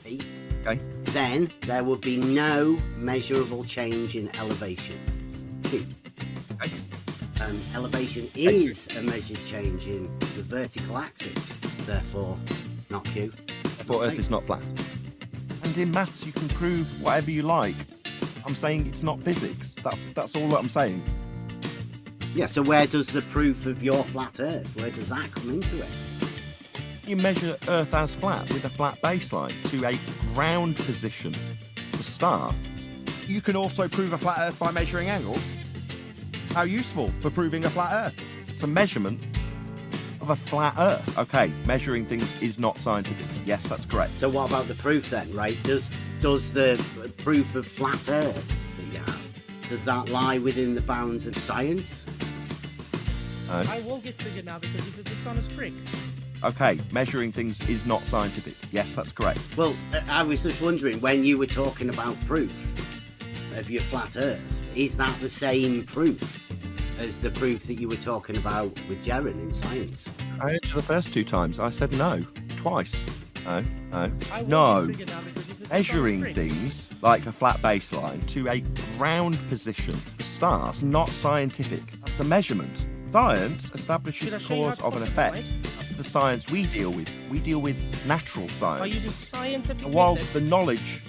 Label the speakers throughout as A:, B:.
A: Okay.
B: then there would be no measurable change in elevation. Q.
A: Okay.
B: Elevation is a measured change in the vertical axis, therefore not Q.
A: Therefore, Earth is not flat. And in maths, you can prove whatever you like. I'm saying it's not physics. That's all that I'm saying.
B: Yeah, so where does the proof of your flat Earth, where does that come into it?
A: You measure Earth as flat with a flat baseline to a ground position to start. You can also prove a flat Earth by measuring angles. How useful for proving a flat Earth? It's a measurement of a flat Earth. Okay, measuring things is not scientific. Yes, that's correct.
B: So what about the proof then, right? Does the proof of flat Earth that you have, does that lie within the bounds of science?
C: I will get triggered now because this is dishonest prick.
A: Okay, measuring things is not scientific. Yes, that's correct.
B: Well, I was just wondering, when you were talking about proof of your flat Earth, is that the same proof as the proof that you were talking about with Jaren in science?
A: I answered the first two times. I said no. Twice. No.
C: I will
A: No.
C: get triggered now because this is
A: Measuring
C: dishonest prick.
A: things like a flat baseline to a ground position for stars, not scientific. That's a measurement. Science establishes
C: Should I
A: the
C: show you how
A: cause
C: it's
A: of an
C: possible,
A: effect.
C: mate?
A: That's the science we deal with. We deal with natural
C: By
A: science.
C: using scientific
A: And while
C: method,
A: the knowledge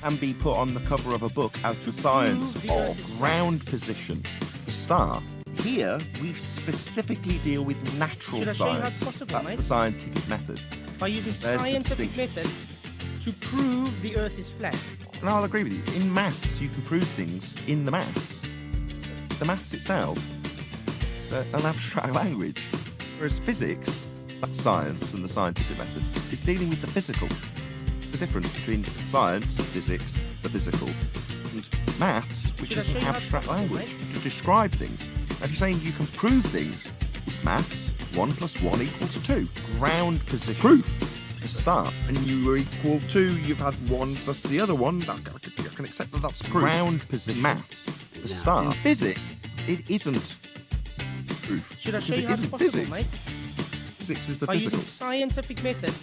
A: can be put on the cover of a book as the science
C: prove the Earth
A: of
C: is
A: ground position, the star, here we specifically deal with natural
C: Should I show you how
A: science.
C: it's possible,
A: That's
C: mate?
A: the scientific method.
C: by using
A: There's the
C: scientific
A: distinction.
C: method to prove the Earth is flat.
A: And I'll agree with you. In maths, you can prove things in the maths. The maths itself is an abstract language. Whereas physics, that's science and the scientific method, is dealing with the physical. It's the difference between science, physics, the physical, and maths, which
C: Should I
A: is
C: show
A: an
C: you how it's
A: abstract
C: possible,
A: language to describe things. Now, if you're saying you can prove things with maths, 1 + 1 = 2. Ground position. Proof. To start. And you are equal to, you've had 1 plus the other one. I can accept that that's proof. Ground position. Maths. To start. In physics, it isn't proof.
C: Should I show
A: because
C: you
A: it
C: how it's
A: isn't
C: possible,
A: physics.
C: mate?
A: Physics is the
C: By
A: physical.
C: using scientific method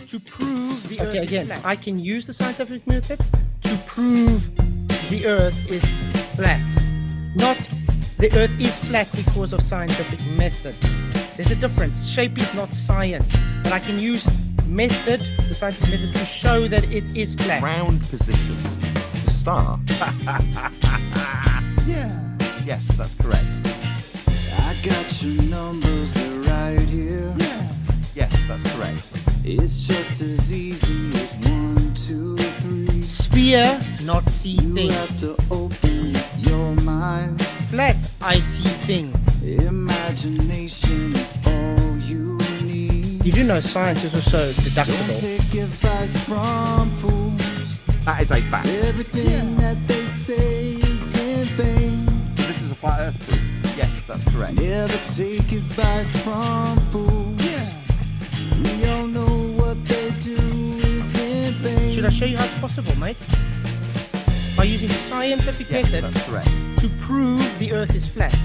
C: to prove the Earth
D: Okay,
C: is
D: again,
C: flat.
D: I can use the scientific method to prove the Earth is flat. Not the Earth is flat because of scientific method. There's a difference. Shape is not science, but I can use method, the scientific method, to show that it is flat.
A: Ground position. To start.
E: Yeah.
A: Yes, that's correct.
E: I got your numbers right here.
A: Yes, that's correct.
E: It's just as easy as 1, 2, 3.
D: Sphere, not see
E: You
D: thing.
E: have to open your mind.
D: Flat, I see thing.
E: Imagination is all you need.
D: You do know science is also
E: Don't
D: deductible.
E: take advice from fools.
A: That is a fact.
E: Everything that they say is in vain.
A: So this is a flat Earth proof. Yes, that's correct.
E: Never take advice from fools. We all know what they do is in vain.
C: Should I show you how it's possible, mate? By using scientific
A: Yes,
C: method
A: that's correct.
C: to prove the Earth is flat.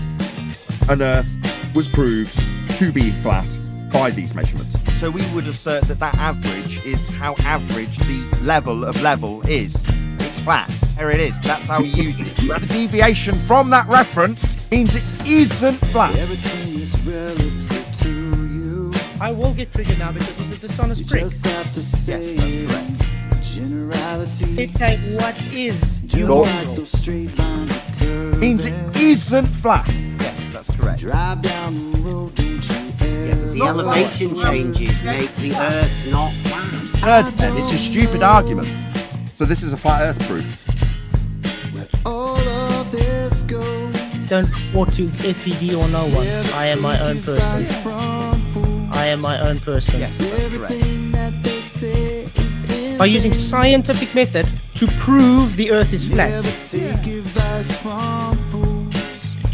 A: An Earth was proved to be flat by these measurements. So we would assert that that average is how average the level of level is. It's flat. There it is. That's how we use it. The deviation from that reference means it isn't flat.
E: Everything is relative to you.
C: I will get triggered now because this is
E: You
C: dishonest prick.
E: just have to say
A: Yes, that's correct.
E: generality.
D: It's a what is.
E: You
A: Go.
E: like those straight lines of curves.
A: Means it isn't flat. Yes, that's correct.
E: Drive down the road, don't you ever.
B: The elevation changes make the Earth not flat.
A: Third, then, it's a stupid argument. So this is a flat Earth proof.
E: Where all of this goes.
D: Don't report to FED or no one. I am my own person. I am my own person.
A: Yes, that's correct.
E: Everything that they say is in
C: By using scientific method to prove the Earth is flat.
E: Never take advice from fools.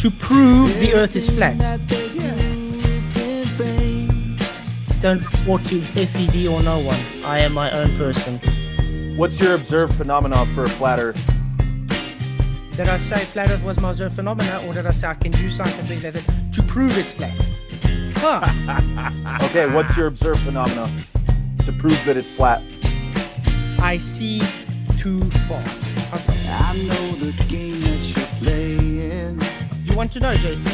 C: To prove the Earth is flat.
E: That they do is in vain.
D: Don't report to FED or no one. I am my own person.
F: What's your observed phenomenon for a flat Earth?
C: Did I say flat Earth was my observed phenomena, or did I say I can use scientific method to prove it's flat? Huh.
F: Okay, what's your observed phenomena to prove that it's flat?
D: I see too far. How's that?
E: I know the game that you're playing,
D: You want to know, Jason?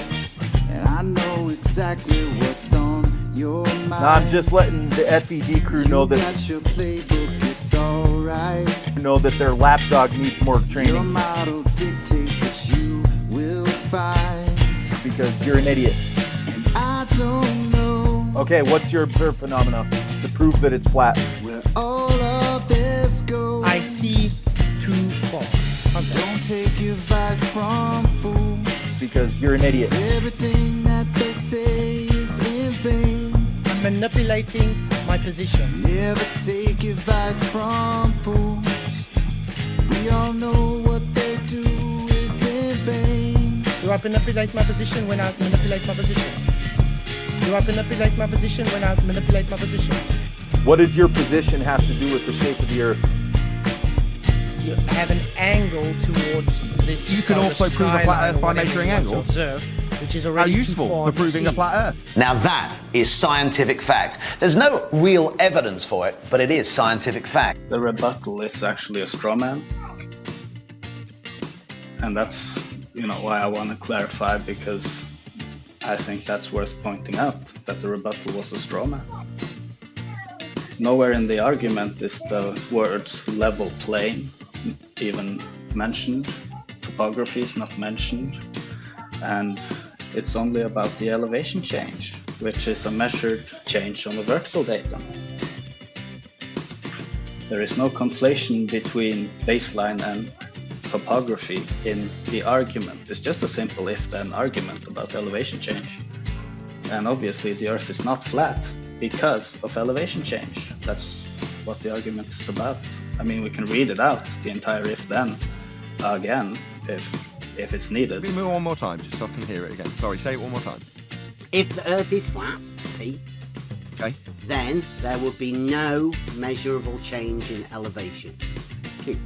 E: and I know exactly what's on your mind.
F: Nah, I'm just letting the FED crew know
E: You
F: that
E: got your playbook, it's alright.
F: their lapdog needs more
E: Your
F: training
E: model dictates what you will find.
F: because you're an idiot.
E: And I don't know
F: Okay, what's your observed phenomena to prove that it's flat?
E: where all of this goes.
D: I see too far. How's that?
E: Don't take advice from fools.
F: Because you're an idiot.
E: Everything that they say is in vain.
D: I'm manipulating my position.
E: Never take advice from fools. We all know what they do is in vain.
D: Do I manipulate my position when I manipulate my position? Do I manipulate my position when I manipulate my position?
F: What does your position have to do with the shape of the Earth?
D: You have an angle towards this.
A: You can also prove a flat Earth by measuring angles.
D: Observe, which is
A: How
D: already too
A: useful
D: far
A: for
D: to
A: proving a
D: see.
A: flat Earth.
G: Now that is scientific fact. There's no real evidence for it, but it is scientific fact.
H: The rebuttal is actually a straw man. And that's, why I want to clarify, because I think that's worth pointing out, that the rebuttal was a straw man. Nowhere in the argument is the words level plane even mentioned. Topography is not mentioned. And it's only about the elevation change, which is a measured change on the vertical datum. There is no conflation between baseline and topography in the argument. It's just a simple if-then argument about elevation change. And obviously the Earth is not flat because of elevation change. That's what the argument is about. I mean, we can read it out, the entire if-then, again, if it's needed.
A: Give me one more time, just so I can hear it again. Sorry, say it one more time.
B: If the Earth is flat, Pete,
A: Okay.
B: then there would be no measurable change in elevation. Q.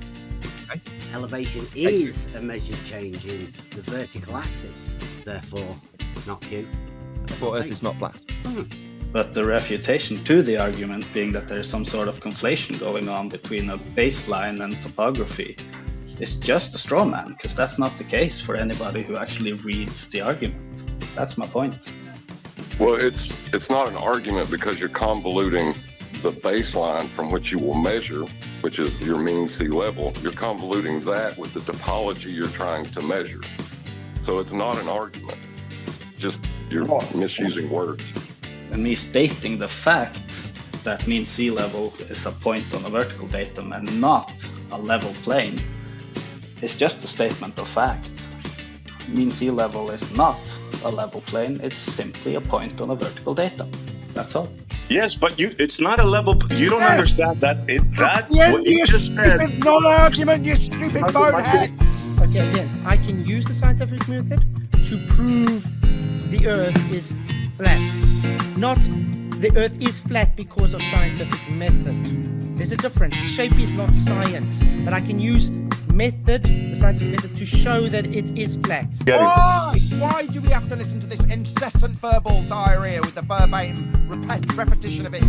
A: Okay.
B: Elevation is a measured change in the vertical axis, therefore not Q.
A: For Earth is not flat.
H: But the refutation to the argument being that there's some sort of conflation going on between a baseline and topography is just a straw man, because that's not the case for anybody who actually reads the argument. That's my point.
I: Well, it's not an argument because you're convoluting the baseline from which you will measure, which is your mean sea level. You're convoluting that with the topology you're trying to measure. So it's not an argument. Just you're misusing words.
H: And me stating the fact that mean sea level is a point on a vertical datum and not a level plane is just a statement of fact. Mean sea level is not a level plane, it's simply a point on a vertical datum. That's all.
J: Yes, but it's not a level. You don't understand that. What you just said.
A: Non-argument, you stupid bonehead!
D: Okay, again, I can use the scientific method to prove the Earth is flat. Not the Earth is flat because of scientific method. There's a difference. Shape is not science, but I can use the scientific method, to show that it is flat.
A: Why do we have to listen to this incessant verbal diarrhea with the verbatim repetition of it?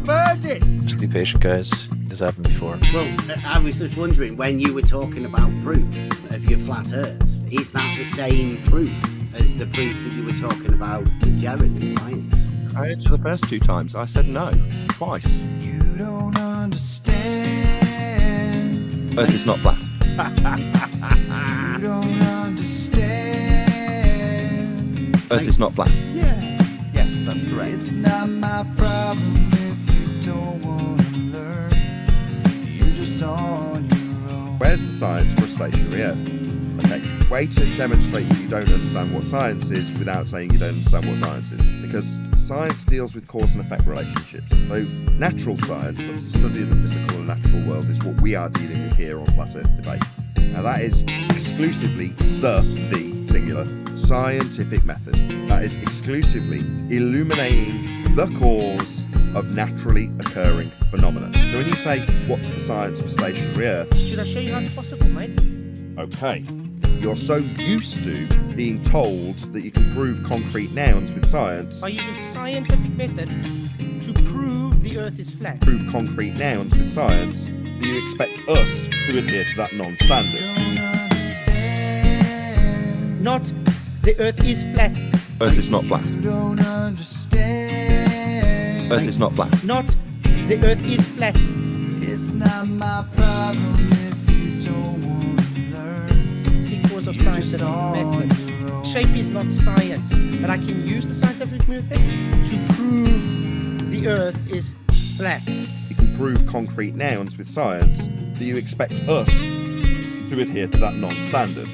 A: Bird it!
K: Just be patient, guys. This happened before.
B: Well, I was just wondering, when you were talking about proof of your flat Earth, is that the same proof as the proof that you were talking about with Jared in science?
A: I answered the first two times. I said no. Twice.
E: You don't understand.
A: Earth is not flat.
E: You don't understand.
A: Earth is not flat.
E: Yeah.
A: Yes, that's correct.
E: It's not my problem if you don't want to learn. You're just on your own.
A: Where's the science for a stationary Earth? Okay, way to demonstrate that you don't understand what science is without saying you don't understand what science is. Because science deals with cause and effect relationships. Though natural science, that's the study of the physical and natural world, is what we are dealing with here on Flat Earth Debate. Now that is exclusively the singular scientific method. That is exclusively illuminating the cause of naturally occurring phenomena. So when you say, what's the science of a stationary Earth?
D: Should I show you how it's possible, mate?
A: Okay. You're so used to being told that you can prove concrete nouns with science.
D: By using scientific method to prove the Earth is flat.
A: Prove concrete nouns with science, that Do you expect us to adhere to that non-standard?
D: Not the earth is flat.
A: Earth is not flat.
E: Don't understand.
A: Earth is not flat.
D: Not the earth is flat.
E: It's not my problem if you don't want to learn.
D: Because of scientific method. Shape is not science, but I can use the scientific method to prove the earth is flat.
A: You can prove concrete nouns with science. Do you expect us to adhere to that non-standard?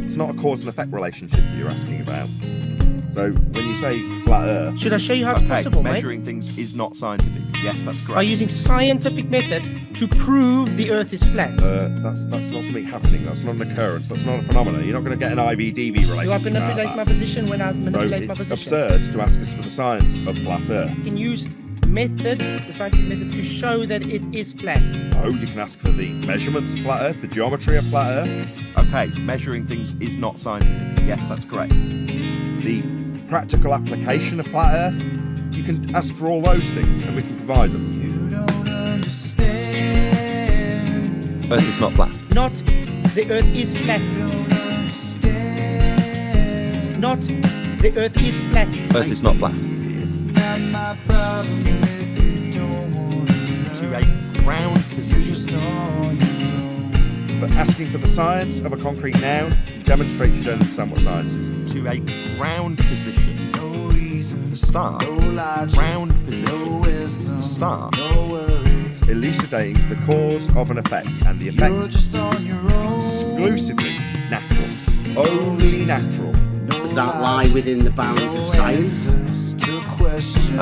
A: It's not a cause and effect relationship that you're asking about. So when you say flat Earth,
D: Should I show you how it's possible, mate?
A: measuring things is not scientific. Yes, that's correct.
D: By using scientific method to prove the earth is flat.
A: That's not something happening. That's not an occurrence. That's not a phenomenon. You're not going to get an IVDV relationship.
D: Do I manipulate my position when I manipulate my
A: It's
D: position?
A: absurd to ask us for the science of flat Earth.
D: You can use method, the scientific method, to show that it is flat.
A: Oh, you can ask for the measurements of flat Earth, the geometry of flat Earth. Okay, measuring things is not scientific. Yes, that's correct. The practical application of flat Earth, you can ask for all those things and we can provide them.
E: You don't understand.
A: Earth is not flat.
D: Not the earth is flat.
E: You don't understand.
D: Not the earth is flat.
A: Earth is not flat.
E: It's not my problem if you don't want to
A: To
E: learn.
A: a ground
E: Just
A: position.
E: on your own.
A: But asking for the science of a concrete noun demonstrates you don't understand what science is. To a ground position.
E: No reason,
A: To start.
E: no logic,
A: Ground
E: no
A: position.
E: wisdom,
A: To start.
E: no worries.
A: Elucidating the cause of an effect, and the
E: You're
A: effect
E: just on your own.
A: exclusively natural. Only natural.
B: Does that lie within the bounds of science?
E: To question.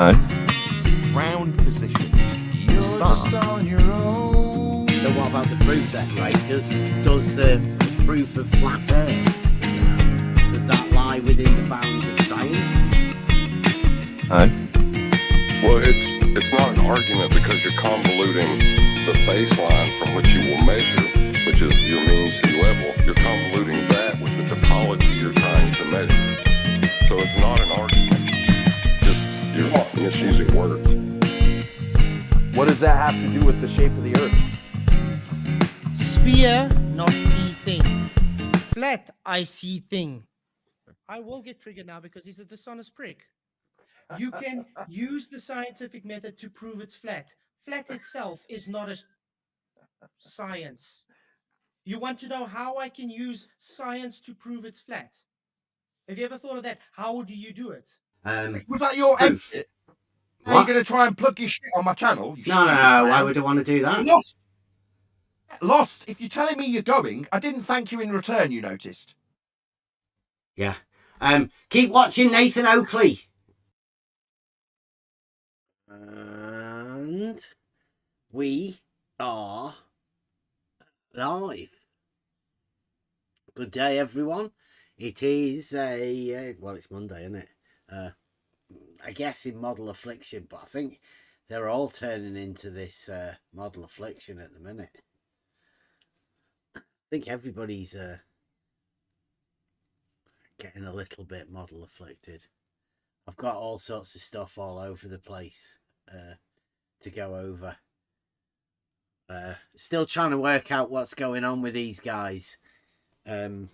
A: Ground position. To
E: You're just
A: start.
E: on your own.
B: So what about the proof then, right? Does the proof of flat Earth, does that lie within the bounds of science?
I: Well, it's not an argument because you're convoluting the baseline from which you will measure, which is your mean sea level. You're convoluting that with the topology you're trying to measure. So it's not an argument. Just you're misusing words.
F: What does that have to do with the shape of the Earth?
D: Sphere, not see thing. Flat, I see thing. I will get triggered now because he's a dishonest prick. You can use the scientific method to prove it's flat. Flat itself is not a science. You want to know how I can use science to prove it's flat? Have you ever thought of that? How do you do it?
A: Was that your
B: Proof.
A: exit?
B: What?
A: Are you going to try and plug your shit on my channel? You
B: No,
A: stupid
B: why
A: clown?
B: would I want to do that?
A: Lost. Lost. If you're telling me you're going, I didn't thank you in return, you noticed.
B: Yeah. Keep watching Nathan Oakley. And we are live. Good day, everyone. It is well, it's Monday, isn't it? I guess in model affliction, but I think they're all turning into this model affliction at the minute. I think everybody's getting a little bit model afflicted. I've got all sorts of stuff all over the place to go over. Still trying to work out what's going on with these guys. Trying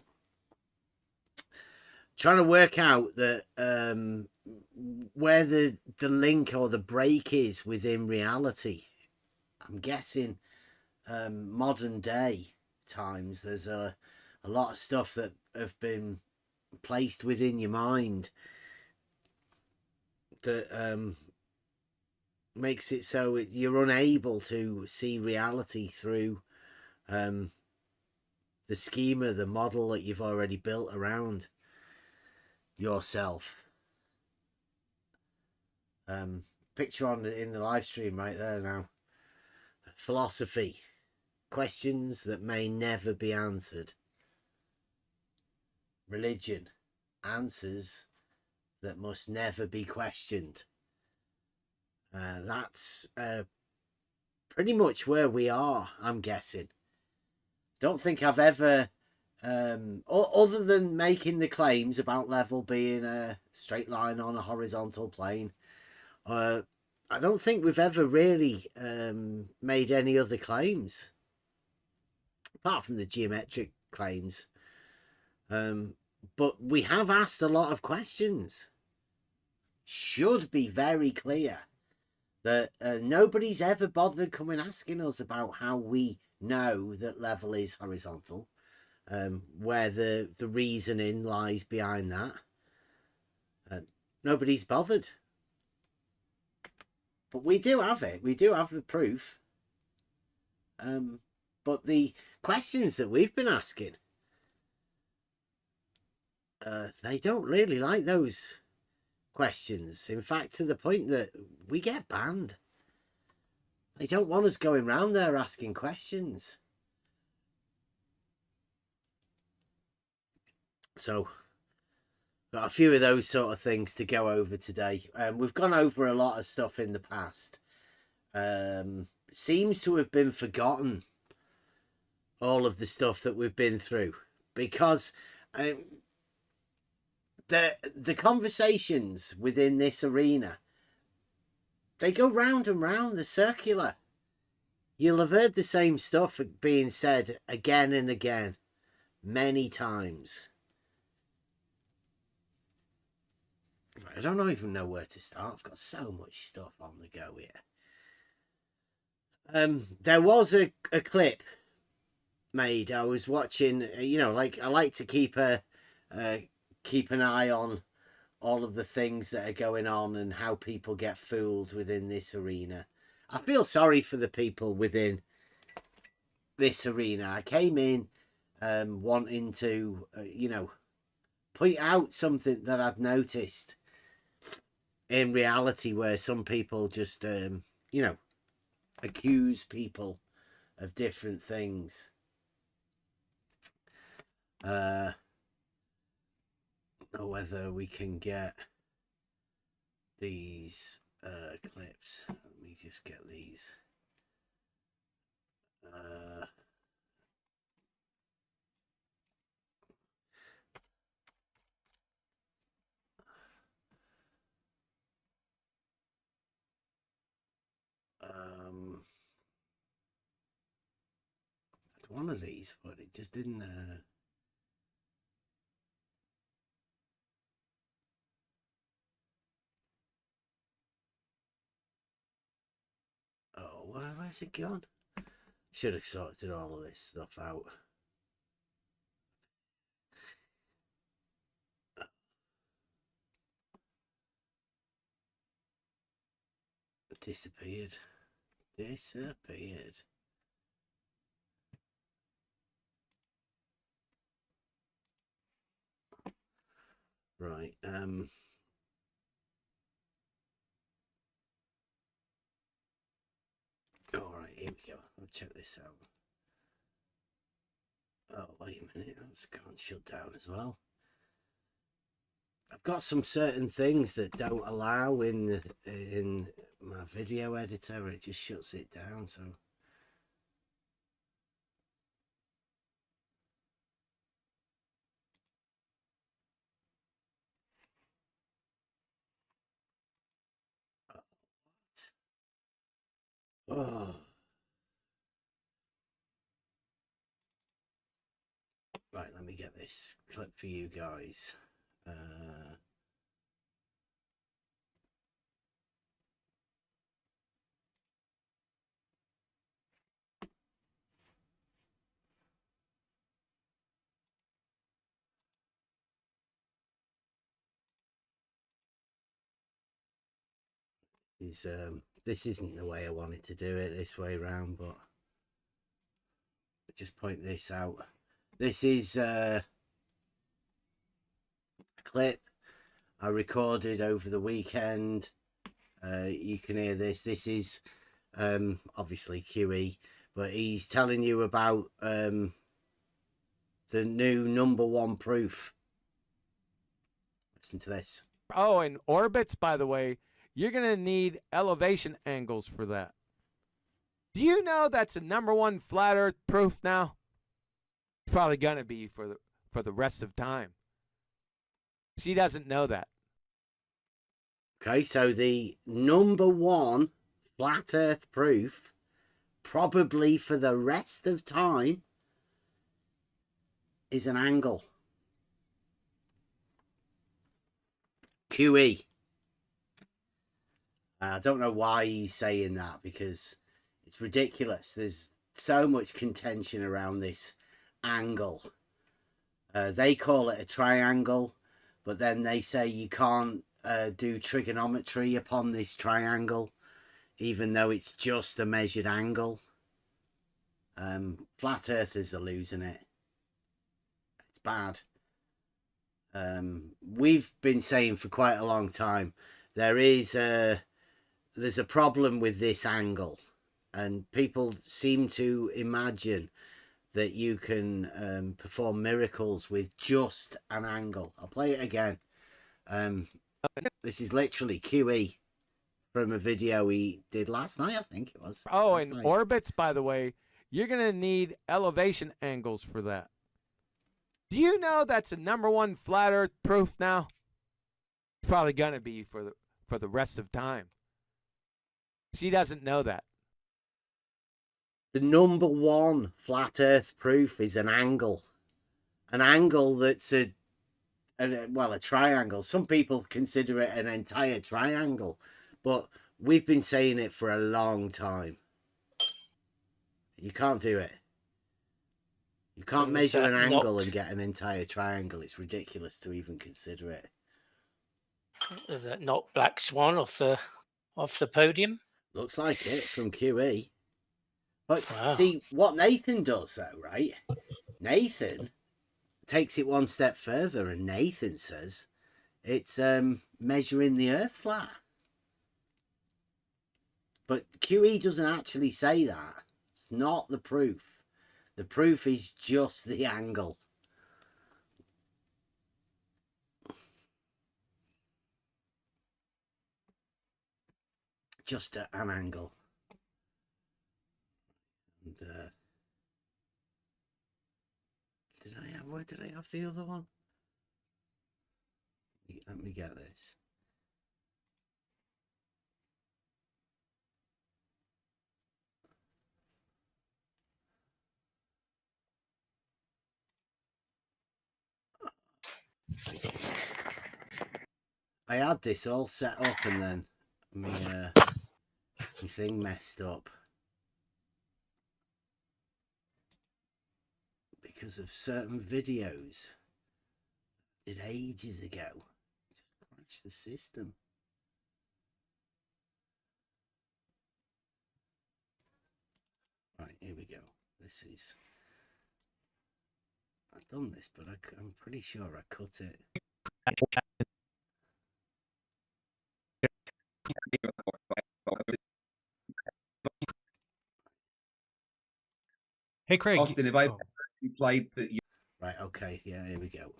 B: to work out that where the link or the break is within reality. I'm guessing modern day times there's a lot of stuff that have been placed within your mind that makes it so you're unable to see reality through the schema, the model that you've already built around yourself. Picture on in the live stream right there now. Philosophy. Questions that may never be answered. Religion. Answers that must never be questioned. That's pretty much where we are, I'm guessing. Don't think I've ever, other than making the claims about level being a straight line on a horizontal plane, I don't think we've ever really made any other claims apart from the geometric claims. But we have asked a lot of questions. Should be very clear that nobody's ever bothered coming asking us about how we know that level is horizontal, where the reasoning lies behind that. Nobody's bothered. But we do have it. We do have the proof. But the questions that we've been asking, they don't really like those questions. In fact, to the point that we get banned. They don't want us going round there asking questions. So, got a few of those sort of things to go over today. We've gone over a lot of stuff in the past. Seems to have been forgotten, all of the stuff that we've been through, because the conversations within this arena, they go round and round, they're circular. You'll have heard the same stuff being said again and again, many times. I don't even know where to start. I've got so much stuff on the go here. There was a clip made. I was watching, you know, like I like to keep an eye on all of the things that are going on and how people get fooled within this arena. I feel sorry for the people within this arena. I came in wanting to, you know, point out something that I've noticed in reality, where some people just, you know, accuse people of different things. Know whether we can get these clips. Let me just get these. One of these, but it just didn't. Oh, where's it gone? Should have sorted all of this stuff out. Disappeared. Right. All right, here we go. I'll check this out. Oh, wait a minute. That's gone shut down as well. I've got some certain things that don't allow in my video editor. It just shuts it down. So. Oh. Right, let me get this clip for you guys. This isn't the way I wanted to do it, this way around, but just point this out. This is a clip I recorded over the weekend. You can hear this. This is obviously QE, but he's telling you about the new #1 proof. Listen to this.
L: Oh, and orbits, by the way, you're going to need elevation angles for that. Do you know that's a #1 flat earth proof now? It's probably going to be for the rest of time. She doesn't know that.
B: Okay, so the number one flat earth proof, probably for the rest of time, is an angle. QE. I don't know why he's saying that, because it's ridiculous. There's so much contention around this angle. They call it a triangle, but then they say you can't do trigonometry upon this triangle, even though it's just a measured angle. Flat earthers are losing it. It's bad. We've been saying for quite a long time there's a problem with this angle, and people seem to imagine that you can perform miracles with just an angle. I'll play it again. This is literally QE from a video he did last night, I think it was.
L: Oh, and orbits, by the way, you're going to need elevation angles for that. Do you know that's the #1 flat earth proof now? It's probably going to be for the rest of time. She doesn't know that.
B: The #1 flat earth proof is an angle. An angle that's a triangle. Some people consider it an entire triangle, but we've been saying it for a long time. You can't do it. You can't measure an angle and get an entire triangle. It's ridiculous to even consider it.
M: Is that not Black Swan off the podium?
B: Looks like it from QE. But
M: Wow.
B: see, what Nathan does though, right? Nathan takes it one step further, and Nathan says it's measuring the earth flat. But QE doesn't actually say that. It's not the proof. The proof is just the angle. Just an angle. And, where did I have the other one? Let me get this. I had this all set up, and then my thing messed up because of certain videos I did ages ago. Just crashed the system. Right, here we go. This is... I've done this, but I'm pretty sure I cut it.
N: Hey, Craig.
O: Austin, if I played that,
B: right? Okay, yeah, here we go.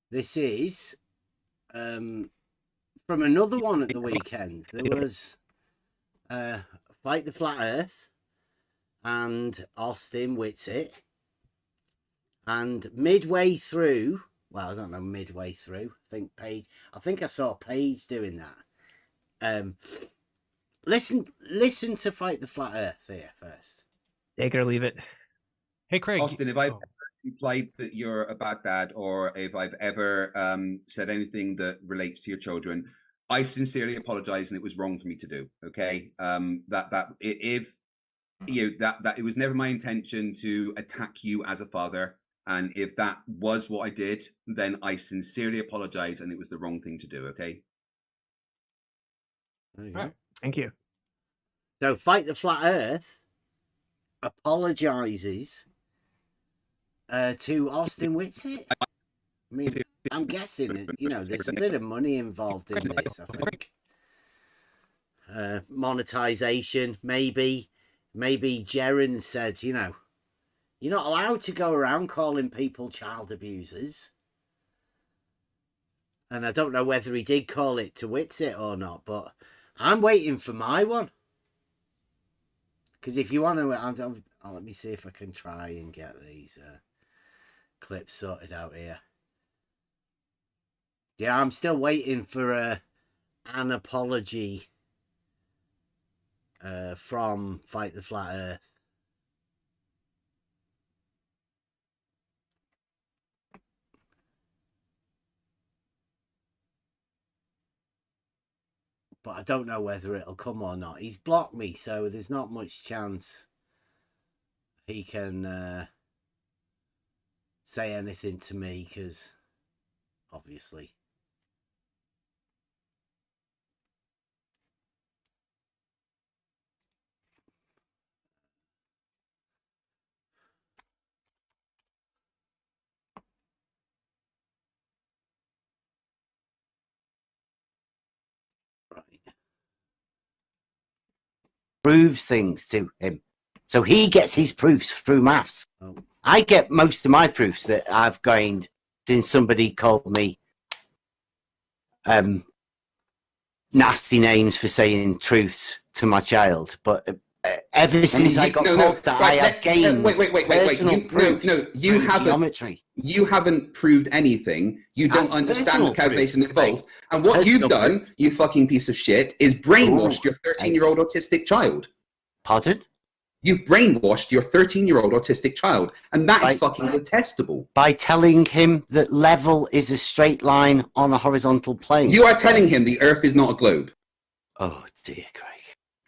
B: This is from another one at the weekend. There was Fight the Flat Earth and Austin Whitsitt, and midway through, well, I don't know, midway through, I think I saw Paige doing that. Listen to Fight the Flat Earth here first.
N: Take it or leave it. Hey, Craig.
O: Austin, if I implied that you're a bad dad, or if I've ever said anything that relates to your children, I sincerely apologize, and it was wrong for me to do. Okay, that it was never my intention to attack you as a father, and if that was what I did, then I sincerely apologize, and it was the wrong thing to do. Okay.
B: There you go.
N: Right. Thank you.
B: So, Fight the Flat Earth apologizes to Austin Whitsitt. I mean, I'm guessing, there's a bit of money involved in this, I think. Monetization, maybe Jaren said, you're not allowed to go around calling people child abusers. And I don't know whether he did call it to Whitsitt or not, but I'm waiting for my one. Because if you want to, let me see if I can try and get these clips sorted out here. Yeah, I'm still waiting for an apology from Fight the Flat Earth. But I don't know whether it'll come or not. He's blocked me, so there's not much chance he can say anything to me, because obviously. Proves things to him. So he gets his proofs through maths. Oh. I get most of my proofs that I've gained since somebody called me nasty names for saying truths to my child. But ever since I got called that, I have gained
O: You haven't
B: geometry.
O: You haven't proved anything. You don't understand the calculation involved. And what you've done, you fucking piece of shit, is brainwashed your 13-year-old autistic child.
B: Pardon?
O: You've brainwashed your 13-year-old autistic child, and that is fucking detestable.
B: By telling him that level is a straight line on a horizontal plane.
O: You are telling him the Earth is not a globe.
B: Oh dear, Craig.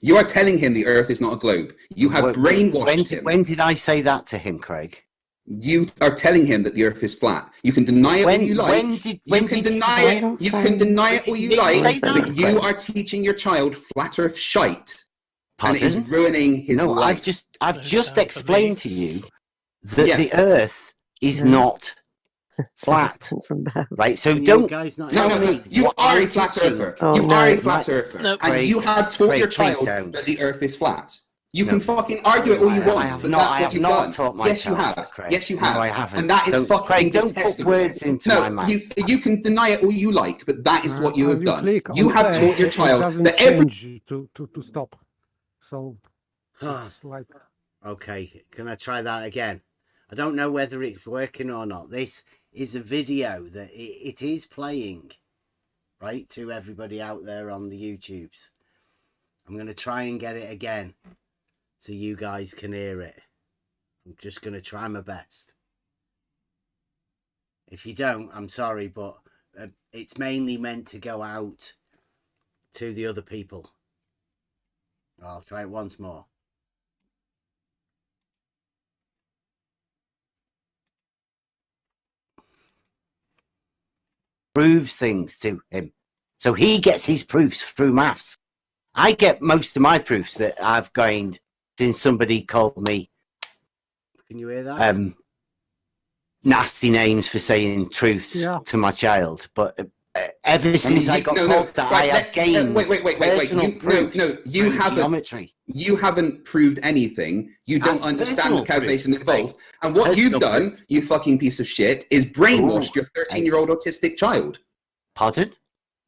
O: You are telling him the Earth is not a globe. You have brainwashed him.
B: When did I say that to him, Craig?
O: You are telling him that the Earth is flat. You can deny it all you like. You can deny it all you like, but you are teaching your child flat Earth shite.
B: Pardon?
O: And it is ruining his life.
B: I've just explained to you that the Earth is not flat. Right, so don't tell me.
O: You are a flat earther. You are a flat earther. And you have taught your child that the Earth is flat. You can fucking argue it all you want.
B: I have not taught my
O: Yes, you
B: child,
O: have.
B: Craig.
O: Yes, you have.
B: No, I haven't.
O: And that is fucking
B: Craig, don't
O: detestable.
B: put words into my mouth.
O: You can deny it all you like, but that is what you have done. You have taught your child that every...
P: to stop. So it's like...
B: Okay, can I try that again? I don't know whether it's working or not. This is a video that it is playing, right, to everybody out there on the YouTubes. I'm going to try and get it again so you guys can hear it. I'm just going to try my best. If you don't, I'm sorry, but it's mainly meant to go out to the other people. I'll try it once more. Proves things to him. So he gets his proofs through maths. I get most of my proofs that I've gained since somebody called me Can you hear that? Nasty names for saying truths to my child. But ever since I got called that, I have gained
O: You haven't
B: geometry.
O: You haven't proved anything. You don't understand the calculation involved. And what you've done, you fucking piece of shit, is brainwashed your 13-year-old autistic child.
B: Pardon?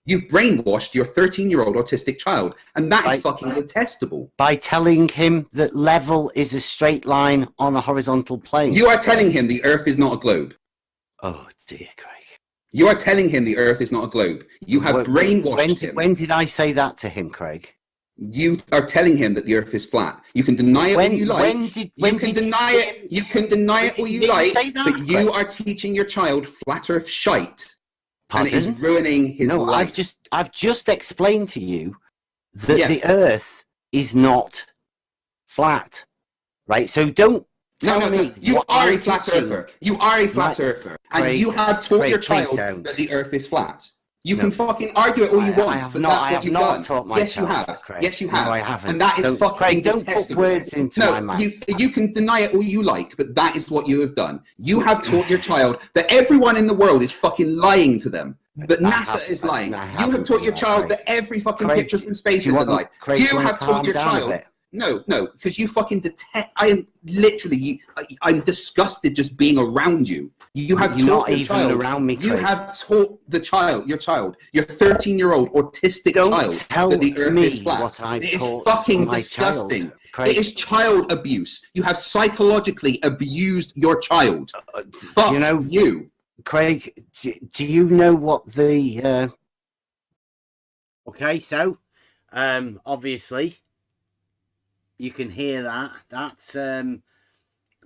O: You've brainwashed your 13-year-old autistic child, and that is fucking detestable.
B: By telling him that level is a straight line on a horizontal plane.
O: You are telling him the Earth is not a globe.
B: Oh dear, Craig.
O: You are telling him the Earth is not a globe. You have brainwashed him.
B: When did I say that to him, Craig?
O: You are telling him that the Earth is flat. You can deny it all you like. You can deny it all you like, but you are teaching your child flat Earth shite.
B: Pardon?
O: And it is ruining his life.
B: I've just explained to you that the Earth is not flat, right? So don't tell me.
O: You are a flat earther. You are a flat earther, and you have taught your child that the Earth is flat. You can fucking argue it all you want.
B: I have not taught my
O: Yes, you
B: child,
O: have.
B: Craig.
O: Yes, you have.
B: No, I haven't.
O: And that is fucking
B: Craig,
O: detestable.
B: don't put words into my mouth.
O: You can deny it all you like, but that is what you have done. You have taught your child that everyone in the world is fucking lying to them. That NASA is lying. You have taught your child that every fucking picture from space is a lie. You have taught your child. No, because you fucking detest. I am literally. I'm disgusted just being around you. You have taught your child.
B: Around me, Craig.
O: You have taught your 13-year-old autistic child that the Earth is flat. It is fucking disgusting. It is child abuse. You have psychologically abused your child. Fuck you.
B: Craig, do you know what the Okay, so obviously you can hear that. That's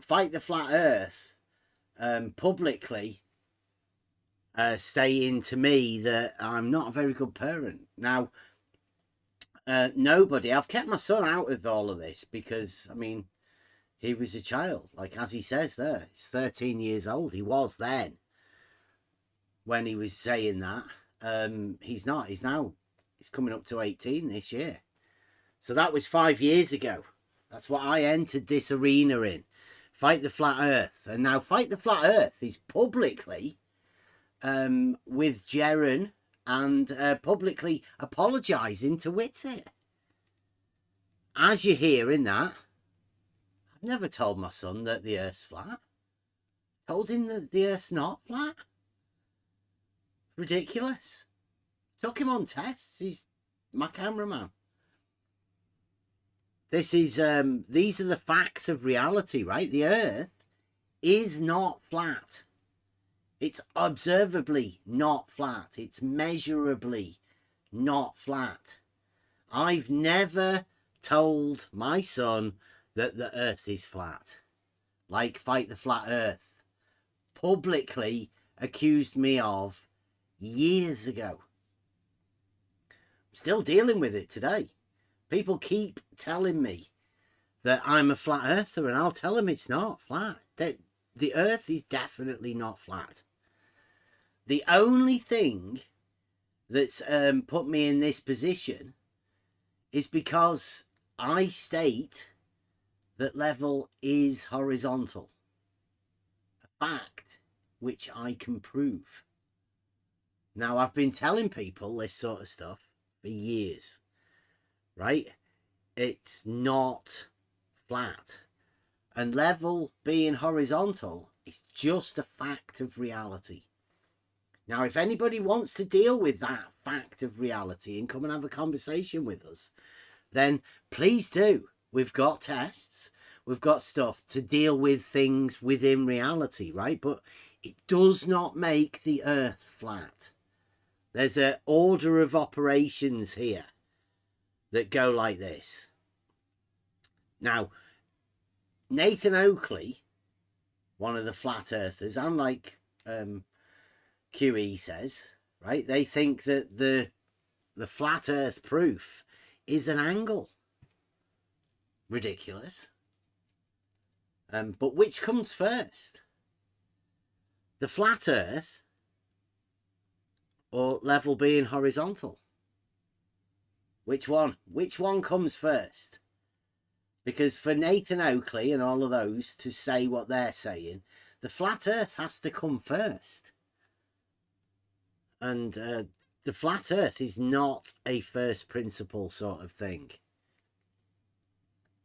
B: Fight the Flat Earth publicly saying to me that I'm not a very good parent. Now, nobody, I've kept my son out of all of this because, I mean, he was a child. Like, as he says there, he's 13 years old. He was then when he was saying that. He's not. He's coming up to 18 this year. So that was 5 years ago. That's what I entered this arena in. Fight the Flat Earth. And now Fight the Flat Earth is publicly with Jeren and publicly apologising to Witsit. As you're hearing that, I've never told my son that the Earth's flat. Told him that the Earth's not flat. Ridiculous. Took him on tests. He's my cameraman. This is these are the facts of reality, right? The Earth is not flat. It's observably not flat. It's measurably not flat. I've never told my son that the Earth is flat. Like Fight the Flat Earth publicly accused me of years ago. I'm still dealing with it today. People keep telling me that I'm a flat earther, and I'll tell them it's not flat. The Earth is definitely not flat. The only thing that's put me in this position is because I state that level is horizontal. A fact which I can prove. Now, I've been telling people this sort of stuff for years, right? It's not flat. And level being horizontal is just a fact of reality. Now, if anybody wants to deal with that fact of reality and come and have a conversation with us, then please do. We've got tests. We've got stuff to deal with things within reality, right? But it does not make the Earth flat. There's an order of operations here that go like this. Now, Nathan Oakley, one of the flat earthers, and like QE says, right, they think that the flat earth proof is an angle. Ridiculous. But which comes first? The flat earth or level being horizontal? Which one? Which one comes first? Because for Nathan Oakley and all of those to say what they're saying, the flat earth has to come first. And the flat earth is not a first principle sort of thing.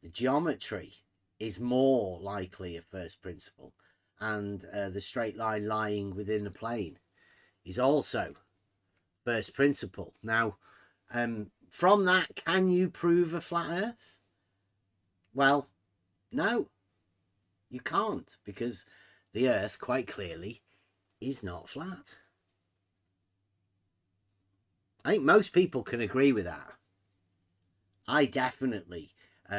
B: The geometry is more likely a first principle. And the straight line lying within a plane is also first principle. Now, from that, can you prove a flat earth? Well, no, you can't, because the earth quite clearly is not flat. I think most people can agree with that. I definitely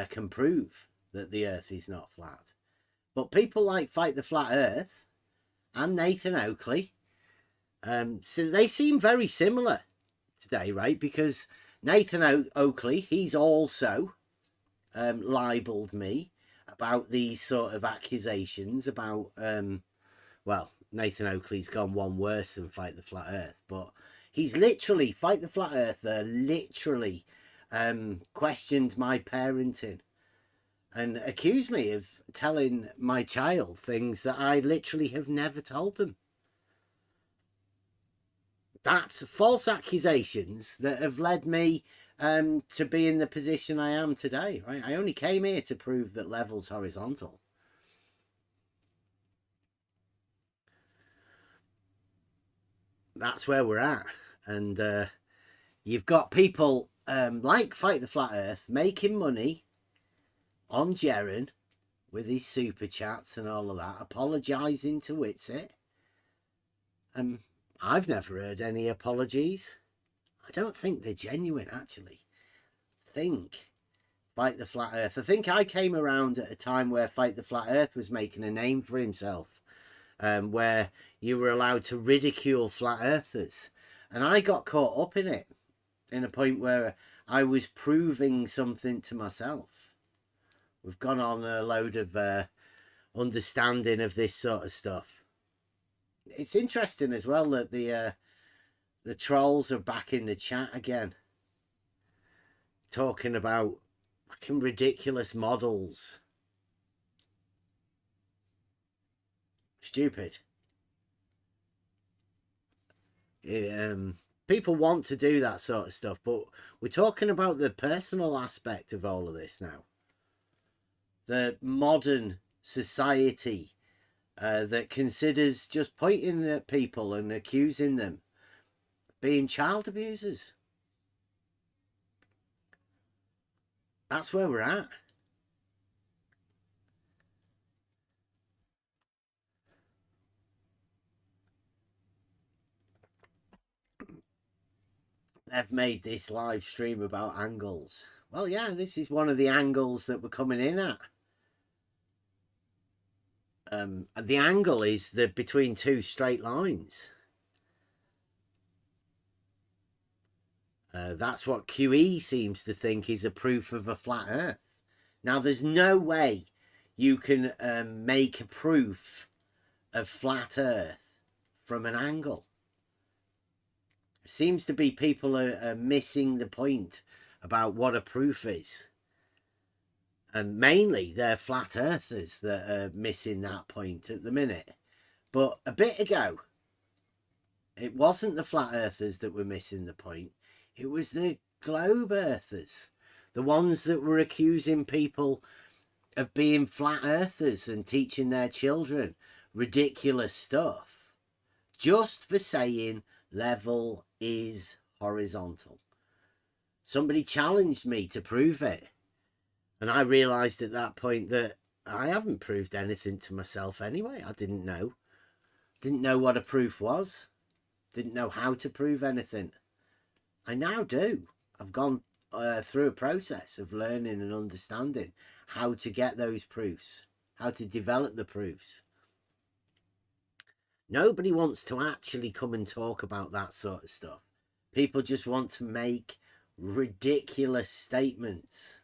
B: can prove that the earth is not flat. But people like Fight the Flat Earth and Nathan Oakley, so they seem very similar today, right? Because Nathan Oakley, he's also libeled me about these sort of accusations about, well, Nathan Oakley's gone one worse than Fight the Flat Earth, but he's literally, Fight the Flat Earther, literally questioned my parenting and accused me of telling my child things that I literally have never told them. That's false accusations that have led me to be in the position I am today, right? I only came here to prove that level's horizontal. That's where we're at. And you've got people like Fight the Flat Earth making money on Jeren with his super chats and all of that, apologising to Witsit. I've never heard any apologies. I don't think they're genuine, actually. Think Fight the Flat Earth. I think I came around at a time where Fight the Flat Earth was making a name for himself, where you were allowed to ridicule flat earthers. And I got caught up in it, in a point where I was proving something to myself. We've gone on a load of understanding of this sort of stuff. It's interesting as well that the trolls are back in the chat again, talking about fucking ridiculous models. Stupid. People want to do that sort of stuff, but we're talking about the personal aspect of all of this now. The modern society that considers just pointing at people and accusing them being child abusers. That's where we're at. They've made this live stream about angles. Well, yeah, this is one of the angles that we're coming in at. The angle is between two straight lines. That's what QE seems to think is a proof of a flat earth. Now, there's no way you can make a proof of flat earth from an angle. It seems to be people are missing the point about what a proof is. And mainly they're flat earthers that are missing that point at the minute. But a bit ago, it wasn't the flat earthers that were missing the point. It was the globe earthers. The ones that were accusing people of being flat earthers and teaching their children ridiculous stuff. Just for saying level is horizontal. Somebody challenged me to prove it. And I realised at that point that I haven't proved anything to myself anyway. I didn't know. Didn't know what a proof was. Didn't know how to prove anything. I now do. I've gone through a process of learning and understanding how to get those proofs, how to develop the proofs. Nobody wants to actually come and talk about that sort of stuff. People just want to make ridiculous statements.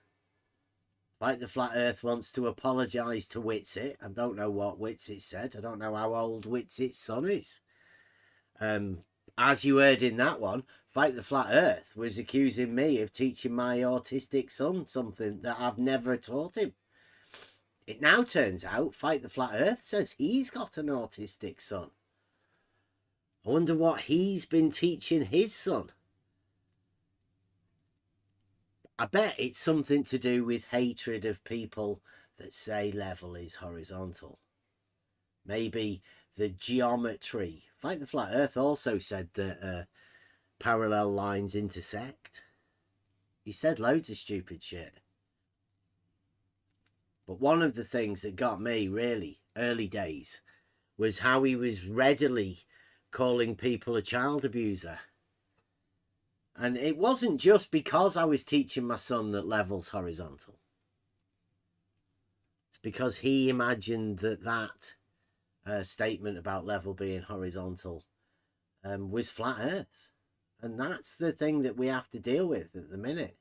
B: Like the Flat Earth wants to apologise to Whitsitt. I don't know what Whitsitt said. I don't know how old Whitsitt's son is. As you heard in that one, Fight the Flat Earth was accusing me of teaching my autistic son something that I've never taught him. It now turns out Fight the Flat Earth says he's got an autistic son. I wonder what he's been teaching his son. I bet it's something to do with hatred of people that say level is horizontal. Maybe the geometry. Fight the Flat Earth also said that parallel lines intersect. He said loads of stupid shit. But one of the things that got me really early days was how he was readily calling people a child abuser. And it wasn't just because I was teaching my son that level's horizontal. It's because he imagined that statement about level being horizontal was flat earth. And that's the thing that we have to deal with at the minute.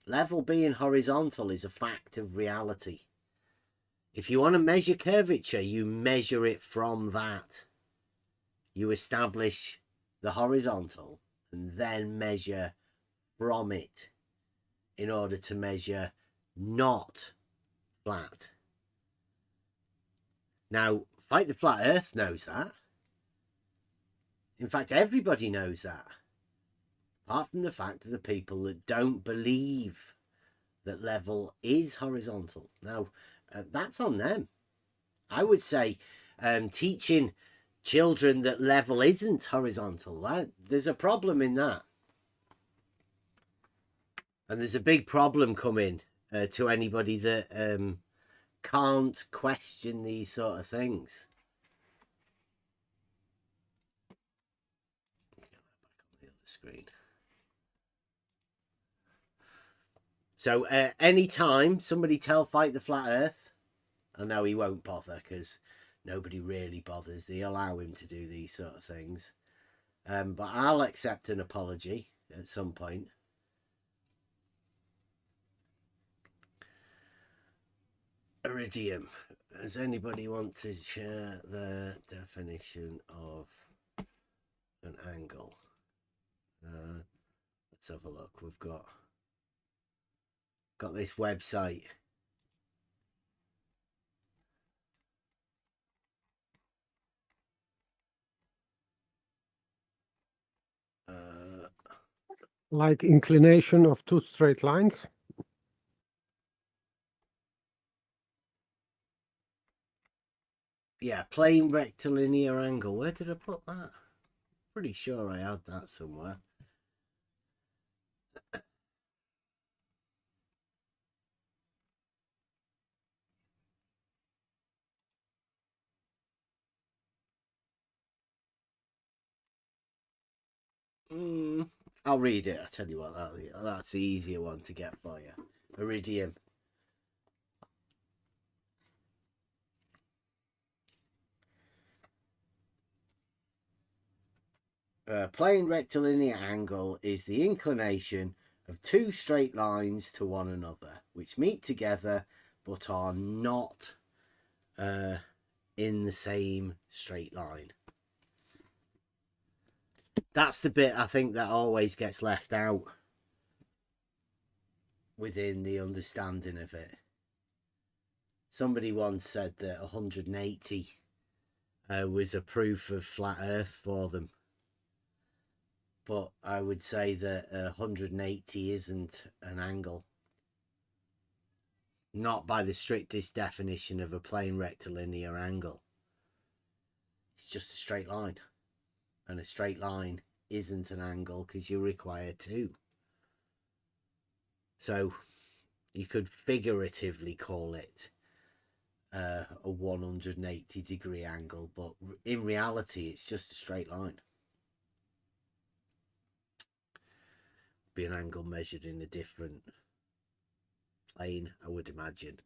B: Level being horizontal is a fact of reality. If you want to measure curvature, you measure it from that. You establish the horizontal and then measure from it in order to measure not flat. Now, Fight the Flat Earth knows that. In fact, everybody knows that. Apart from the fact of the people that don't believe that level is horizontal. Now, that's on them. I would say teaching children that level isn't horizontal, there's a problem in that. And there's a big problem coming to anybody that can't question these sort of things. screen. So anytime somebody tell Fight the Flat Earth, I know he won't bother because nobody really bothers. They allow him to do these sort of things. But I'll accept an apology at some point. Iridium. Does anybody want to share the definition of an angle? Let's have a look. We've got this website.
P: Like inclination of two straight lines.
B: Yeah, plane rectilinear angle. Where did I put that? Pretty sure I had that somewhere. I'll read it. I'll tell you what, that's the easier one to get for you. Iridium. Plane rectilinear angle is the inclination of two straight lines to one another, which meet together but are not in the same straight line. That's the bit I think that always gets left out within the understanding of it. Somebody once said that 180 was a proof of flat Earth for them. But I would say that 180 isn't an angle. Not by the strictest definition of a plane rectilinear angle. It's just a straight line. And a straight line isn't an angle because you require two. So you could figuratively call it a 180 degree angle, but in reality it's just a straight line. Be an angle measured in a different plane, I would imagine.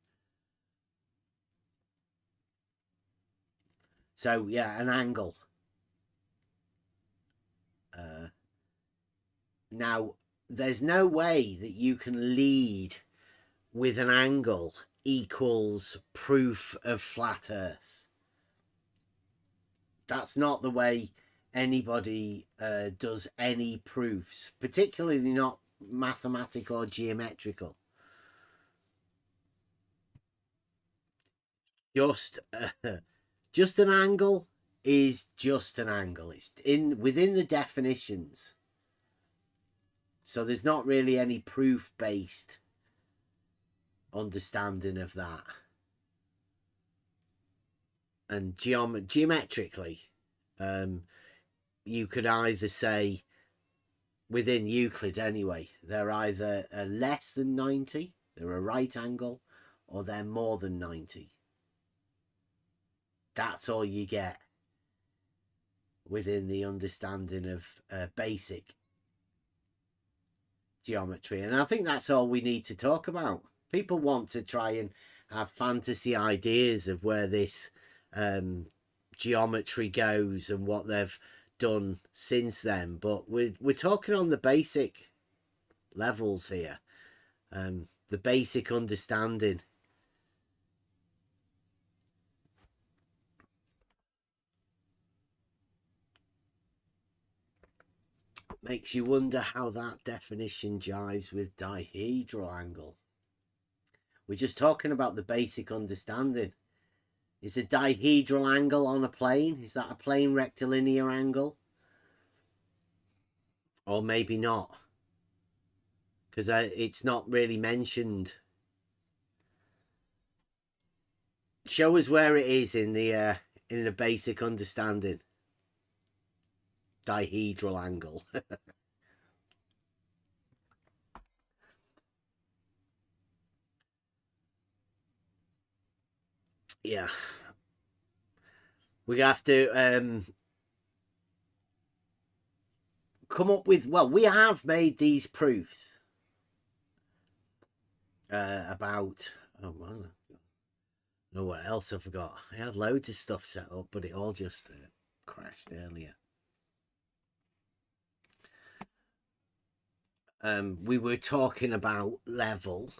B: So yeah, an angle. Now, there's no way that you can lead with an angle equals proof of flat Earth. That's not the way anybody does any proofs, particularly not mathematical or geometrical. Just an angle is just an angle. It's within the definitions. So there's not really any proof-based understanding of that. And geometrically, you could either say, within Euclid anyway, they're either less than 90, they're a right angle, or they're more than 90. That's all you get within the understanding of basic geometry. And I think that's all we need to talk about. People want to try and have fantasy ideas of where this geometry goes and what they've done since then, but we're talking on the basic levels here, the basic understanding. Makes you wonder how that definition jives with dihedral angle. We're just talking about the basic understanding. Is a dihedral angle on a plane? Is that a plane rectilinear angle? Or maybe not. Because it's not really mentioned. Show us where it is in the basic understanding. Dihedral angle. Yeah. We have to come up with, well, we have made these proofs about, oh, well, I don't know what else I forgot. I had loads of stuff set up, but it all just crashed earlier. We were talking about level.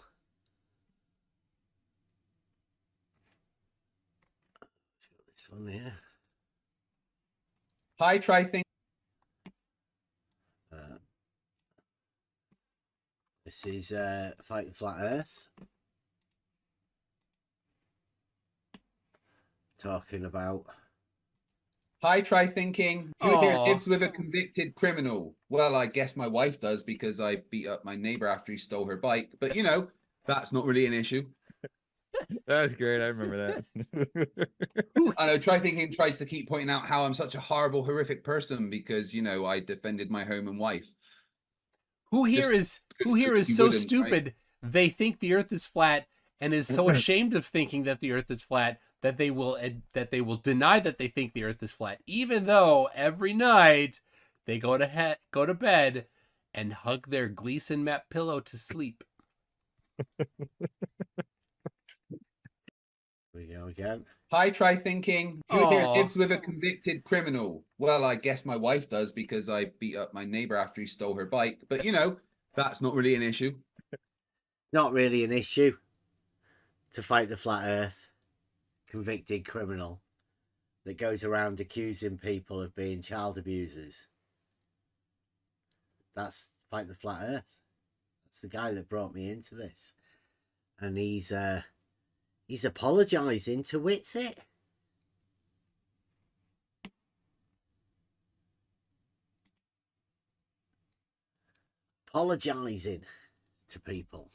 B: Let's go this one here.
O: Hi, try think.
B: This is Fighting Flat Earth. Talking about.
O: Hi, try thinking. Who here lives with a convicted criminal? Well, I guess my wife does because I beat up my neighbor after he stole her bike. But, you know, that's not really an issue.
Q: That was great. I remember that.
O: I know, try thinking tries to keep pointing out how I'm such a horrible, horrific person because, you know, I defended my home and wife.
R: Who here is so stupid they think the Earth is flat and is so ashamed of thinking that the Earth is flat that they will deny that they think the Earth is flat, even though every night they go to bed and hug their Gleason map pillow to sleep.
B: We go again.
O: Hi, try thinking. Who here lives with a convicted criminal? Well, I guess my wife does because I beat up my neighbor after he stole her bike. But, you know, that's not really an issue.
B: Not really an issue to fight the flat earth. Convicted criminal that goes around accusing people of being child abusers. That's Fight the Flat Earth. That's the guy that brought me into this. And he's apologising to Witsit. Apologising to people.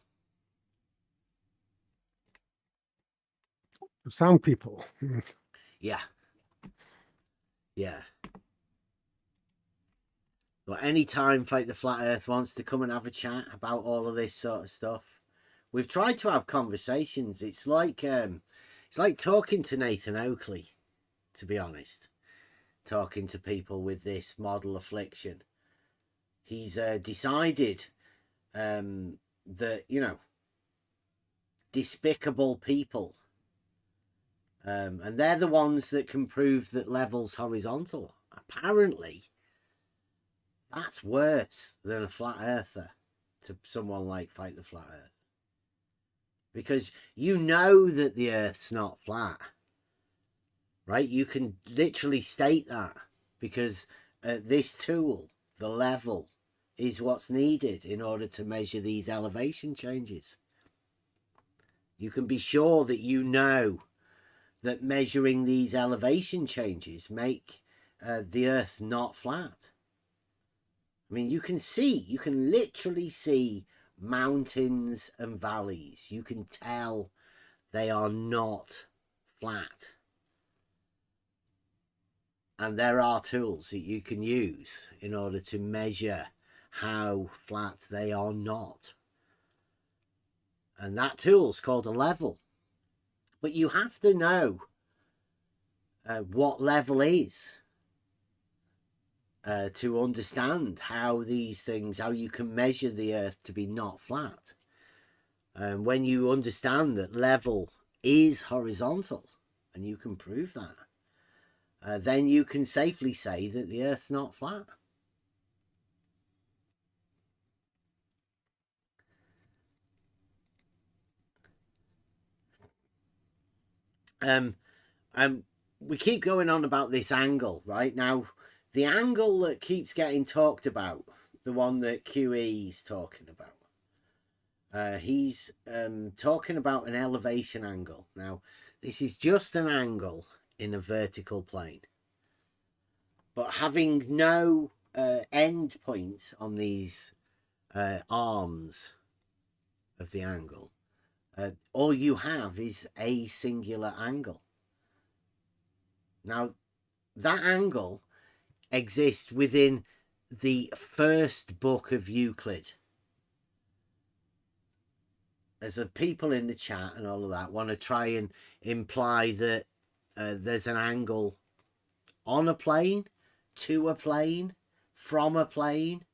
P: To some people.
B: Yeah. Yeah. But anytime Fight the Flat Earth wants to come and have a chat about all of this sort of stuff, we've tried to have conversations. It's like talking to Nathan Oakley, to be honest. Talking to people with this model affliction. He's decided that, you know, despicable people, and they're the ones that can prove that level's horizontal. Apparently, that's worse than a flat earther to someone like Fight the Flat Earth. Because you know that the Earth's not flat, right? You can literally state that because this tool, the level, is what's needed in order to measure these elevation changes. You can be sure that you know that measuring these elevation changes make the Earth not flat. I mean, you can literally see mountains and valleys. You can tell they are not flat. And there are tools that you can use in order to measure how flat they are not. And that tool's called a level. But you have to know what level is to understand how these things, how you can measure the Earth to be not flat. And when you understand that level is horizontal, and you can prove that, then you can safely say that the Earth's not flat. We keep going on about this angle, right? Now, the angle that keeps getting talked about, the one that QE's talking about, he's talking about an elevation angle. Now, this is just an angle in a vertical plane. But having no end points on these arms of the angle, all you have is a singular angle. Now, that angle exists within the first book of Euclid. As the people in the chat and all of that want to try and imply that there's an angle on a plane, to a plane, from a plane.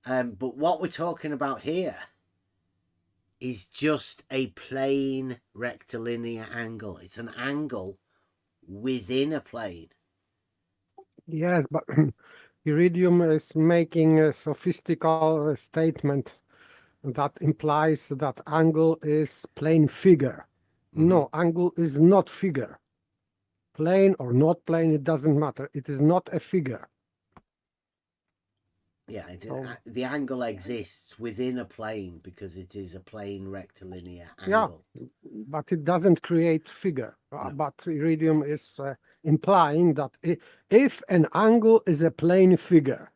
B: But what we're talking about here is just a plain rectilinear angle. It's an angle within a plane.
P: Yes, but Iridium is making a sophistical statement that implies that angle is plane figure. No, angle is not figure. Plane or not plane, it doesn't matter. It is not a figure.
B: Yeah, the angle exists within a plane because it is a plane rectilinear angle.
P: Yeah, but it doesn't create figure. But Iridium is implying that if an angle is a plane figure,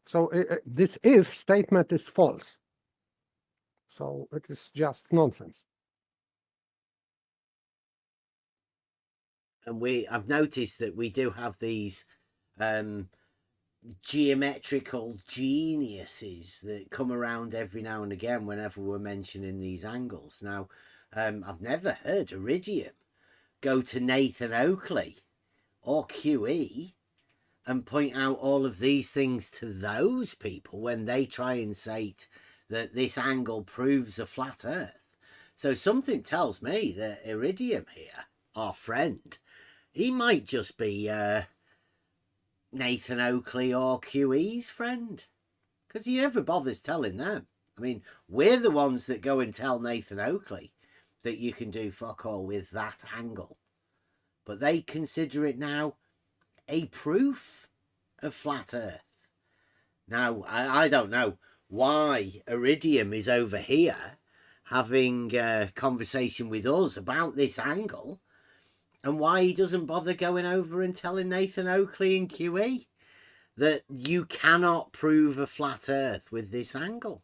P: so this if statement is false. So it is just nonsense.
B: And I've noticed that we do have these geometrical geniuses that come around every now and again whenever we're mentioning these angles. Now, I've never heard Iridium go to Nathan Oakley or QE and point out all of these things to those people when they try and say that this angle proves a flat earth. So something tells me that Iridium here, our friend, he might just be Nathan Oakley or QE's friend, because he never bothers telling them. I mean, we're the ones that go and tell Nathan Oakley that you can do fuck all with that angle, but they consider it now a proof of flat earth. Now, I don't know why Iridium is over here having a conversation with us about this angle, and why he doesn't bother going over and telling Nathan Oakley and QE that you cannot prove a flat earth with this angle.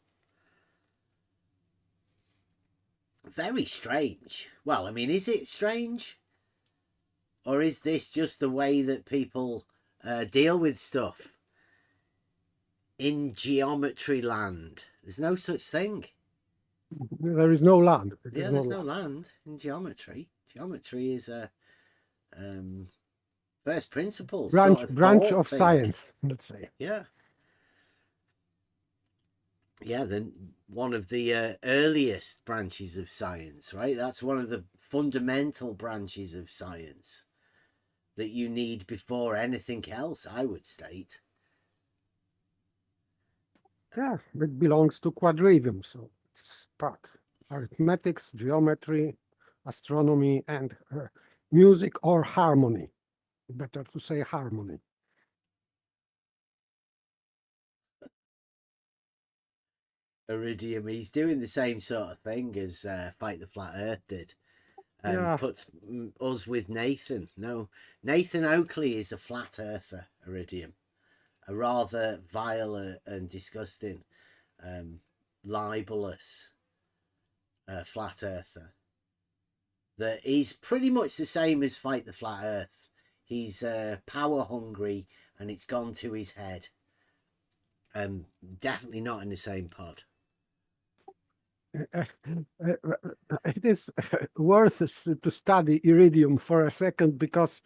B: Very strange. Well, I mean, is it strange? Or is this just the way that people deal with stuff? In geometry land, there's no such thing.
P: There is no land.
B: There's no land in geometry. Geometry is a first principles
P: branch of science, let's say.
B: Yeah, then one of the earliest branches of science, right? That's one of the fundamental branches of science that you need before anything else, I would state.
P: Yeah, it belongs to quadrivium, so it's part arithmetics, geometry, astronomy, and music or harmony. Better to say harmony.
B: Iridium, he's doing the same sort of thing as Fight the Flat Earth did. Puts us with Nathan. No, Nathan Oakley is a flat earther, Iridium. A rather vile and disgusting, libelous flat earther. That he's pretty much the same as Fight the Flat Earth. He's power hungry and it's gone to his head. Definitely not in the same pod.
P: It is worth to study Iridium for a second, because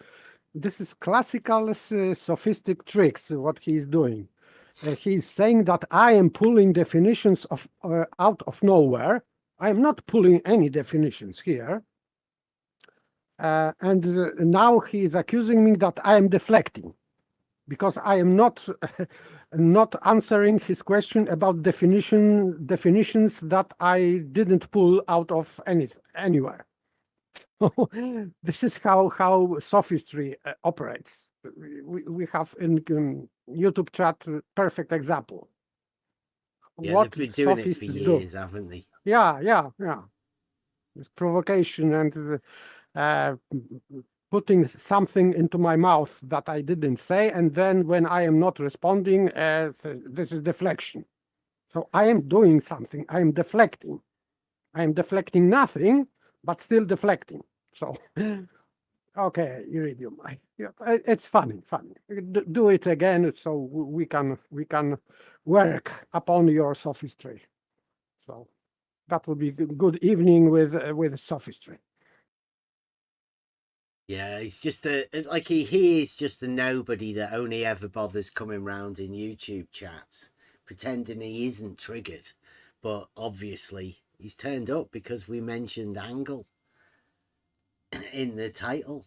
P: this is classical sophistic tricks, what he's doing. He's saying that I am pulling definitions out of nowhere. I am not pulling any definitions here. And now he is accusing me that I am deflecting, because I am not answering his question about definitions that I didn't pull out of anywhere. So this is how sophistry operates. We have in YouTube chat perfect example.
B: Yeah,
P: what
B: they've been doing it for
P: sophists
B: years,
P: do.
B: haven't they?
P: Yeah. It's provocation and putting something into my mouth that I didn't say, and then when I am not responding, this is deflection. So I am doing something. I am deflecting. I am deflecting nothing, but still deflecting. So, okay, Iridium. It's funny. Do it again, so we can work upon your sophistry. So that would be good evening with sophistry.
B: Yeah, he's just like he is just a nobody that only ever bothers coming round in YouTube chats, pretending he isn't triggered. But obviously, he's turned up because we mentioned angle in the title.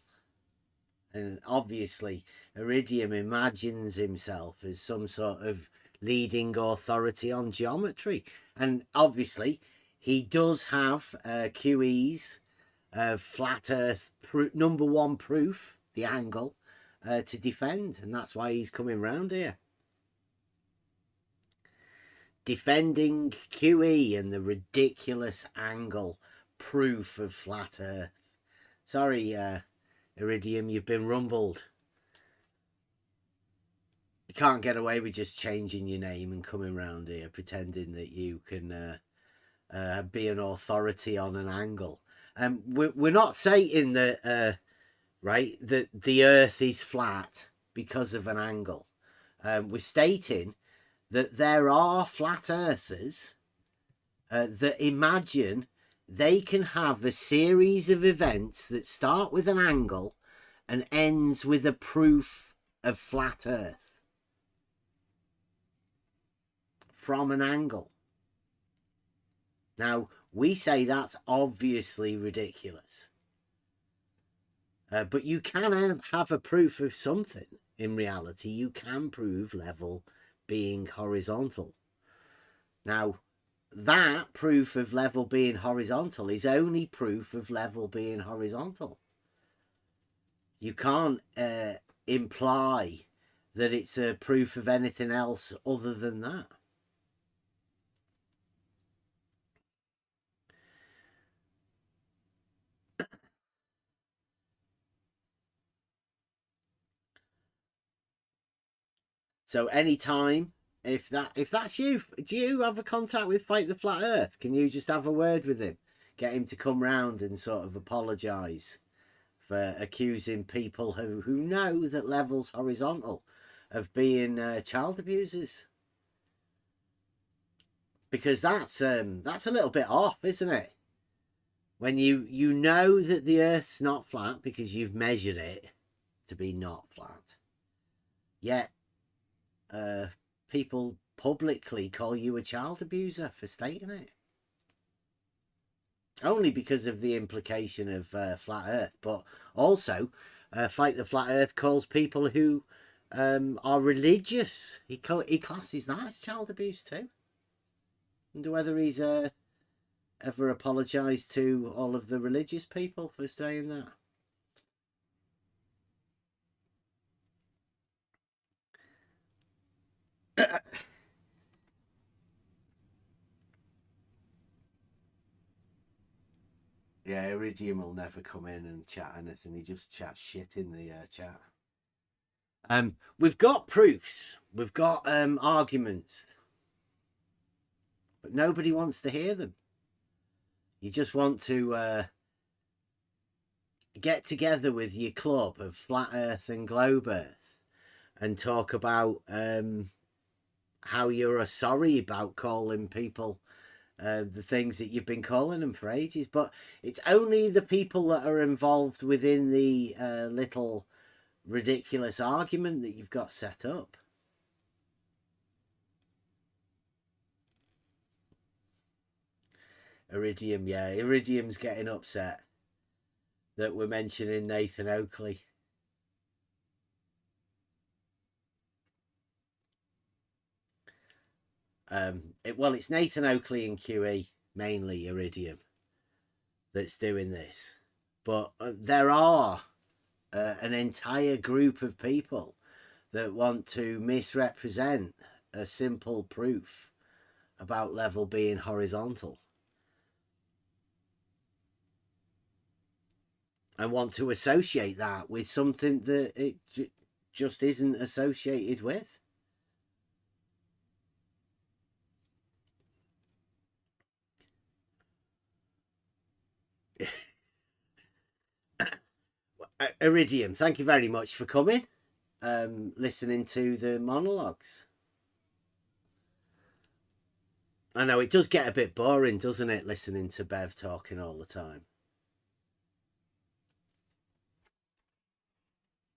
B: And obviously, Iridium imagines himself as some sort of leading authority on geometry. And obviously, he does have QE's flat Earth number one proof, the angle, to defend. And that's why he's coming round here. Defending QE and the ridiculous angle proof of flat Earth. Sorry, Iridium, you've been rumbled. You can't get away with just changing your name and coming round here pretending that you can be an authority on an angle. We're not saying that right, that the Earth is flat because of an angle. We're stating that there are flat earthers that imagine they can have a series of events that start with an angle and ends with a proof of flat Earth from an angle. Now, we say that's obviously ridiculous. But you can have a proof of something. In reality, you can prove level being horizontal. Now, that proof of level being horizontal is only proof of level being horizontal. You can't imply that it's a proof of anything else other than that. So anytime, if that's you, do you have a contact with Fight the Flat Earth? Can you just have a word with him? Get him to come round and sort of apologise for accusing people who know that level's horizontal of being child abusers. Because that's a little bit off, isn't it? When you know that the Earth's not flat because you've measured it to be not flat, yet people publicly call you a child abuser for stating it. Only because of the implication of flat Earth, but also Fight the Flat Earth calls people who are religious. He classes that as child abuse too. Wonder whether he's ever apologised to all of the religious people for saying that. Yeah, Iridium will never come in and chat anything. He just chats shit in the chat. We've got proofs. We've got arguments. But nobody wants to hear them. You just want to get together with your club of Flat Earth and Globe Earth and talk about how you're sorry about calling people the things that you've been calling them for ages. But it's only the people that are involved within the little ridiculous argument that you've got set up. Iridium, yeah. Iridium's getting upset that we're mentioning Nathan Oakley. It's Nathan Oakley and QE, mainly Iridium, that's doing this. But there are an entire group of people that want to misrepresent a simple proof about level being horizontal. And want to associate that with something that it just isn't associated with. Iridium, thank you very much for coming, listening to the monologues. I know it does get a bit boring, doesn't it, listening to Bev talking all the time?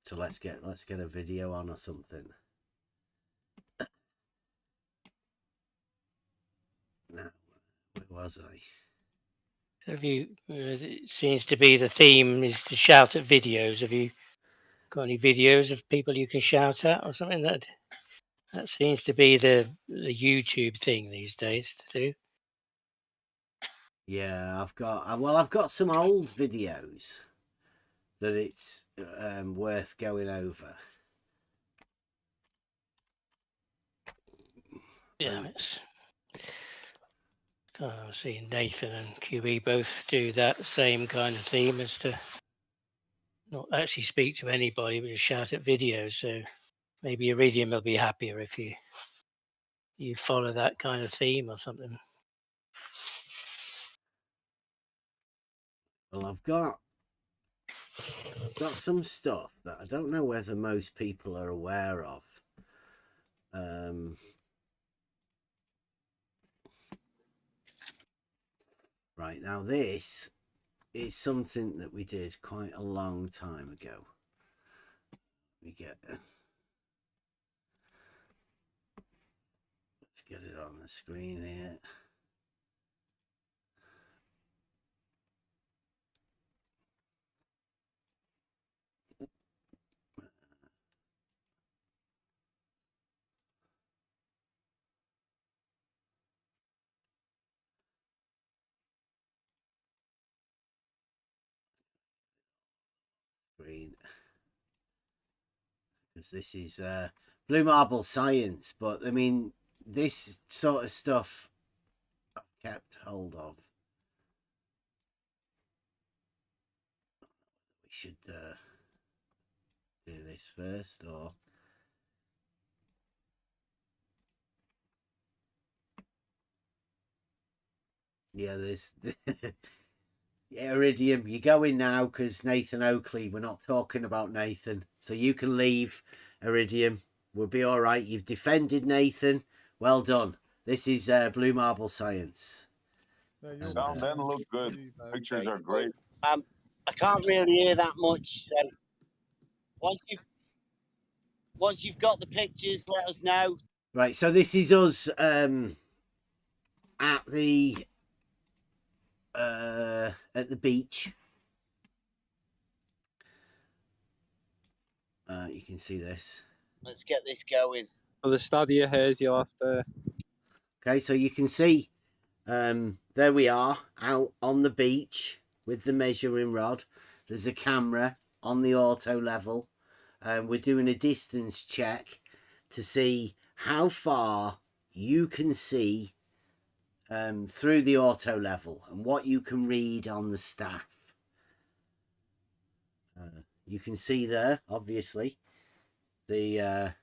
B: So let's get a video on or something. Now, where was I?
M: Have you? It seems to be the theme is to shout at videos. Have you got any videos of people you can shout at or something? That seems to be the YouTube thing these days to do.
B: Yeah, I've got some old videos that it's worth going over.
M: Yeah, it's. I'm seeing Nathan and QE both do that same kind of theme as to not actually speak to anybody, but just shout at videos. So maybe Iridium will be happier if you follow that kind of theme or something.
B: Well, I've got some stuff that I don't know whether most people are aware of. Right, now this is something that we did quite a long time ago. Let's get it on the screen here. Screen. Because this is Blue Marble Science, but I mean, this sort of stuff I've kept hold of. We should do this first, or yeah, there's yeah, Iridium, you go in now because Nathan Oakley, we're not talking about Nathan, so you can leave. Iridium, we'll be all right. You've defended Nathan, well done. This is Blue Marble Science.
J: Sound and look good. Pictures are great.
B: I can't really hear that much. So once you've got the pictures, let us know. Right, so this is us at the beach. You can see this. Let's get this going.
F: For the study ahead, you'll have to.
B: Okay, so you can see there we are out on the beach with the measuring rod. There's a camera on the auto level. We're doing a distance check to see how far you can see through the auto level and what you can read on the staff. You can see there, obviously, the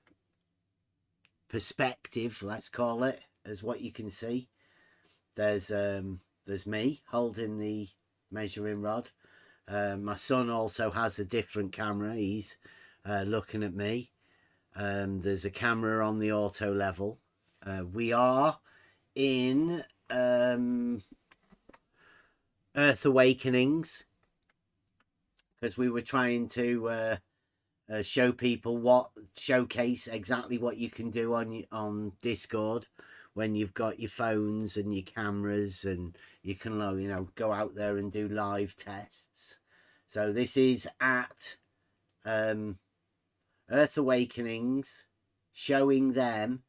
B: perspective, let's call it, as what you can see. There's me holding the measuring rod. My son also has a different camera. He's looking at me. There's a camera on the auto level. We are in Earth Awakenings because we were trying to show people showcase exactly what you can do on Discord when you've got your phones and your cameras, and you can go out there and do live tests. So this is at Earth Awakenings, showing them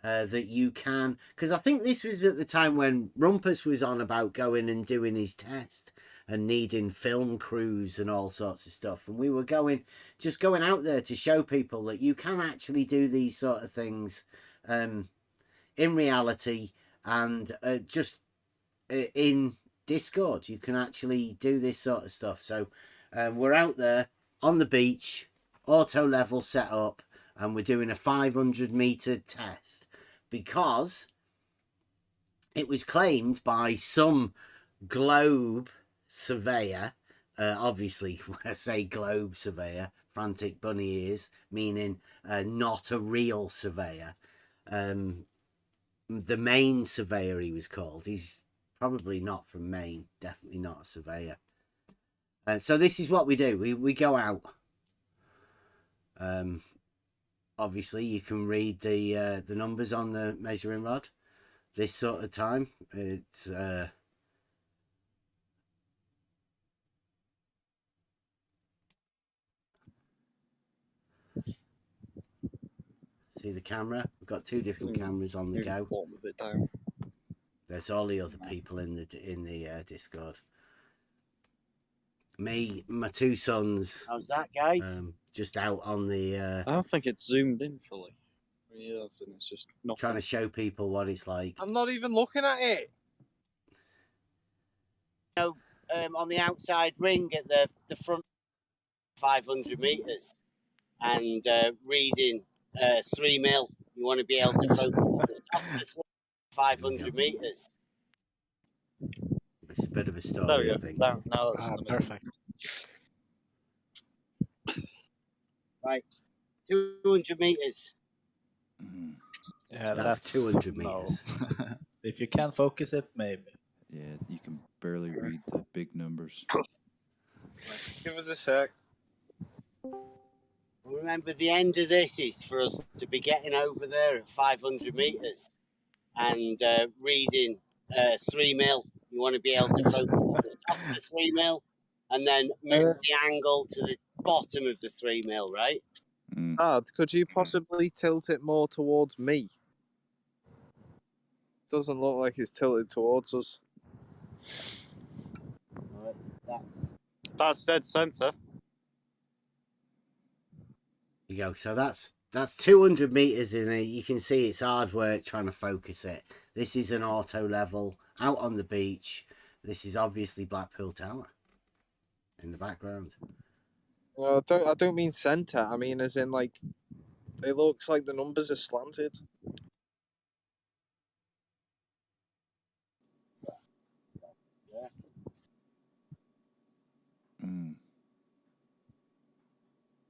B: that you can, because I think this was at the time when Rumpus was on about going and doing his test and needing film crews and all sorts of stuff, and we were going out there to show people that you can actually do these sort of things in reality, and just in Discord you can actually do this sort of stuff. So we're out there on the beach, auto level set up, and we're doing a 500-meter test because it was claimed by some globe surveyor, obviously when I say globe surveyor, frantic bunny ears, meaning not a real surveyor. The Maine surveyor he was called. He's probably not from Maine, definitely not a surveyor. So this is what we do. We go out Obviously, you can read the numbers on the measuring rod. This sort of time, it's see the camera. We've got two different cameras on the go. There's all the other people in the Discord. Me, my two sons.
S: How's that, guys?
B: Just out on the.
Q: I don't think it's zoomed in fully. Yeah, it's just not
B: trying to show people what it's like.
Q: I'm not even looking at it.
S: You know, on the outside ring at the front 500 meters and reading 3 mil. You want to be able to focus on the top of the 500 meters.
B: It's a bit of a story,
Q: There we go.
B: I think.
Q: Now that's
S: perfect. Right, 200 meters.
K: Yeah,
B: that's 200 meters.
K: If you can't focus it, maybe.
T: Yeah, you can barely read the big numbers.
Q: Give us a sec.
S: Remember, the end of this is for us to be getting over there at 500 meters and reading 3 mil. You want to be able to focus on the top of the 3 mil and then move the angle to the bottom of the 3 mil, right?
Q: Dad, could you possibly tilt it more towards me? Doesn't look like it's tilted towards us. That's dead center.
B: You go. So that's 200 meters in it. You can see it's hard work trying to focus it. This is an auto level out on the beach. This is obviously Blackpool Tower in the background.
Q: No, I don't mean center. I mean as in like it looks like the numbers are slanted.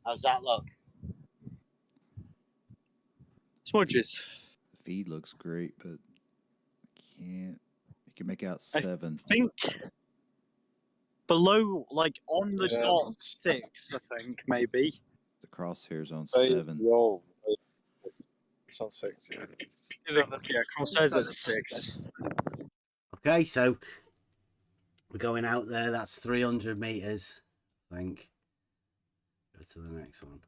S: How's that look?
Q: Smudges.
T: The feed looks great, but you can make out 7.
Q: I think below, like on the
T: Yeah.
Q: dot 6, I think maybe.
T: The crosshairs on 7.
Q: It's on 6. Yeah, crosshairs at 6.
B: Okay, so we're going out there. That's 300 meters, I think. Go to the next one.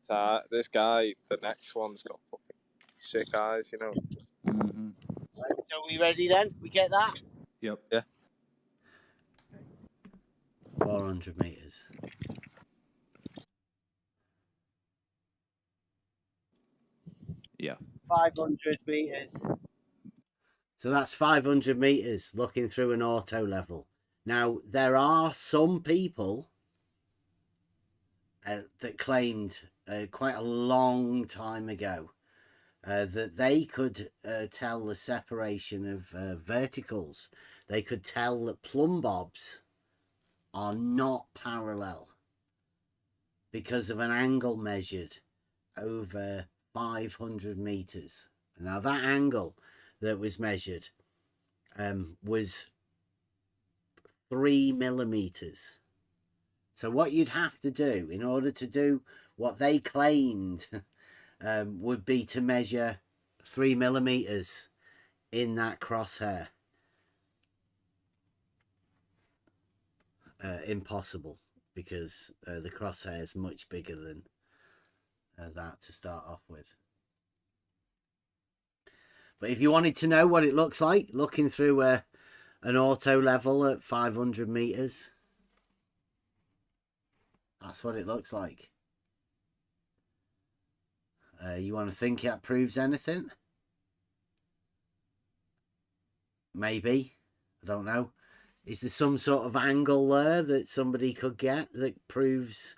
Q: So this guy, the next one's got fucking sick eyes, you know.
S: So are we ready then? We get that?
T: Yep.
Q: Yeah.
B: 400 meters.
T: Yeah.
S: 500 meters.
B: So that's 500 meters looking through an auto level. Now, there are some people that claimed quite a long time ago that they could tell the separation of verticals. They could tell that plumb bobs are not parallel because of an angle measured over 500 meters. Now that angle that was measured was 3 millimeters. So what you'd have to do in order to do what they claimed would be to measure 3 millimeters in that crosshair. Impossible, because the crosshair is much bigger than that to start off with. But if you wanted to know what it looks like looking through an auto level at 500 meters, that's what it looks like. You want to think that proves anything? Maybe. I don't know. Is there some sort of angle there that somebody could get that proves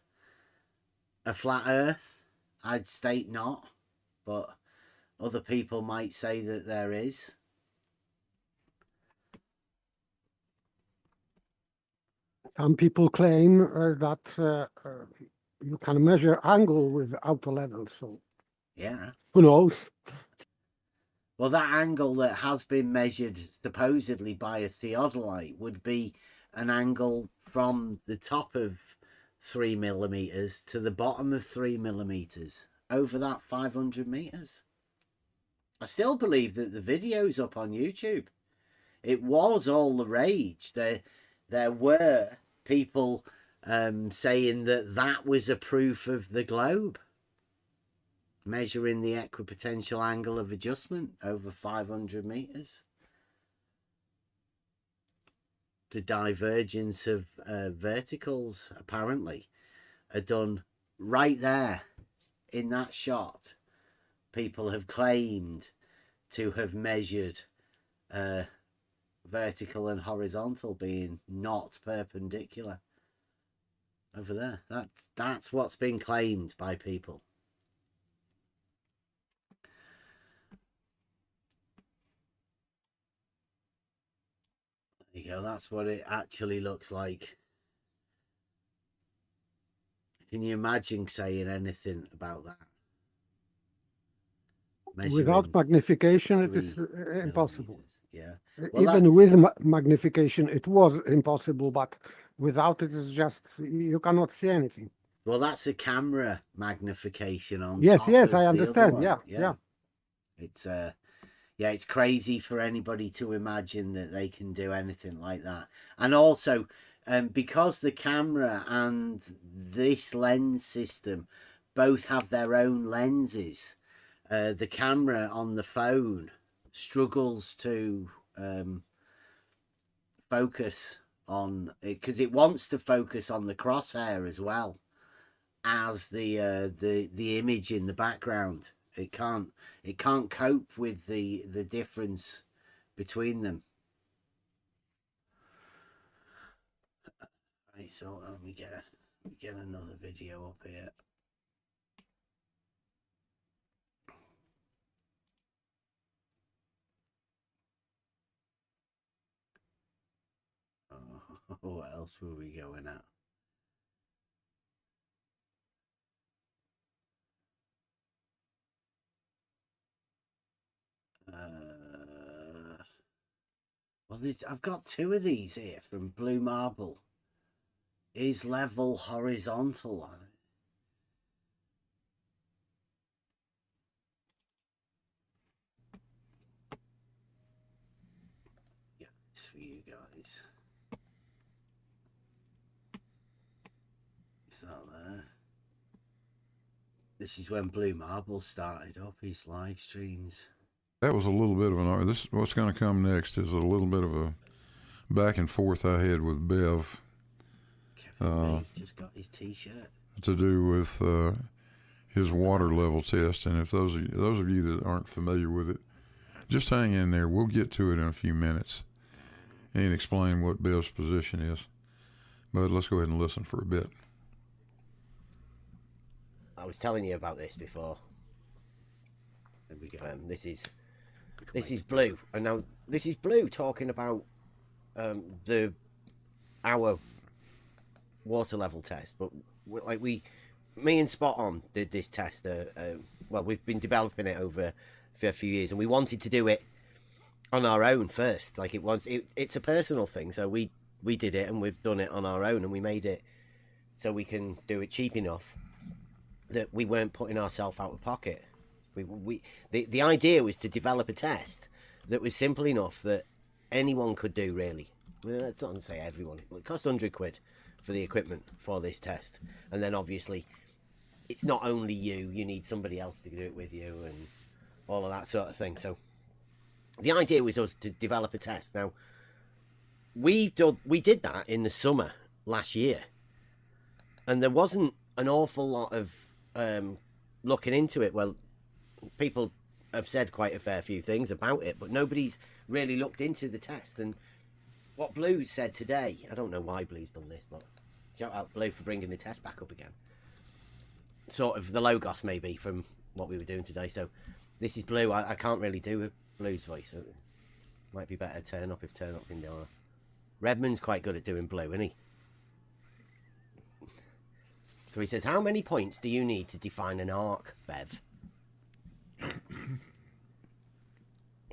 B: a flat earth? I'd state not, but other people might say that there is.
P: Some people claim that you can measure angle with auto level, so
B: Yeah.
P: who knows?
B: Well, that angle that has been measured supposedly by a theodolite would be an angle from the top of 3 millimeters to the bottom of 3 millimeters over that 500 meters. I still believe that the video's up on YouTube. It was all the rage. There were people saying that was a proof of the globe, measuring the equipotential angle of adjustment over 500 meters. The divergence of verticals apparently are done right there in that shot. People have claimed to have measured vertical and horizontal being not perpendicular over there. That's what's been claimed by people. There you go. That's what it actually looks like. Can you imagine saying anything about that?
P: Without magnification, it is impossible.
B: Yeah.
P: Well, even with magnification, it was impossible, but without it, it's just, you cannot see anything.
B: Well, that's a camera magnification on
P: Yes,
B: top
P: yes,
B: of
P: I
B: the
P: understand.
B: other one.
P: Yeah.
B: It's crazy for anybody to imagine that they can do anything like that. And also, because the camera and this lens system both have their own lenses, the camera on the phone struggles to focus on it because it wants to focus on the crosshair as well as the image in the background. It can't cope with the difference between them. Right, so let me get another video up here. What else were we going at? Well, I've got two of these here from Blue Marble. Is level horizontal on it? Yeah, it's for you guys. It's not there. This is when Blue Marble started up his live streams.
U: That was a little bit of an. This what's going to come next is a little bit of a back and forth I had with Bev.
B: Kevin just got his T-shirt.
U: To do with his water level test, and if those of you that aren't familiar with it, just hang in there. We'll get to it in a few minutes and explain what Bev's position is. But let's go ahead and listen for a bit.
B: I was telling you about this before. There we go. This is Blue, and now this is Blue talking about our water level test. But me and Spot On did this test. Well, we've been developing it over for a few years, and we wanted to do it on our own first. Like it's a personal thing, so we did it, and we've done it on our own, and we made it so we can do it cheap enough that we weren't putting ourselves out of pocket. The idea was to develop a test that was simple enough that anyone could do, really. Well, let's not say everyone. It cost £100 for the equipment for this test, and then obviously it's not only you need somebody else to do it with you and all of that sort of thing. So the idea was us to develop a test. Now we did that in the summer last year, and there wasn't an awful lot of looking into it. Well, people have said quite a fair few things about it, but nobody's really looked into the test. And what Blue said today, I don't know why Blue's done this, but shout out Blue for bringing the test back up again. Sort of the logos maybe from what we were doing today. So this is Blue. I can't really do Blue's voice, so it might be better turn up in there. Redman's quite good at doing Blue, isn't he? So he says, how many points do you need to define an arc, Bev?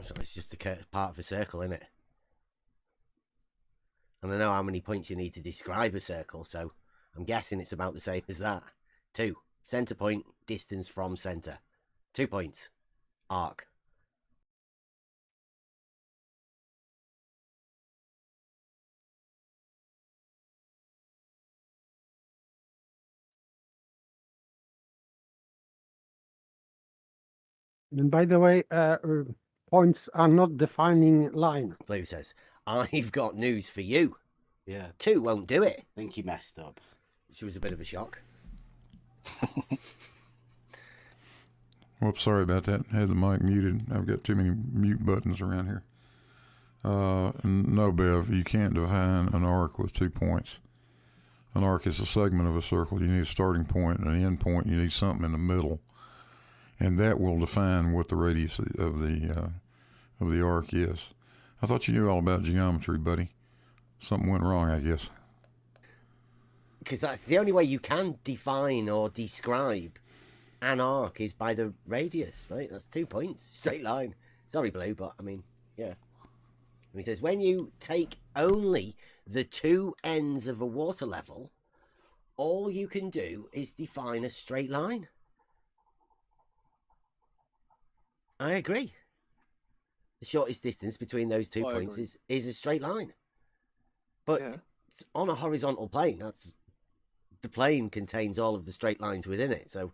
B: So it's just a part of a circle, isn't it? And I know how many points you need to describe a circle, so I'm guessing it's about the same as that. 2. Center point, distance from center. 2 points. Arc.
P: And by the way, points are not defining line.
B: Blue says, I've got news for you. Yeah. 2 won't do it. I think he messed up. Which was a bit of a shock.
U: Whoops, sorry about that. Had the mic muted. I've got too many mute buttons around here. No, Bev, you can't define an arc with 2 points. An arc is a segment of a circle. You need a starting point and an end point. You need something in the middle, and that will define what the radius of the arc is. I thought you knew all about geometry, buddy. Something went wrong, I guess.
B: Because that's the only way you can define or describe an arc is by the radius, right? That's 2 points. Straight line. Sorry, Blue, but I mean, yeah. And he says, when you take only the 2 ends of a water level, all you can do is define a straight line. I agree. The shortest distance between those 2 points is a straight line. But it's on a horizontal plane. That's the plane contains all of the straight lines within it. So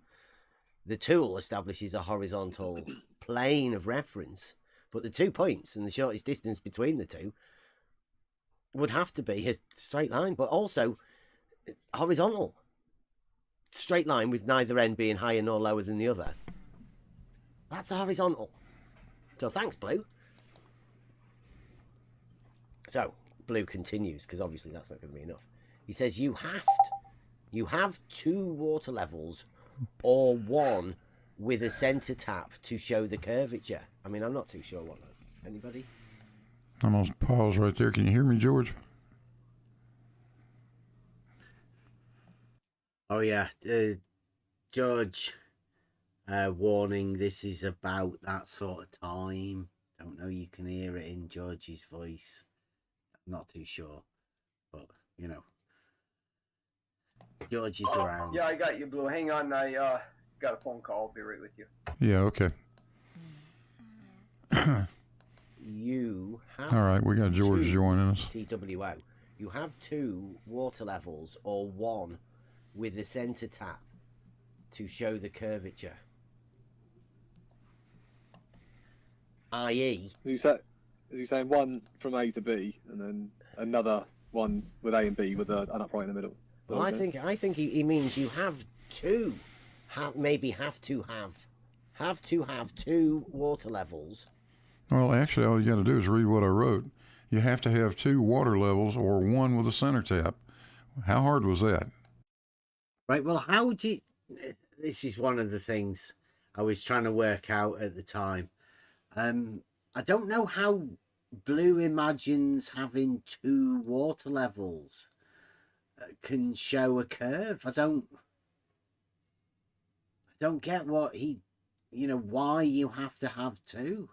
B: the tool establishes a horizontal plane of reference. But the 2 points and the shortest distance between the two would have to be a straight line, but also horizontal. Straight line with neither end being higher nor lower than the other. That's a horizontal. So thanks, Blue. So Blue continues, because obviously that's not going to be enough. He says you have 2 water levels or 1 with a center tap to show the curvature. I mean, I'm not too sure what. Anybody?
U: I'm going to pause right there. Can you hear me, George?
B: Oh, yeah. George, warning, this is about that sort of time. Don't know, you can hear it in George's voice. I'm not too sure. But, you know. George is around.
F: Yeah, I got you, Blue. Hang on, I got a phone call. I'll be right with you.
U: Yeah, okay.
B: You have
U: all right, we got George joining us.
B: TWO. You have 2 water levels or 1 with a center tap to show the curvature. I.e.
C: Is he saying 1 from A to B and then another one with A and B with an upright in the middle?
B: Well, I think he means you have 2. Have to have 2 water levels.
U: Well, actually, all you got to do is read what I wrote. You have to have 2 water levels or 1 with a center tap. How hard was that?
B: Right, well, how do you... This is one of the things I was trying to work out at the time. I don't know how Blue imagines having 2 water levels can show a curve. I don't get what he... why you have to have 2.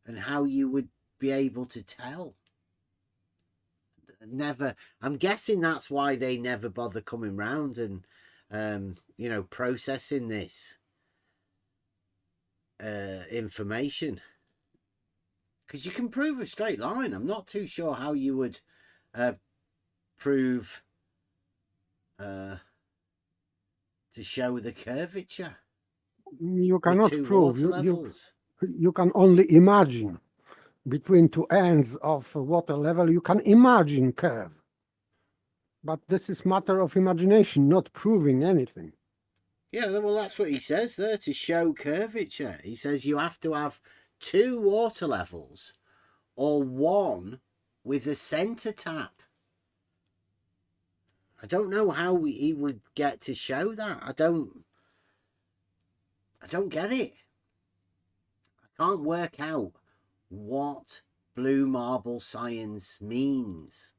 B: And how you would be able to tell. I'm guessing that's why they never bother coming round and, processing this information. Because you can prove a straight line. I'm not too sure how you would prove to show the curvature.
P: You cannot prove.
B: Levels.
P: You can only imagine between 2 ends of water level. You can imagine curve, but this is matter of imagination, not proving anything.
B: Yeah, well, that's what he says there, to show curvature. He says you have to have 2 water levels or 1 with a center tap. I don't know how he would get to show that. I don't get it. Can't work out what blue marble science means,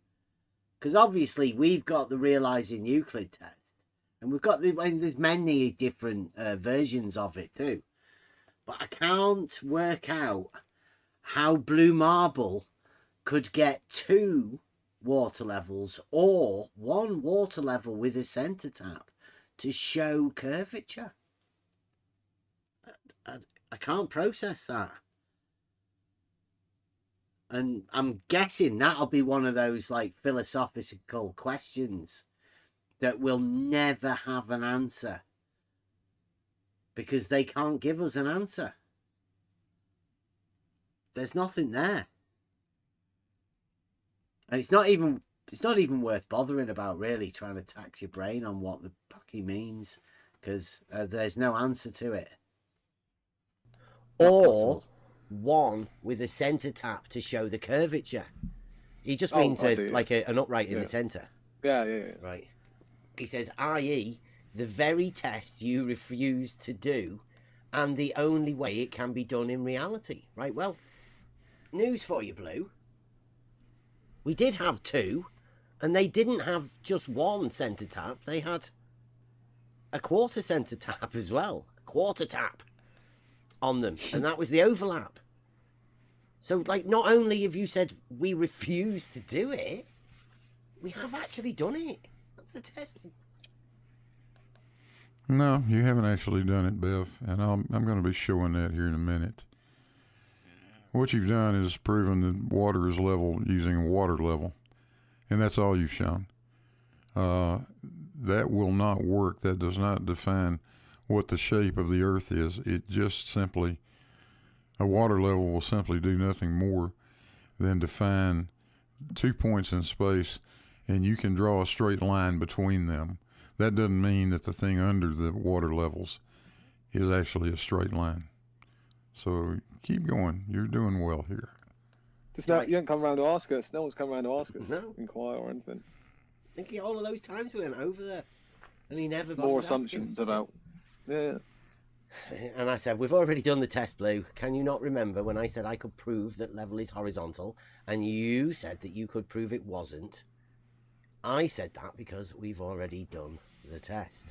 B: because obviously we've got the Realising Euclid Test, and we've got there's many different versions of it too, but I can't work out how blue marble could get 2 water levels or one water level with a center tap to show curvature. I can't process that. And I'm guessing that'll be one of those like philosophical questions that will never have an answer because they can't give us an answer. There's nothing there. And it's not even worth bothering about, really, trying to tax your brain on what the fuck he means, because there's no answer to it. Or one with a center tap to show the curvature. He just means an upright in the center.
C: Yeah.
B: Right. He says, i.e., the very test you refuse to do, and the only way it can be done in reality. Right. Well, news for you, Blue. We did have two, and they didn't have just one center tap. They had a quarter center tap as well. A quarter tap on them. And that was the overlap. So, like, not only have you said we refuse to do it, we have actually done it. That's the test.
U: No, you haven't actually done it, Bev. And I'm going to be showing that here in a minute. What you've done is proven that water is level using a water level, and that's all you've shown. That will not work. That does not define what the shape of the earth is. It just simply, a water level will simply do nothing more than define 2 points in space, and you can draw a straight line between them. That doesn't mean that the thing under the water levels is actually a straight line. So keep going. You're doing well here.
C: Just now, you don't come around to ask us. No one's come around to ask us.
B: No.
C: Inquire or anything.
B: I think all of those times we went over there, and he never.
C: More assumptions about. Yeah.
B: And I said, we've already done the test, Blue. Can you not remember when I said I could prove that level is horizontal, and you said that you could prove it wasn't? I said that because we've already done the test.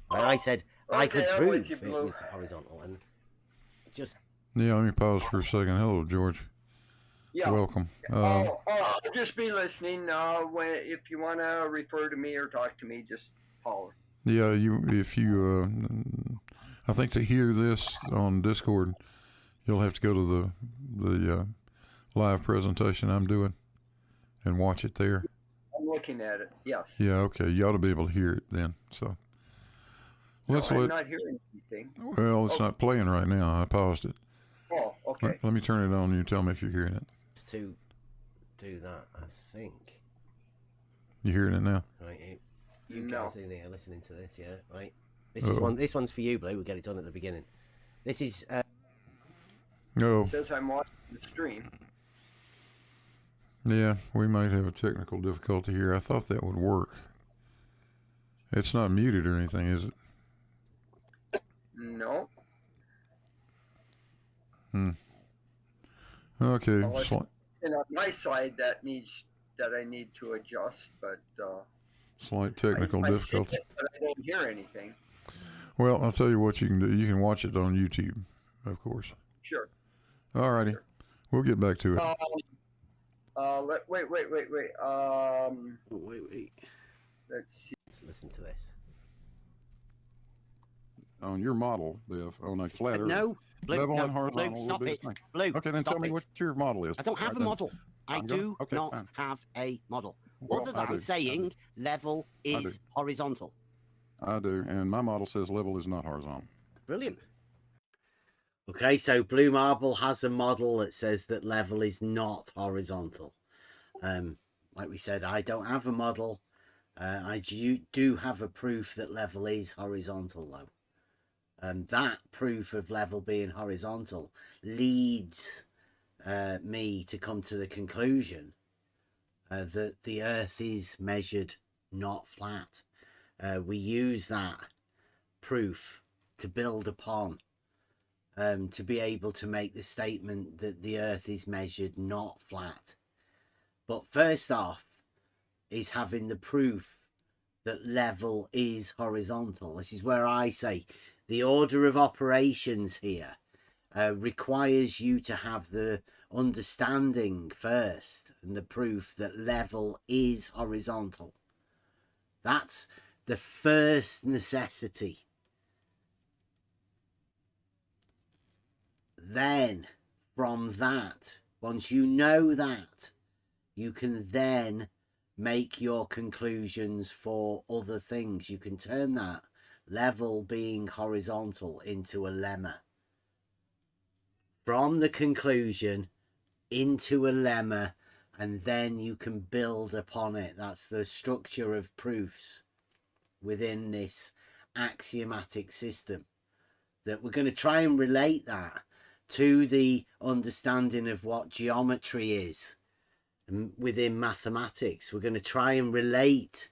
B: And I said I could prove it was horizontal, and just.
U: Yeah, let me pause for a second. Hello, George.
G: Yeah.
U: Welcome.
G: I'll just be listening. If you want to refer to me or talk to me, just holler.
U: Yeah, I think to hear this on Discord, you'll have to go to the live presentation I'm doing and watch it there.
G: I'm looking at it. Yes.
U: Yeah, okay. You ought to be able to hear it then. So
G: I'm not hearing anything.
U: Well, it's not playing right now. I paused it.
G: Oh, okay.
U: Let me turn it on and you tell me if you're hearing it.
B: To do that, I think.
U: You hearing it now?
B: Right, you guys in here listening to this, yeah, right. This is one. This one's for you, Blue. We'll get it done at the beginning. This is.
U: No.
G: It says I'm watching the stream.
U: Yeah, we might have a technical difficulty here. I thought that would work. It's not muted or anything, is it?
G: No.
U: Okay.
G: And on my side, that I need to adjust, but
U: slight technical difficulty.
G: But I don't hear anything.
U: Well, I'll tell you what you can do. You can watch it on YouTube, of course.
G: Sure.
U: All righty. Sure. We'll get back to it.
G: Wait.
B: Wait.
G: Let's see.
B: Let's listen to this.
U: On your model, Biff, on a flat Earth.
B: No, Blue,
U: level
B: no,
U: and horizontal.
B: Blue, stop it. Blue,
U: okay, then tell me what your model is.
B: I don't have a model. I do not have a model. Other than saying level is horizontal.
U: I do, and my model says level is not horizontal.
B: Brilliant. Okay, so Blue Marble has a model that says that level is not horizontal. Like we said, I don't have a model. I do have a proof that level is horizontal, though. That proof of level being horizontal leads me to come to the conclusion that the Earth is measured, not flat. We use that proof to build upon, to be able to make the statement that the Earth is measured, not flat. But first off is having the proof that level is horizontal. This is where I say the order of operations here requires you to have the understanding first and the proof that level is horizontal. That's the first necessity. Then, from that, once you know that, you can then make your conclusions for other things. You can turn that level being horizontal into a lemma. From the conclusion into a lemma, and then you can build upon it. That's the structure of proofs within this axiomatic system. That we're going to try and relate that to the understanding of what geometry is within mathematics. We're going to try and relate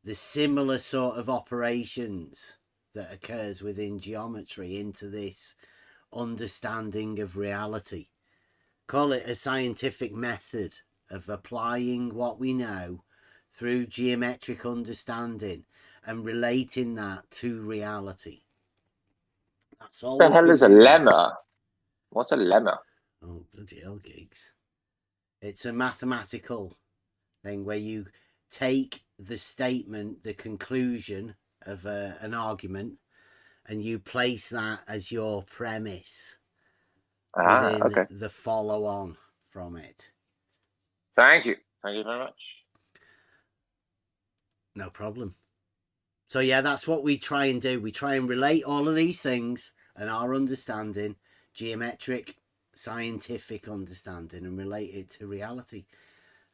B: the similar sort of operations that occurs within geometry into this understanding of reality. Call it a scientific method of applying what we know through geometric understanding and relating that to reality. That's all.
H: What the hell is a lemma? What's a lemma?
B: Oh, bloody hell, gigs. It's a mathematical thing where you take the statement, the conclusion of an argument, and you place that as your premise within the follow-on from it.
H: Thank you. Thank you very much.
B: No problem. So yeah, that's what we try and do. We try and relate all of these things and our understanding, geometric, scientific understanding, and relate it to reality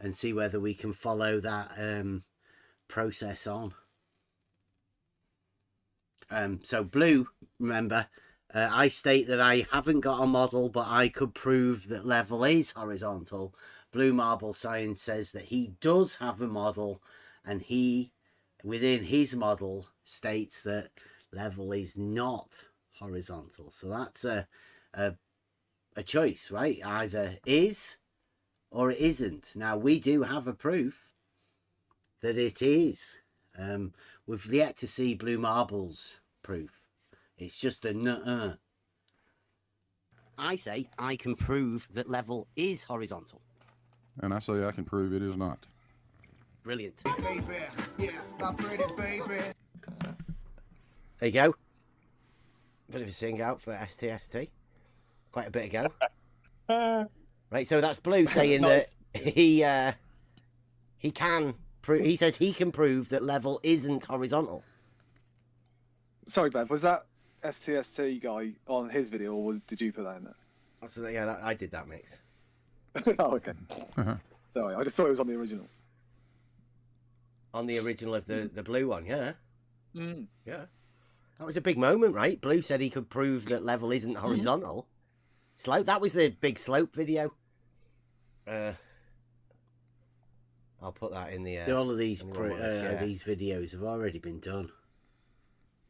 B: and see whether we can follow that process on. So Blue, remember, I state that I haven't got a model, but I could prove that level is horizontal. Blue Marble Science says that he does have a model, and he, within his model, states that level is not horizontal. So that's a choice, right? Either is or it isn't. Now, we do have a proof that it is. We've yet to see Blue Marble's proof. It's just a nuh-uh. I say I can prove that level is horizontal.
U: And I say I can prove it is not.
B: Brilliant. There you go. Bit of a sing out for STST. Quite a bit ago. Right, so that's Blue saying that he can prove. He says he can prove that level isn't horizontal.
C: Sorry, Bev, was that STST guy on his video, or did you put that in there?
B: So, yeah, I did that mix.
C: Oh, okay. Sorry, I just thought it was on the original.
B: On the original of the Blue one, yeah.
C: Mm.
B: Yeah. That was a big moment, right? Blue said he could prove that level isn't horizontal. Slope, that was the big slope video. I'll put that in the... all of these these videos have already been done.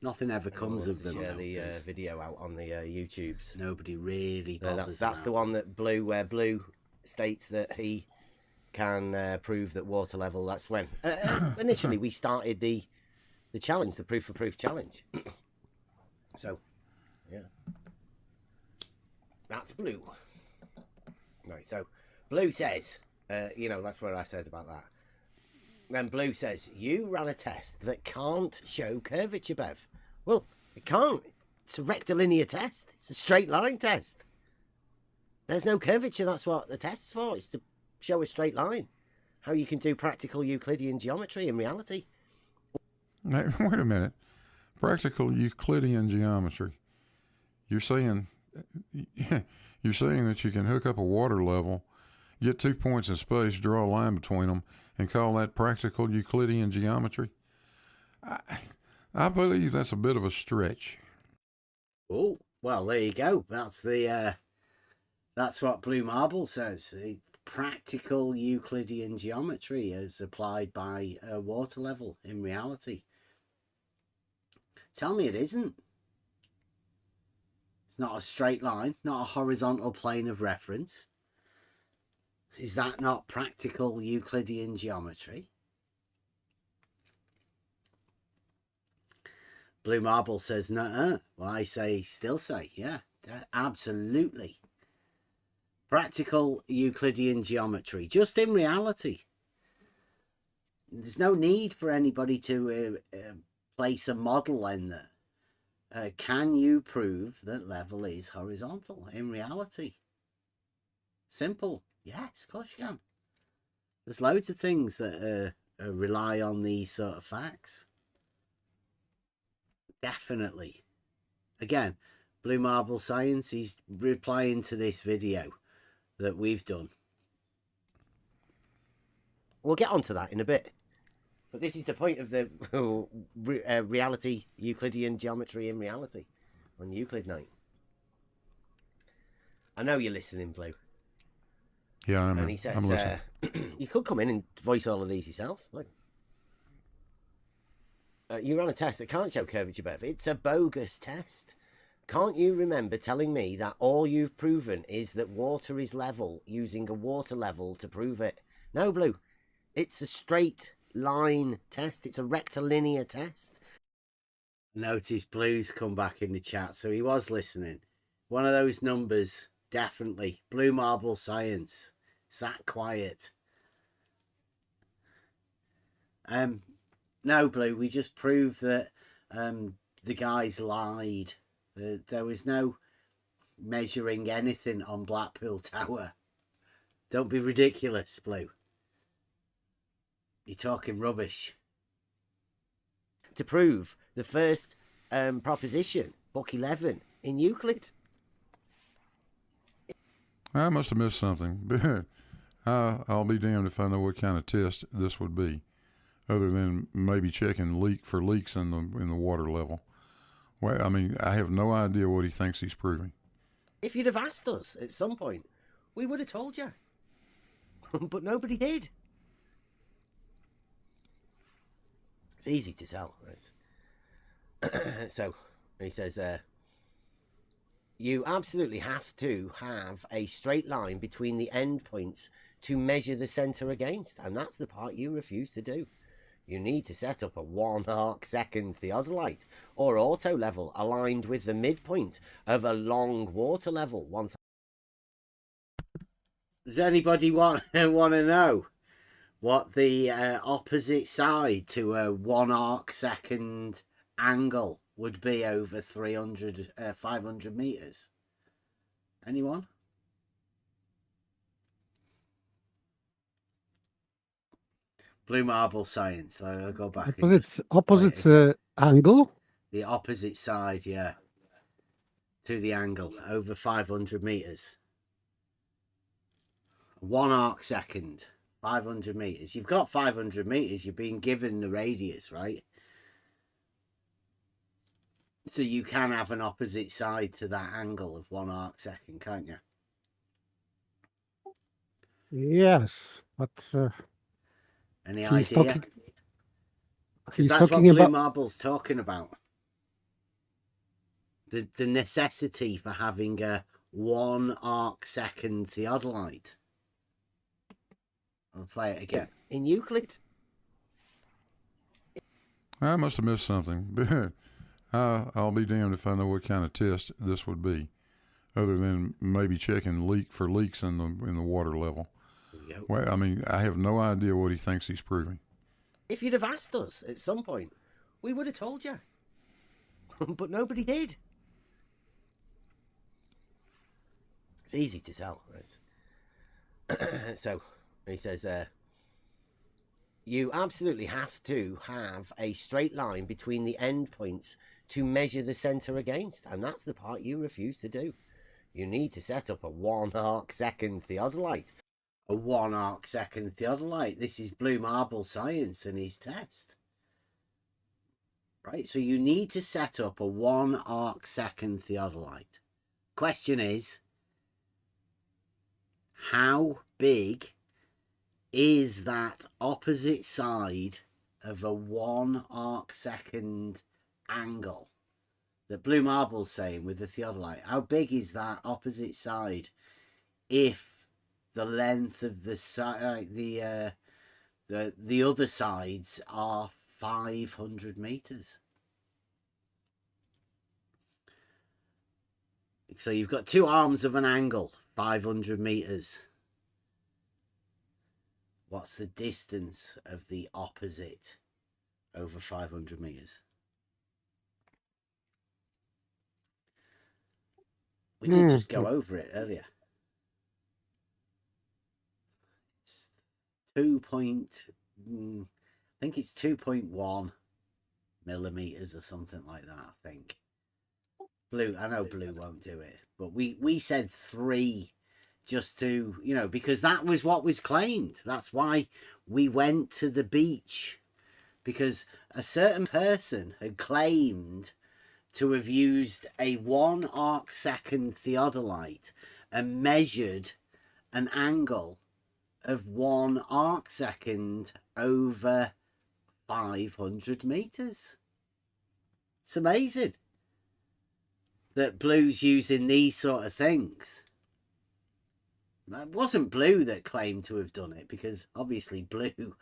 B: Nothing ever comes of them. Share the video out on the YouTubes. Nobody really bothers. That's the one that Blue, where Blue states that he can prove that water level. That's when initially we started the challenge, the proof for proof challenge. So, yeah, that's Blue. Right. So, Blue says, that's where I said about that. Then Blue says, you ran a test that can't show curvature, Bev. Well, it can't. It's a rectilinear test. It's a straight line test. There's no curvature. That's what the test's for. It's to show a straight line. How you can do practical Euclidean geometry in reality.
U: Now, wait a minute. Practical Euclidean geometry. You're saying that you can hook up a water level, get 2 points in space, draw a line between them, and call that practical Euclidean geometry? I believe that's a bit of a stretch.
B: Oh, well, there you go. That's what Blue Marble says. Practical Euclidean geometry is applied by a water level in reality. Tell me it isn't. It's not a straight line, not a horizontal plane of reference. Is that not practical Euclidean geometry? Blue Marble says, no. Well, I still say, yeah, absolutely. Practical Euclidean geometry, just in reality. There's no need for anybody to place a model in there. Can you prove that level is horizontal in reality? Simple. Yes, of course you can. There's loads of things that rely on these sort of facts. Definitely. Again, Blue Marble Science, he's replying to this video that we've done. We'll get onto that in a bit. But this is the point of the reality Euclidean geometry in reality on Euclid night. I know you're listening, Blue.
U: Yeah,
B: and he says, you could come in and voice all of these yourself. Look. You ran a test that can't show curvature, Bev. It's a bogus test. Can't you remember telling me that all you've proven is that water is level using a water level to prove it? No, Blue. It's a straight line test. It's a rectilinear test. Notice Blue's come back in the chat, so he was listening. One of those numbers, definitely. Blue Marble Science. Sat quiet. No, Blue, we just proved that the guys lied. There was no measuring anything on Blackpool Tower. Don't be ridiculous, Blue. You're talking rubbish. To prove the first proposition, book 11 in Euclid.
U: I must have missed something. I'll be damned if I know what kind of test this would be, other than maybe checking for leaks in the water level. Well, I mean, I have no idea what he thinks he's proving.
B: If you'd have asked us at some point, we would have told you. But nobody did. It's easy to tell. So, he says, you absolutely have to have a straight line between the endpoints to measure the center against, and that's the part you refuse to do. You need to set up a 1 arc-second theodolite or auto level aligned with the midpoint of a long water level. Does anybody want to know what the opposite side to a 1 arc-second angle would be over 500 meters? Anyone? Blue Marble Science. I'll go back.
P: Opposite angle?
B: The opposite side, yeah. To the angle, over 500 meters. 1 arc-second, 500 meters. You've got 500 meters. You've been given the radius, right? So you can have an opposite side to that angle of 1 arc-second, can't you?
P: Yes, but...
B: Any idea? Because that's what
P: talking
B: Blue
P: about...
B: Marble's talking about. The necessity for having a 1 arc-second theodolite. I'll play it again. In Euclid?
U: I must have missed something. I'll be damned if I know what kind of test this would be, other than maybe checking for leaks in the water level. Well, I mean, I have no idea what he thinks he's proving.
B: If you'd have asked us at some point, we would have told you. But nobody did. It's easy to tell. So, he says, you absolutely have to have a straight line between the endpoints to measure the center against, and that's the part you refuse to do. You need to set up a 1 arc-second theodolite. A 1 arc-second theodolite. This is Blue Marble Science and his test. Right, so you need to set up a 1 arc-second theodolite. Question is, how big is that opposite side of a 1 arc-second angle that Blue Marble's saying with the theodolite? How big is that opposite side if the length of the side, the other sides are 500 meters? So you've got 2 arms of an angle, 500 meters. What's the distance of the opposite over 500 meters? We did just go over it earlier. It's I think it's 2.1 millimeters or something like that, I think. Blue, I know Blue won't do it, but we said 3 just to, you know, because that was what was claimed. That's why we went to the beach, because a certain person had claimed to have used a 1 arcsecond theodolite and measured an angle of 1 arcsecond over 500 meters. It's amazing that Blue's using these sort of things. It wasn't Blue that claimed to have done it, because obviously Blue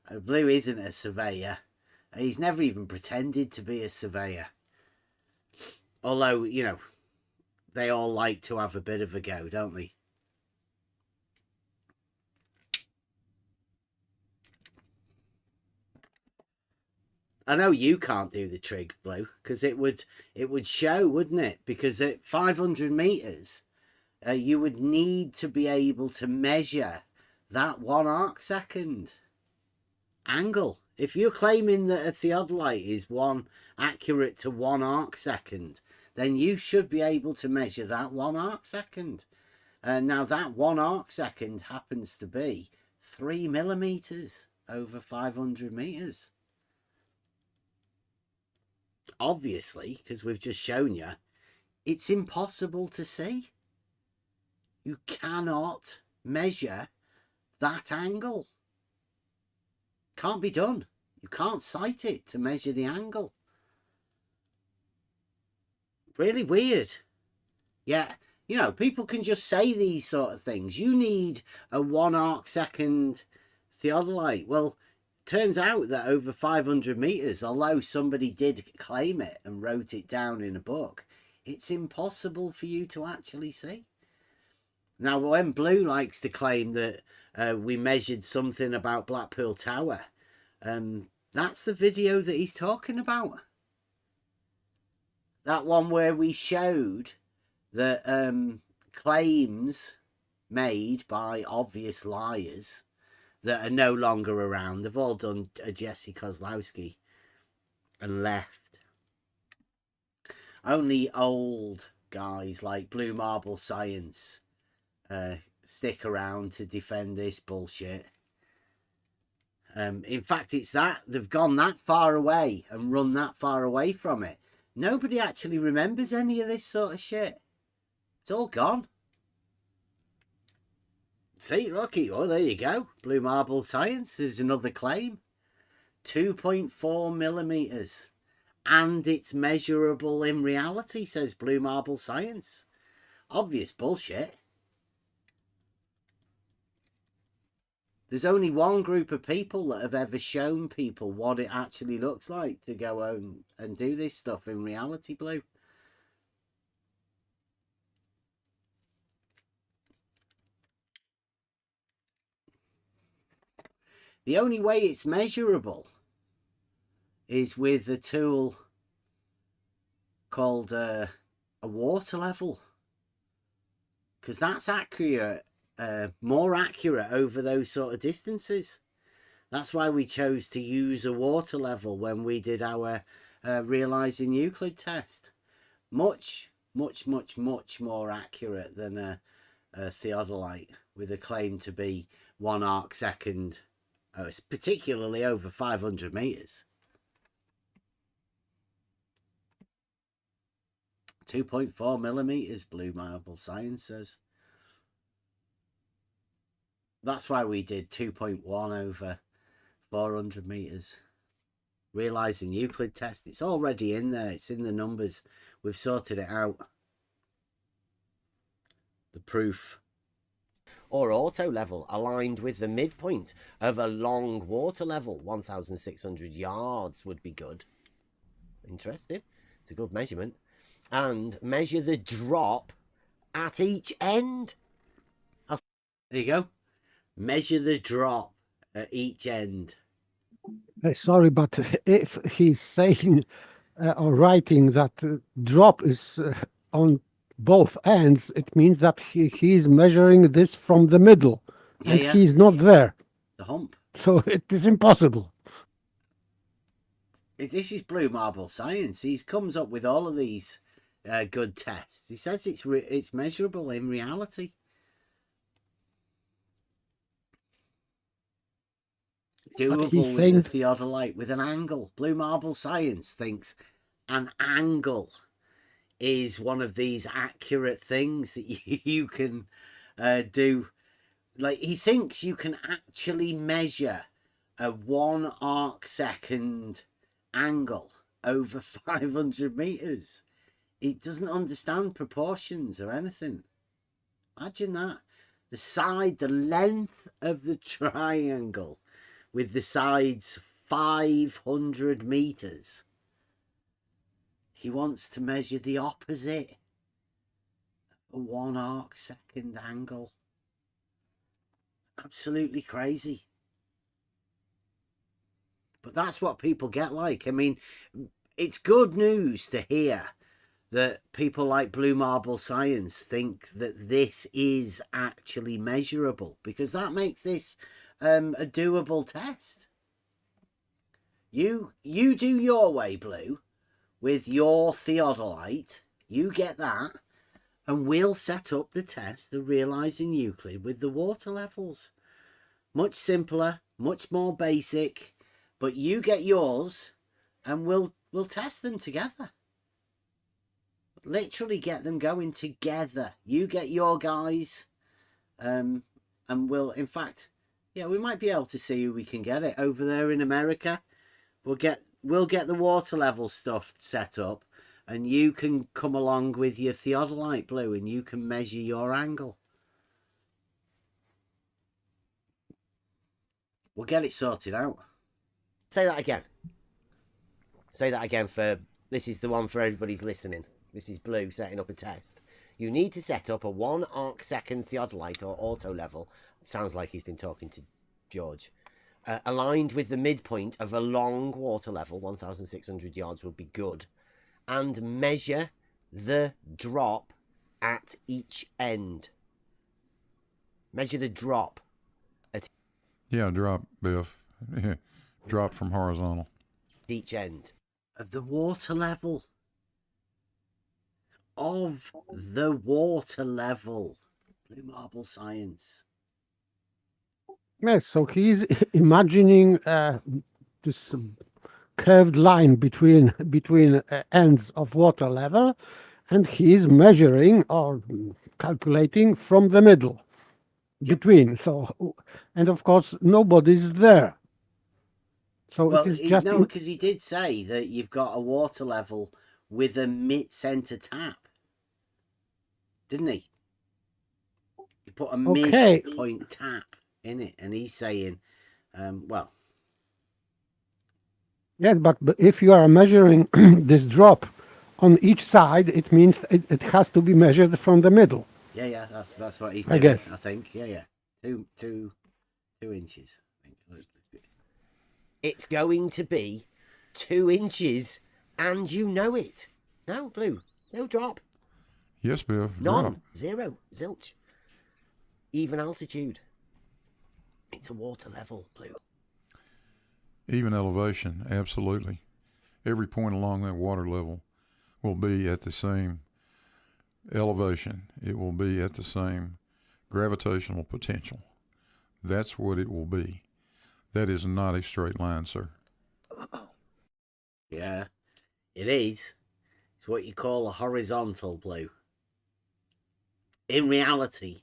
B: isn't a surveyor. He's never even pretended to be a surveyor. Although, you know, they all like to have a bit of a go, don't they? I know you can't do the trig, Blue, because it would show, wouldn't it? Because at 500 meters, you would need to be able to measure that 1 arcsecond angle. If you're claiming that a theodolite is accurate to 1 arcsecond, then you should be able to measure that 1 arcsecond. Now that 1 arcsecond happens to be 3 millimeters over 500 meters. Obviously, because we've just shown you, it's impossible to see. You cannot measure that angle. Can't be done. You can't sight it to measure the angle. Really weird. Yeah, you know, people can just say these sort of things. You need a 1 arcsecond theodolite. Well, turns out that over 500 meters, although somebody did claim it and wrote it down in a book, it's impossible for you to actually see. Now, when Blue likes to claim that we measured something about Blackpool Tower, that's the video that he's talking about. That one where we showed that claims made by obvious liars that are no longer around. They've all done a Jesse Kozlowski and left. Only old guys like Blue Marble Science stick around to defend this bullshit. In fact, it's that they've gone that far away and run that far away from it. Nobody actually remembers any of this sort of shit. It's all gone. See, lucky. Oh, there you go. Blue Marble Science is another claim. 2.4 millimeters. And it's measurable in reality, says Blue Marble Science. Obvious bullshit. There's only one group of people that have ever shown people what it actually looks like to go home and do this stuff in reality, Blue. The only way it's measurable is with a tool called a water level, because that's accurate, more accurate over those sort of distances. That's why we chose to use a water level when we did our Realising Euclid test. Much, much, much, much more accurate than a theodolite with a claim to be 1 arcsecond. It's particularly over 500 meters. 2.4 millimeters, Blue Marble Science says. That's why we did 2.1 over 400 meters. Realising Euclid test. It's already in there. It's in the numbers. We've sorted it out. The proof. Or auto level, aligned with the midpoint of a long water level. 1,600 yards would be good. Interesting. It's a good measurement. And measure the drop at each end. There you go. Measure the drop at each end.
P: Sorry, but if he's saying or writing that drop is on both ends, it means that he's measuring this from the middle, and
B: Yeah.
P: he's not there.
B: The hump.
P: So it is impossible.
B: This is blue marble science. He comes up with all of these good tests. He says it's measurable in reality. Doable with a theodolite with an angle. Blue marble science thinks an angle is one of these accurate things that you can do. Like, he thinks you can actually measure a 1 arc second angle over 500 meters. He doesn't understand proportions or anything. Imagine that. The length of the triangle with the sides 500 meters. He wants to measure the opposite. A 1 arc second angle. Absolutely crazy. But that's what people get like. I mean, it's good news to hear that people like Blue Marble Science think that this is actually measurable, because that makes this a doable test. You do your way, Blue, with your theodolite. You get that, and we'll set up the test of Realising Euclid with the water levels. Much simpler, much more basic, but you get yours, and we'll test them together. Literally get them going together. You get your guys, and we'll, in fact, yeah, we might be able to see who we can get it over there in America. We'll get the water level stuff set up, and you can come along with your theodolite, Blue, and you can measure your angle. We'll get it sorted out. Say that again. Say that again this is the one for everybody's listening. This is Blue setting up a test. You need to set up a 1 arc second theodolite or auto level. Sounds like he's been talking to George. Aligned with the midpoint of a long water level, 1,600 yards would be good. And measure the drop at each end. Measure the drop.
U: Yeah, drop, Biff. Drop from horizontal.
B: Each end of the water level. Of the water level. Blue Marble Science.
P: Yes, so he's imagining this curved line between ends of water level, and he's measuring or calculating from the middle between. So, and of course, nobody's there. So
B: well,
P: it is just
B: no, because he did say that you've got a water level with a mid-center tap, didn't he? He put a mid-point tap in it, and he's saying, well.
P: Yes, but if you are measuring this drop on each side, it means it has to be measured from the middle.
B: Yeah, that's what he's doing,
P: I guess.
B: I think. Yeah. 2 inches. It's going to be 2 inches, and you know it. No, Blue. No drop.
U: Yes, Biff.
B: None.
U: Drop.
B: 0. Zilch. Even altitude. It's a water level, Blue.
U: Even elevation, absolutely. Every point along that water level will be at the same elevation. It will be at the same gravitational potential. That's what it will be. That is not a straight line, sir.
B: Yeah, it is. It's what you call a horizontal, Blue. In reality,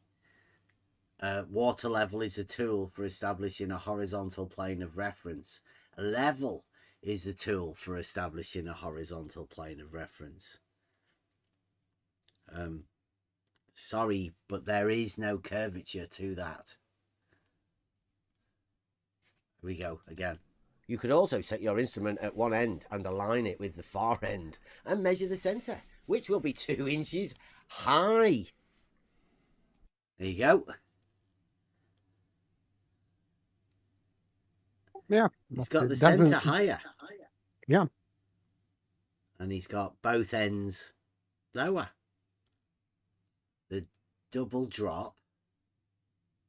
B: water level is a tool for establishing a horizontal plane of reference. A level is a tool for establishing a horizontal plane of reference. Sorry, but there is no curvature to that. Here we go again. You could also set your instrument at one end and align it with the far end and measure the center, which will be 2 inches high. There you go.
P: Yeah.
B: He's
P: but
B: got
P: it
B: the
P: doesn't-
B: center higher.
P: Yeah.
B: And he's got both ends lower. The double drop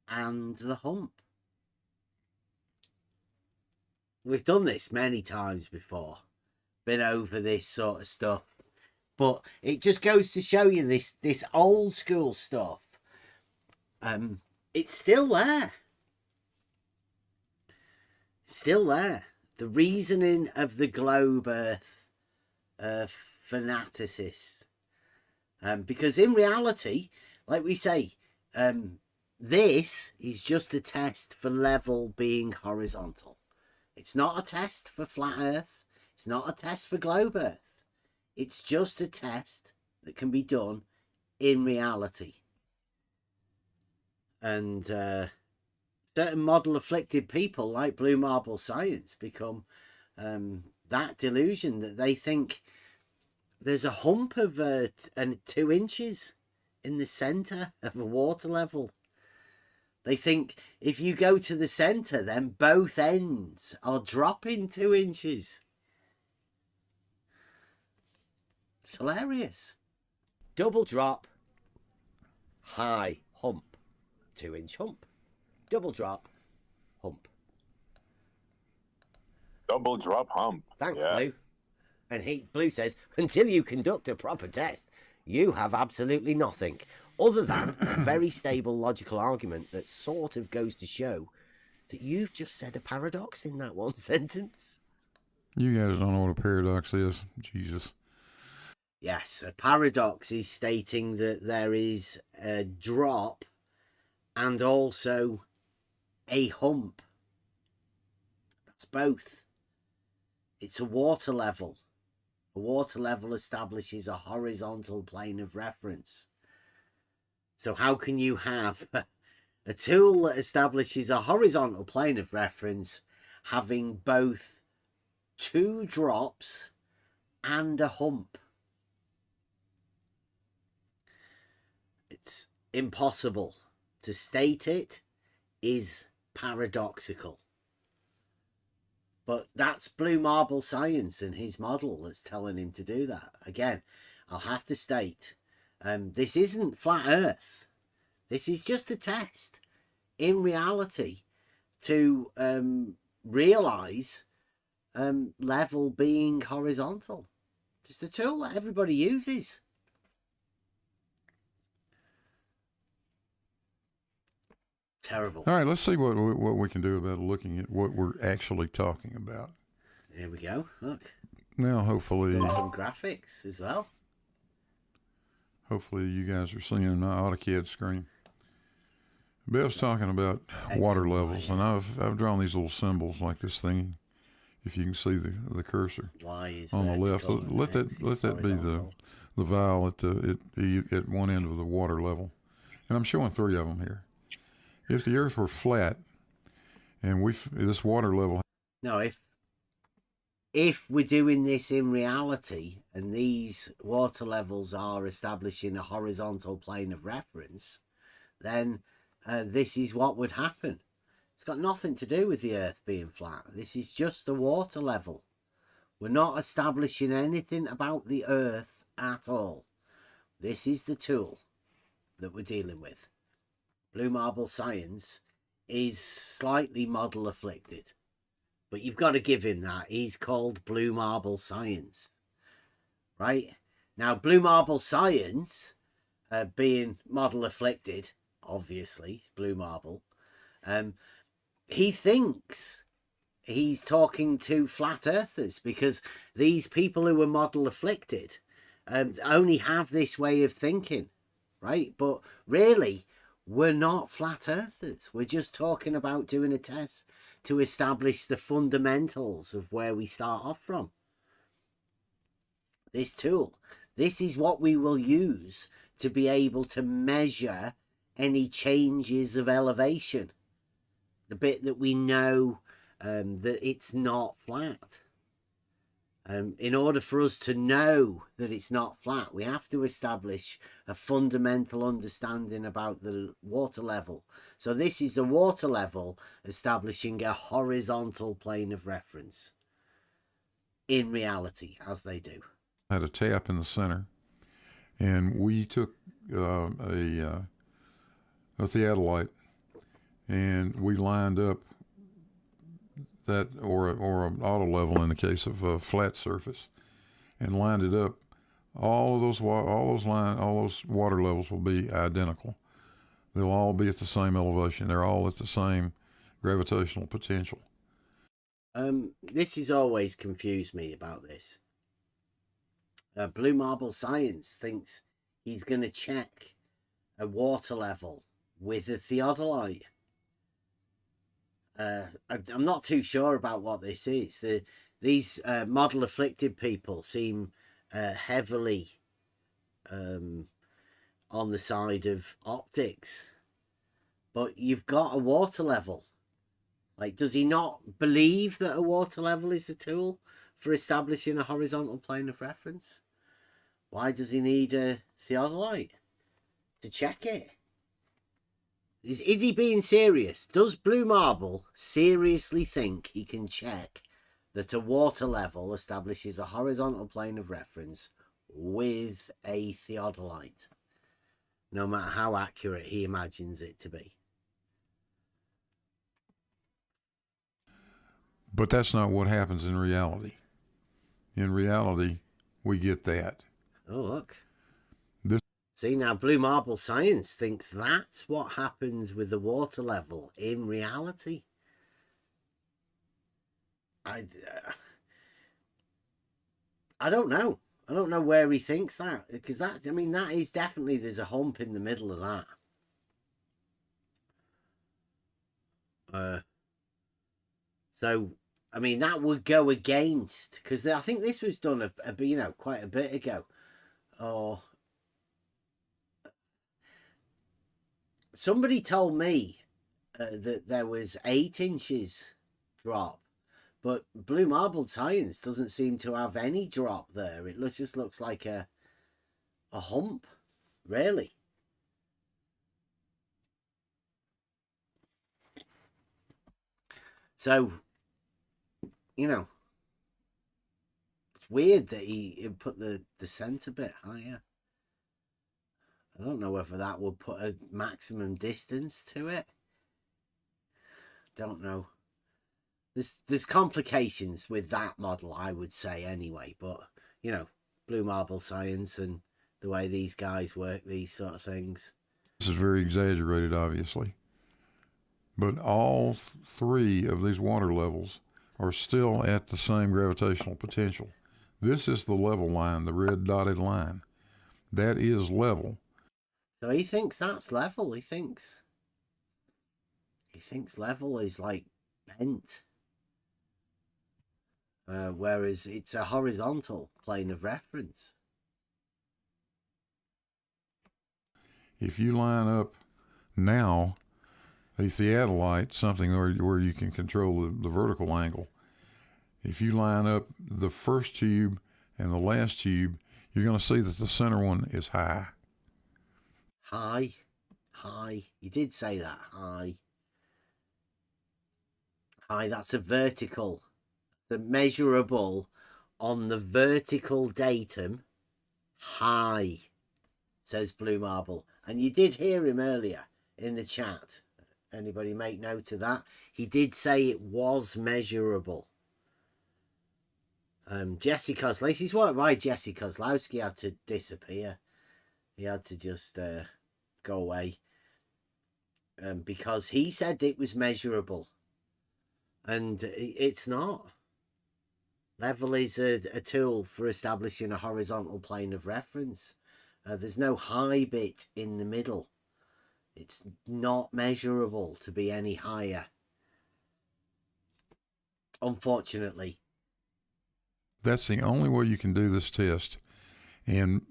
B: and the hump. We've done this many times before. Been over this sort of stuff. But it just goes to show you this old school stuff. It's still there. Still there. The reasoning of the globe earth fanaticists. Because in reality, like we say, this is just a test for level being horizontal. It's not a test for flat earth. It's not a test for globe earth. It's just a test that can be done in reality. And certain model afflicted people like Blue Marble Science become that delusion that they think there's a hump of 2 inches in the center of a water level. They think if you go to the center, then both ends are dropping 2 inches. It's hilarious. Double drop, high hump, 2-inch hump. Double drop, hump.
E: Double drop hump.
B: Thanks,
E: Yeah.
B: Blue. And Blue says, until you conduct a proper test, you have absolutely nothing other than a very stable logical argument that sort of goes to show that you've just said a paradox in that one sentence.
U: You guys don't know what a paradox is. Jesus.
B: Yes, a paradox is stating that there is a drop and also a hump. That's both. It's a water level. A water level establishes a horizontal plane of reference. So how can you have a tool that establishes a horizontal plane of reference having both 2 drops and a hump? It's impossible. To state it is paradoxical. But that's Blue Marble Science and his model that's telling him to do that. Again, I'll have to state, this isn't flat Earth. This is just a test in reality to realise level being horizontal. Just a tool that everybody uses. Terrible.
U: All right, let's see what we can do about looking at what we're actually talking about.
B: Here we go. Look.
U: Now, hopefully,
B: Done some graphics as well.
U: Hopefully, you guys are seeing my AutoCAD screen. Bev's talking about water levels, and I've drawn these little symbols like this thing. If you can see the cursor on the left, let that be the vial at one end of the water level, and I'm showing 3 of them here. If the Earth were flat, and this water level.
B: No, if we're doing this in reality, and these water levels are establishing a horizontal plane of reference, then this is what would happen. It's got nothing to do with the Earth being flat. This is just the water level. We're not establishing anything about the Earth at all. This is the tool that we're dealing with. Blue Marble Science is slightly model afflicted, but you've got to give him that. He's called Blue Marble Science, right? Now, Blue Marble Science, being model afflicted, obviously, Blue Marble, he thinks he's talking to flat earthers because these people who are model afflicted only have this way of thinking, right? But really, we're not flat earthers. We're just talking about doing a test to establish the fundamentals of where we start off from. This tool, this is what we will use to be able to measure any changes of elevation. The bit that we know that it's not flat. In order for us to know that it's not flat, we have to establish a fundamental understanding about the water level. So this is a water level establishing a horizontal plane of reference in reality, as they do.
U: Had a tap in the center, and we took a theodolite, and we lined up that, or an auto level in the case of a flat surface, and lined it up. All those water levels will be identical. They'll all be at the same elevation. They're all at the same gravitational potential.
B: This has always confused me about this. Blue Marble Science thinks he's going to check a water level with a theodolite. I'm not too sure about what this is. These model afflicted people seem heavily on the side of optics, but you've got a water level. Like, does he not believe that a water level is a tool for establishing a horizontal plane of reference? Why does he need a theodolite to check it? Is he being serious? Does Blue Marble seriously think he can check that a water level establishes a horizontal plane of reference with a theodolite, no matter how accurate he imagines it to be?
U: But that's not what happens in reality. In reality, we get that.
B: Oh, look.
U: This.
B: See, now Blue Marble Science thinks that's what happens with the water level in reality. I don't know. I don't know where he thinks that, because that is definitely, there's a hump in the middle of that. So, I mean, that would go against, because I think this was done quite a bit ago. Or somebody told me that there was 8 inches drop, but Blue Marble Science doesn't seem to have any drop there. It just looks like a hump, really. So, it's weird that he put the center bit higher. I don't know whether that would put a maximum distance to it. Don't know. There's complications with that model, I would say, anyway. But, Blue Marble Science and the way these guys work these sort of things.
U: This is very exaggerated, obviously. But all 3 of these water levels are still at the same gravitational potential. This is the level line, the red dotted line. That is level.
B: So he thinks that's level. He thinks level is like bent. Whereas it's a horizontal plane of reference.
U: If you line up now a theodolite, something where you can control the vertical angle, if you line up the first tube and the last tube, you're going to see that the center one is high.
B: High. You did say that. High, that's a vertical. The measurable on the vertical datum. High, says Blue Marble. And you did hear him earlier in the chat. Anybody make note of that? He did say it was measurable. Jesse Kozlowski, this is why Jesse Kozlowski had to disappear. He had to just go away. Because he said it was measurable. And it's not. Level is a tool for establishing a horizontal plane of reference. There's no high bit in the middle. It's not measurable to be any higher. Unfortunately.
U: That's the only way you can do this test and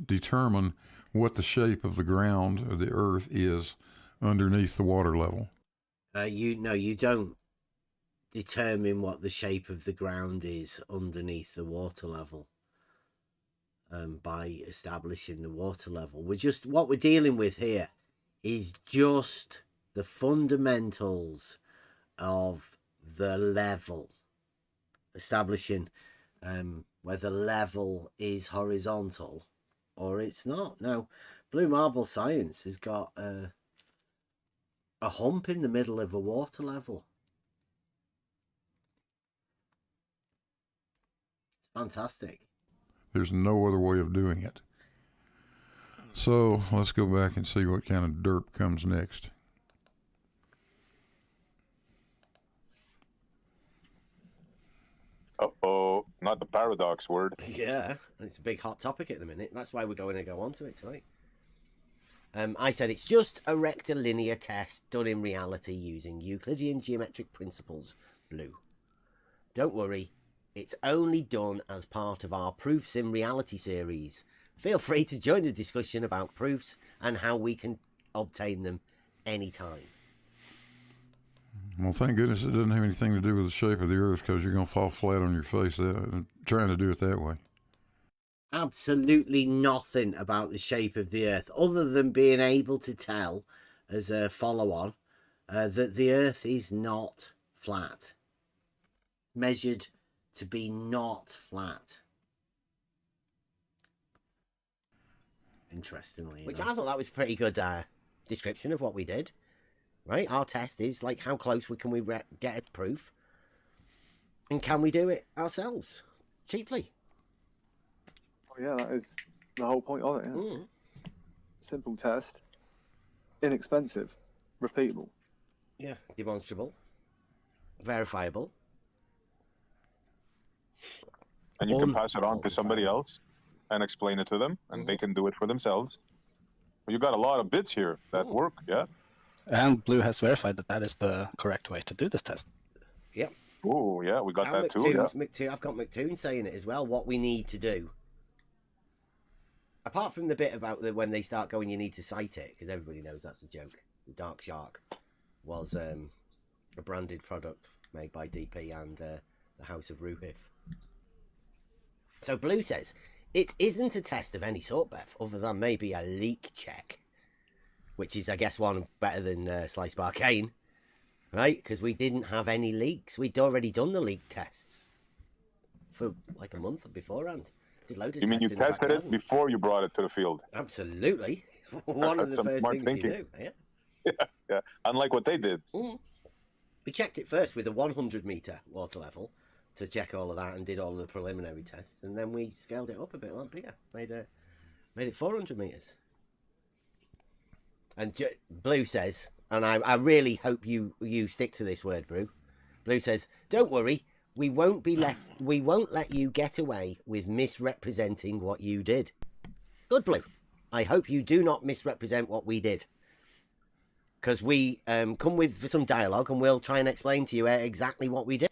U: determine what the shape of the ground or the earth is underneath the water level.
B: You don't determine what the shape of the ground is underneath the water level by establishing the water level. What we're dealing with here is just the fundamentals of the level, establishing whether level is horizontal or it's not. Now, Blue Marble Science has got a hump in the middle of a water level. It's fantastic.
U: There's no other way of doing it. So let's go back and see what kind of derp comes next.
E: Uh-oh, not the paradox word.
B: Yeah, it's a big hot topic at the minute. That's why we're going to go on to it tonight. I said it's just a rectilinear test done in reality using Euclidean geometric principles. Blue. Don't worry, it's only done as part of our Proofs in Reality series. Feel free to join the discussion about proofs and how we can obtain them anytime.
U: Well, thank goodness it doesn't have anything to do with the shape of the Earth, because you're going to fall flat on your face trying to do it that way.
B: Absolutely nothing about the shape of the Earth, other than being able to tell, as a follow-on, that the Earth is not flat. Measured to be not flat. Interestingly, which I thought that was a pretty good description of what we did. Right, our test is like, how close can we get a proof, and can we do it ourselves cheaply?
C: Oh, yeah, that is the whole point of it. Yeah. Simple test, inexpensive, repeatable.
B: Yeah, demonstrable, verifiable,
E: And you can pass it on to somebody else and explain it to them, and they can do it for themselves. But you got a lot of bits here that work, yeah?
K: And Blue has verified that that is the correct way to do this test.
B: Yep.
E: Oh, yeah, we got that too, yeah.
B: I've got McToon saying it as well, what we need to do. Apart from the bit about when they start going, you need to cite it, because everybody knows that's a joke. The Dark Shark was a branded product made by DP and the House of Ruhif. So Blue says, it isn't a test of any sort, Beth, other than maybe a leak check. Which is, I guess, one better than Slice Barcane, right? Because we didn't have any leaks. We'd already done the leak tests for like a month beforehand. Did loads of
E: You mean you tested it before you brought it to the field?
B: Absolutely. One of the first things you do. Yeah.
E: Yeah. Unlike what they did.
B: We checked it first with a 100-meter water level to check all of that, and did all of the preliminary tests, and then we scaled it up a bit bigger. Made it 400 meters. And Blue says, and I really hope you stick to this word, Blue says, don't worry, we won't let you get away with misrepresenting what you did. Good, Blue. I hope you do not misrepresent what we did. Because we come with some dialogue, and we'll try and explain to you exactly what we did.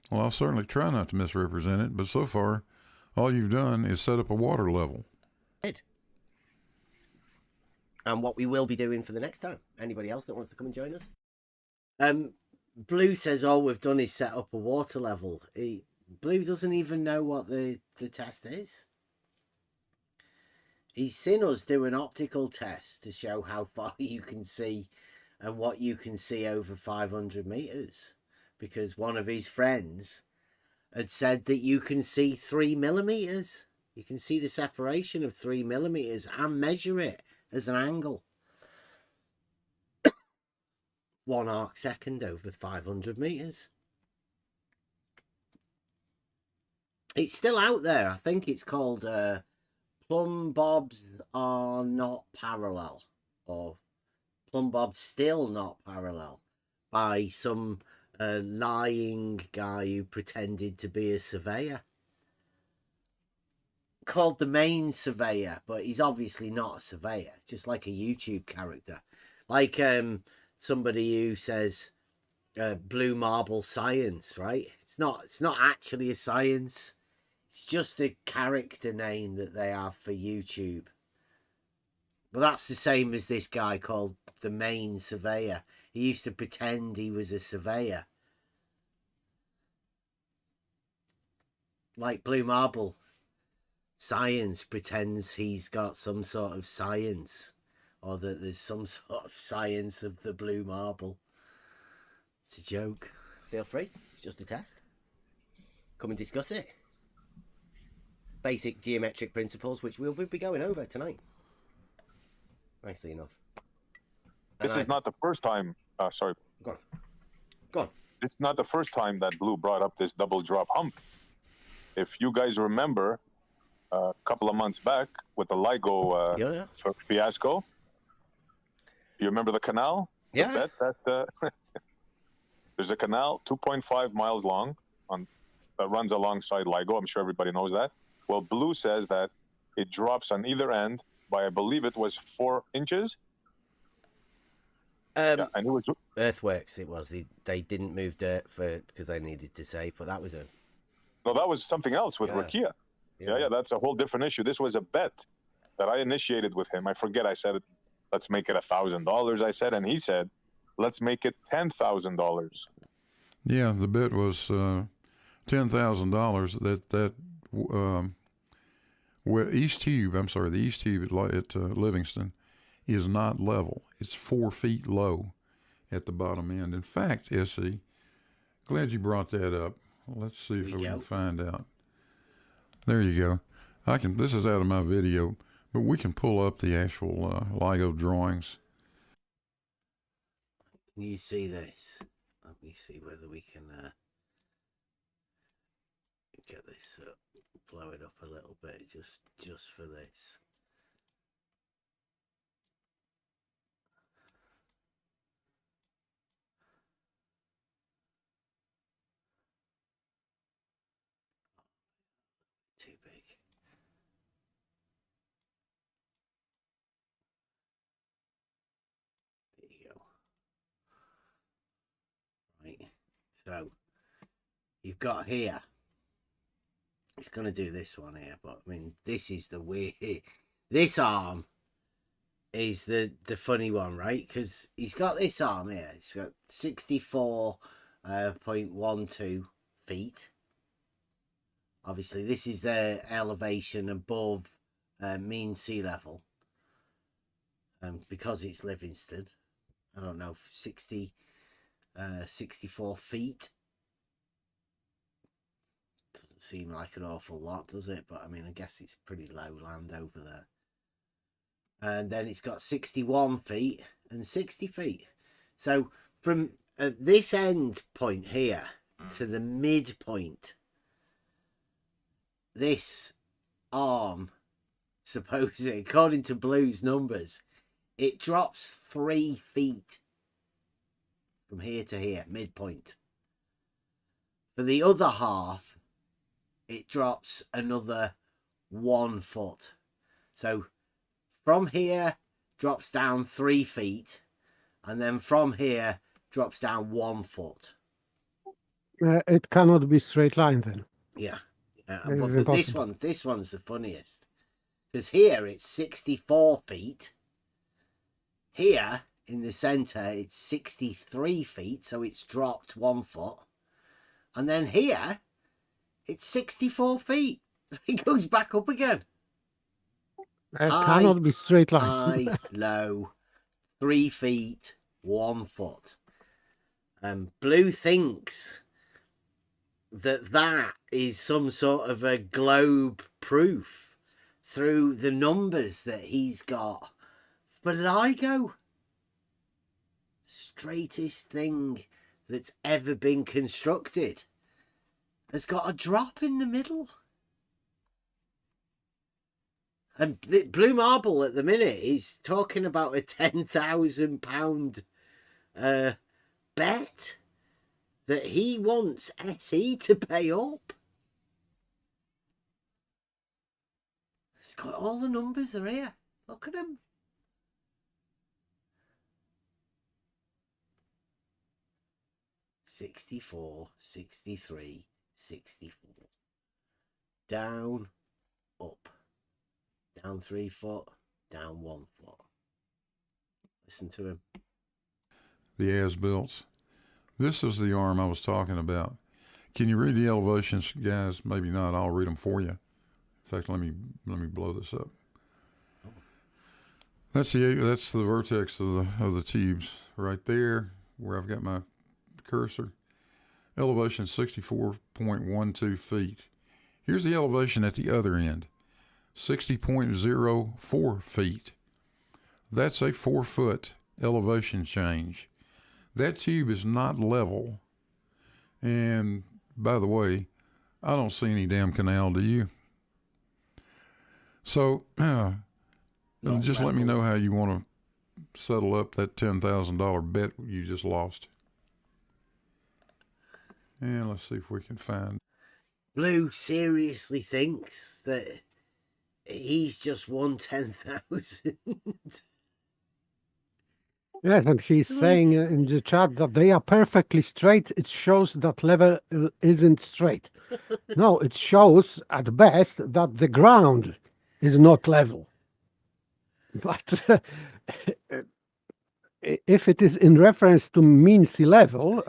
U: Well, I'll certainly try not to misrepresent it, but so far, all you've done is set up a water level.
B: And what we will be doing for the next time. Anybody else that wants to come and join us? Blue says all we've done is set up a water level. Blue doesn't even know what the test is. He's seen us do an optical test to show how far you can see and what you can see over 500 meters. Because one of his friends had said that you can see 3 millimeters. You can see the separation of 3 millimeters and measure it as an angle. 1 arc second over 500 meters. It's still out there. I think it's called Plumb Bobs Are Not Parallel, or Plumb Bobs Still Not Parallel, by some lying guy who pretended to be a surveyor. Called the Main Surveyor, but he's obviously not a surveyor, just like a YouTube character, like somebody who says Blue Marble Science, right? It's not actually a science, it's just a character name that they have for YouTube. But that's the same as this guy called the Main Surveyor. He used to pretend he was a surveyor like Blue Marble science pretends he's got some sort of science, or that there's some sort of science of the blue marble. It's a joke. Feel free. It's just a test. Come and discuss it. Basic geometric principles, which we'll be going over tonight. Nicely enough.
E: This is not the first time. Sorry.
B: Go on. Go on.
E: It's not the first time that Blue brought up this double drop hump. If you guys remember, a couple of months back with the LIGO fiasco, you remember the canal?
B: Yeah.
E: There's a canal 2.5 miles long that runs alongside LIGO. I'm sure everybody knows that. Well, Blue says that it drops on either end by, I believe it was 4 inches.
B: And it was Earthworks. It was they didn't move dirt because they needed to save, but that was a.
E: No, that was something else with Rakia. Yeah, that's a whole different issue. This was a bet that I initiated with him. I forget. I said, let's make it $1,000. I said, and he said, let's make it $10,000.
U: Yeah, the bet was $10,000. The East Tube at Livingston is not level. It's 4 feet low at the bottom end. In fact, Essie, glad you brought that up. Let's see if we can find out. There you go. This is out of my video, but we can pull up the actual LIGO drawings.
B: Can you see this? Let me see whether we can get this up, blow it up a little bit just for this. Too big. There you go. Right. So you've got here. It's going to do this one here, but I mean, this is the weird. This arm is the funny one, right? Because he's got this arm here. It's got 64.12 feet. Obviously, this is the elevation above mean sea level. Because it's Livingston, I don't know, 64 feet. Doesn't seem like an awful lot, does it? But I mean, I guess it's pretty low land over there. And then it's got 61 feet and 60 feet. So from this end point here to the midpoint, this arm, supposedly, according to Blue's numbers, it drops 3 feet from here to here, midpoint. For the other half, it drops another 1 foot. So from here, drops down 3 feet, and then from here, drops down 1 foot.
P: It cannot be straight line then.
B: Yeah. But this one's the funniest. Because here, it's 64 feet. Here, in the centre, it's 63 feet, so it's dropped 1 foot. And then here, it's 64 feet. So it goes back up again.
P: It cannot be straight line.
B: High, low, 3 feet, 1 foot. Blue thinks that is some sort of a globe proof through the numbers that he's got for LIGO. Straightest thing that's ever been constructed has got a drop in the middle. And Blue Marble at the minute is talking about a £10,000 bet that he wants SE to pay up. It's got all the numbers are here. Look at them. $64, $63, $64. Down, up. Down 3 foot, down 1 foot. Listen to him.
U: The as-built. This is the arm I was talking about. Can you read the elevations, guys? Maybe not. I'll read them for you. In fact, let me blow this up. That's the vertex of the tubes right there, where I've got my cursor. Elevation 64.12 feet. Here's the elevation at the other end, 60.04 feet. That's a 4-foot elevation change. That tube is not level. And by the way, I don't see any damn canal, do you? So just let me know how you want to settle up that $10,000 bet you just lost. And let's see if we can find.
B: Blue seriously thinks that he's just won 10,000.
P: Yes, and he's saying in the chat that they are perfectly straight. It shows that level isn't straight. No, it shows at best that the ground is not level. But if it is in reference to mean sea level,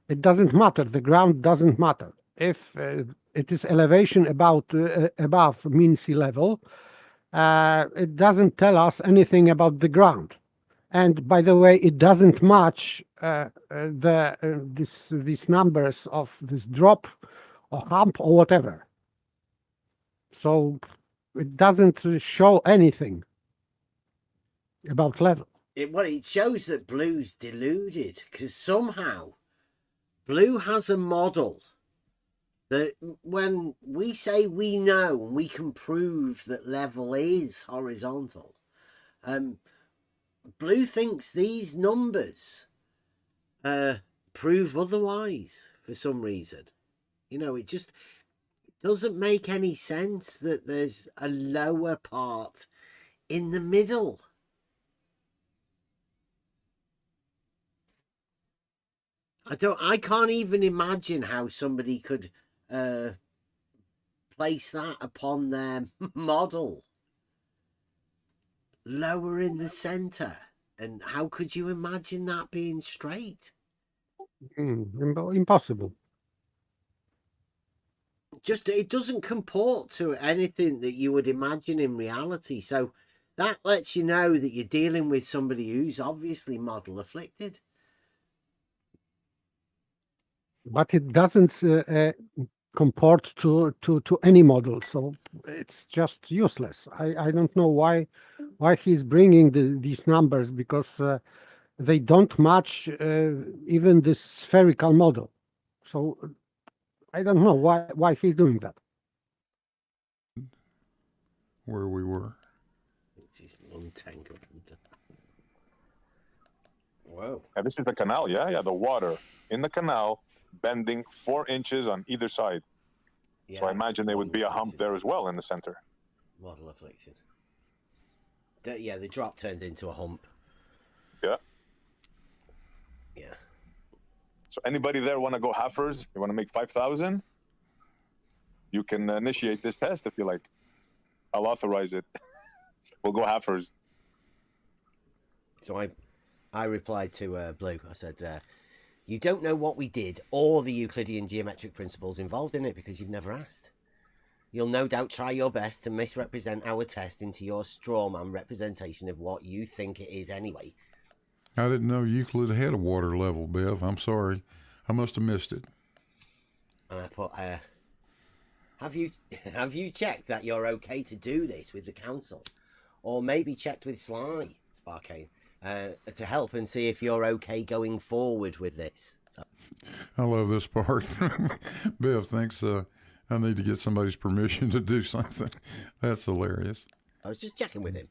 P: it doesn't matter. The ground doesn't matter. If it is elevation about above mean sea level, it doesn't tell us anything about the ground. And by the way, it doesn't match these numbers of this drop or hump or whatever. So it doesn't show anything about level.
B: It shows that Blue's deluded, because somehow Blue has a model that when we say we know and we can prove that level is horizontal, Blue thinks these numbers prove otherwise for some reason. You know, it just doesn't make any sense that there's a lower part in the middle. I can't even imagine how somebody could place that upon their model. Lower in the center, and how could you imagine that being straight?
P: Impossible.
B: Just it doesn't comport to anything that you would imagine in reality. So that lets you know that you're dealing with somebody who's obviously model afflicted.
P: But it doesn't comport to any model, so it's just useless. I don't know why he's bringing these numbers, because they don't match even this spherical model. So I don't know why he's doing that.
U: Where we were.
B: It's untangled. Whoa.
E: Yeah, this is the canal, yeah, the water in the canal bending 4 inches on either side.
B: Yeah,
E: so I imagine there would be a hump there as well in the center.
B: Model afflicted. Yeah, the drop turns into a hump.
E: Yeah.
B: Yeah.
E: So anybody there want to go halfers? You want to make 5,000? You can initiate this test if you like. I'll authorize it. We'll go halfers.
B: So I replied to Blue. I said, you don't know what we did or the Euclidean geometric principles involved in it because you've never asked. You'll no doubt try your best to misrepresent our test into your strawman representation of what you think it is anyway.
U: I didn't know Euclid had a water level, Bev. I'm sorry. I must have missed it.
B: And I put, have you checked that you're okay to do this with the council? Or maybe checked with Sly, Sparkane, to help and see if you're okay going forward with this. So.
U: I love this part. Bev thinks I need to get somebody's permission to do something. That's hilarious.
B: I was just checking with him.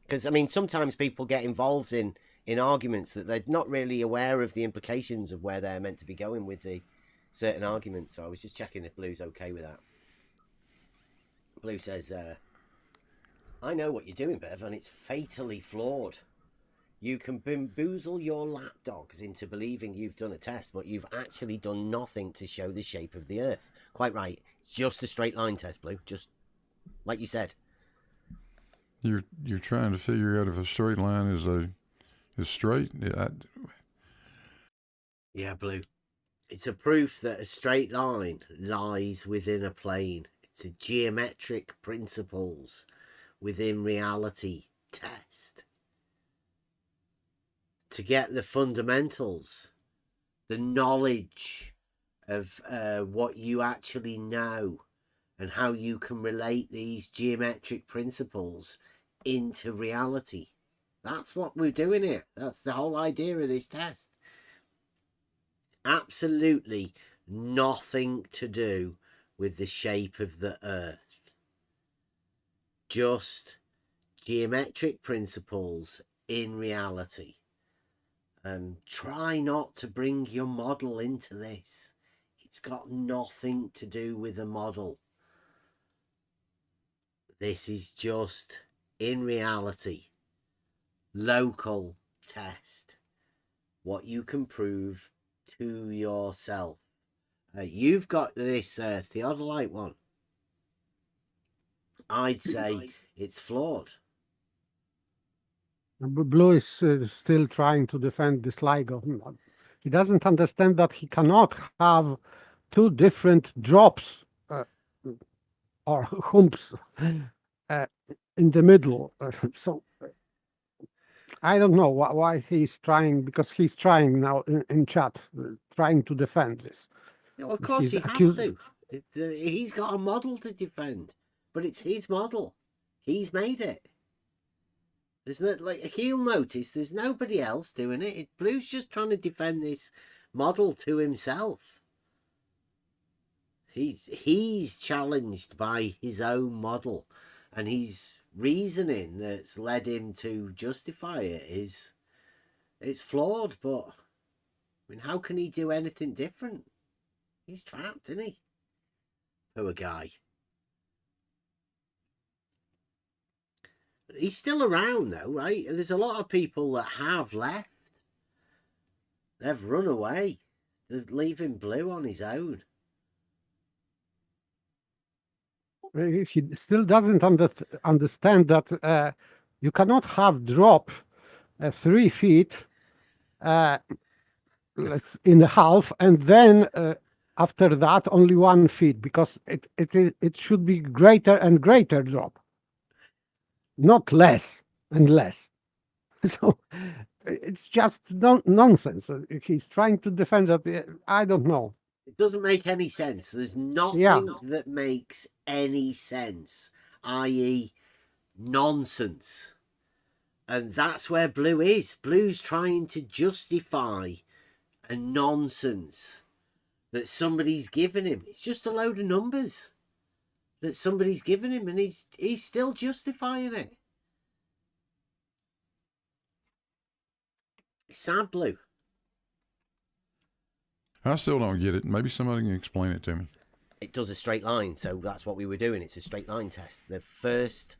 B: Because, I mean, sometimes people get involved in arguments that they're not really aware of the implications of where they're meant to be going with the certain arguments. So I was just checking if Blue's okay with that. Blue says, I know what you're doing, Bev, and it's fatally flawed. You can bamboozle your lapdogs into believing you've done a test, but you've actually done nothing to show the shape of the Earth. Quite right. It's just a straight line test, Blue. Just like you said.
U: You're trying to figure out if a straight line is straight.
B: Yeah, Blue. It's a proof that a straight line lies within a plane. It's a geometric principles within reality test. To get the fundamentals, the knowledge of what you actually know and how you can relate these geometric principles into reality. That's what we're doing here. That's the whole idea of this test. Absolutely nothing to do with the shape of the Earth. Just geometric principles in reality. Try not to bring your model into this. It's got nothing to do with a model. This is just, in reality, local test. What you can prove to yourself. You've got this theodolite one. I'd say it's flawed.
P: Blue is still trying to defend this LIGO. He doesn't understand that he cannot have two different drops or humps in the middle. So I don't know why he's trying, because he's trying now in chat, trying to defend this.
B: Yeah, well, of course he has to. He's got a model to defend, but it's his model. He's made it. Isn't it? Like, he'll notice there's nobody else doing it. Blue's just trying to defend this model to himself. He's challenged by his own model, and his reasoning that's led him to justify it is, it's flawed. But I mean, how can he do anything different? He's trapped, isn't he? Poor guy. He's still around though, right? And there's a lot of people that have left. They've run away. They're leaving Blue on his own.
P: He still doesn't understand that you cannot have drop 3 feet in the half, and then after that only 1 feet, because it should be greater and greater drop, not less and less. So it's just nonsense. He's trying to defend that. I don't know.
B: It doesn't make any sense. There's nothing that makes any sense, i.e. nonsense. And that's where Blue is. Blue's trying to justify a nonsense that somebody's given him. It's just a load of numbers that somebody's given him, and he's still justifying it. It's sad, Blue.
U: I still don't get it. Maybe somebody can explain it to me.
B: It does a straight line, so that's what we were doing. It's a straight line test. The first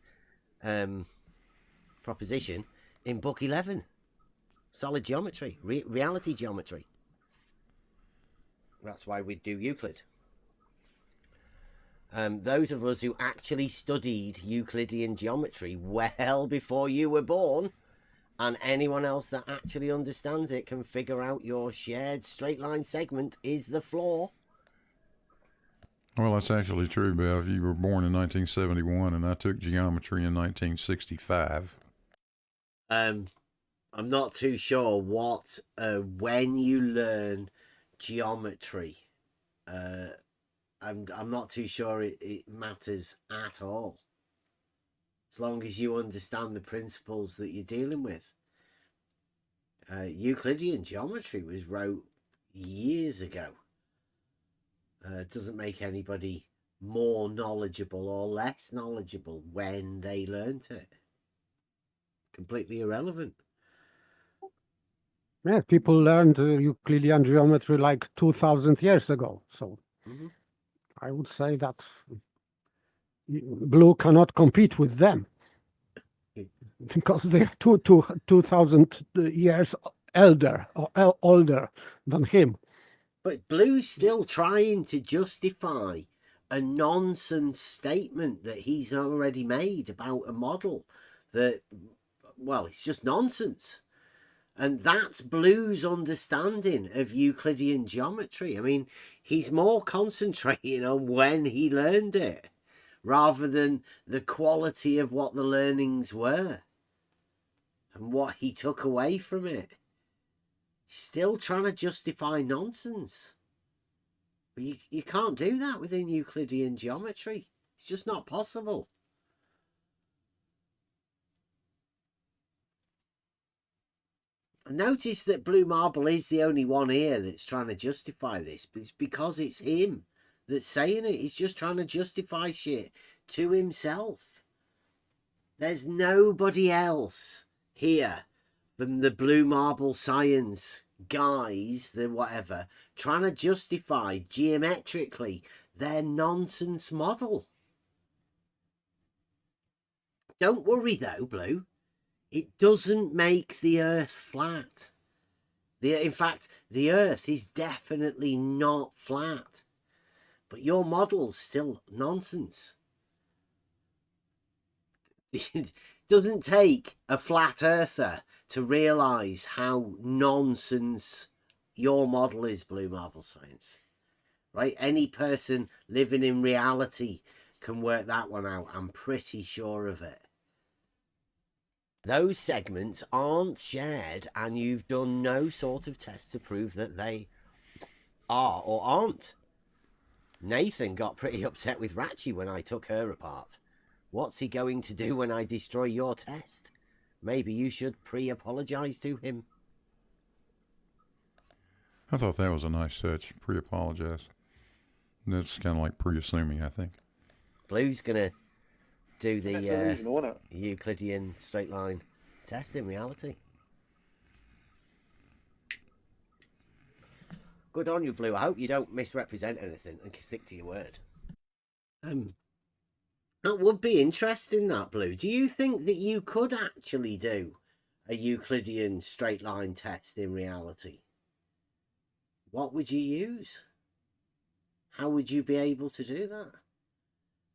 B: proposition in book 11. Solid geometry, reality geometry. That's why we do Euclid. Those of us who actually studied Euclidean geometry well before you were born, and anyone else that actually understands it, can figure out your shared straight line segment is the flaw.
U: Well, that's actually true, Bev. You were born in 1971, and I took geometry in 1965.
B: I'm not too sure what when you learn geometry, I'm not too sure it matters at all, as long as you understand the principles that you're dealing with. Euclidean geometry was wrote years ago. It doesn't make anybody more knowledgeable or less knowledgeable when they learnt it. Completely irrelevant.
P: Yeah, people learned Euclidean geometry like 2,000 years ago. So I would say that Blue cannot compete with them, because they're 2,000 years older than him.
B: But Blue's still trying to justify a nonsense statement that he's already made about a model that, well, it's just nonsense. And that's Blue's understanding of Euclidean geometry. I mean, he's more concentrating on when he learned it rather than the quality of what the learnings were and what he took away from it. He's still trying to justify nonsense. But you can't do that within Euclidean geometry. It's just not possible. Notice that Blue Marble is the only one here that's trying to justify this, but it's because it's him that's saying it. He's just trying to justify shit to himself. There's nobody else here from the Blue Marble science guys, the whatever, trying to justify geometrically their nonsense model. Don't worry though, Blue. It doesn't make the Earth flat. In fact, the Earth is definitely not flat. But your model's still nonsense. It doesn't take a flat earther to realise how nonsense your model is, Blue Marble Science. Right? Any person living in reality can work that one out. I'm pretty sure of it. Those segments aren't shared, and you've done no sort of test to prove that they are or aren't. Nathan got pretty upset with Ratchy when I took her apart. What's he going to do when I destroy your test? Maybe you should pre-apologise to him.
U: I thought that was a nice touch. Pre-apologize. That's kind of like pre-assuming, I think.
B: Blue's going to do the Euclidean straight line test in reality. Good on you, Blue. I hope you don't misrepresent anything and stick to your word. That would be interesting, that, Blue. Do you think that you could actually do a Euclidean straight line test in reality? What would you use? How would you be able to do that?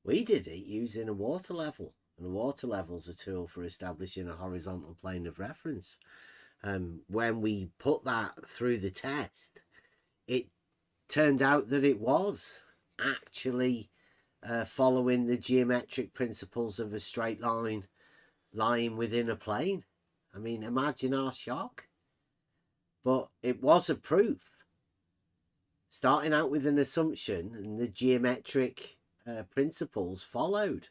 B: We did it using a water level, and a water level's a tool for establishing a horizontal plane of reference. When we put that through the test, it turned out that it was actually following the geometric principles of a straight line lying within a plane. I mean, imagine our shock. But it was a proof. Starting out with an assumption, and the geometric principles followed.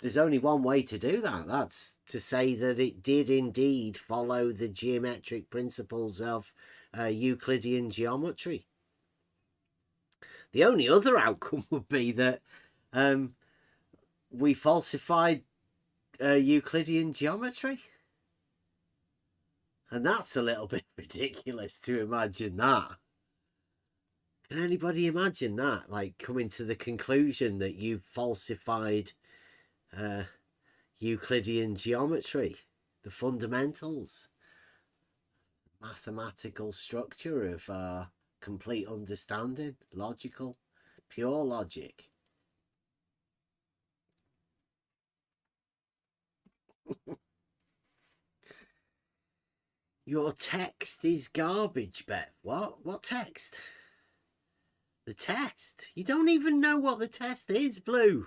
B: There's only one way to do that. That's to say that it did indeed follow the geometric principles of Euclidean geometry. The only other outcome would be that we falsified Euclidean geometry. And that's a little bit ridiculous to imagine that. Can anybody imagine that? Like coming to the conclusion that you've falsified Euclidean geometry, the fundamentals, mathematical structure of our complete understanding, logical, pure logic. Your text is garbage, Beth. What? What text? The test? You don't even know what the test is, Blue.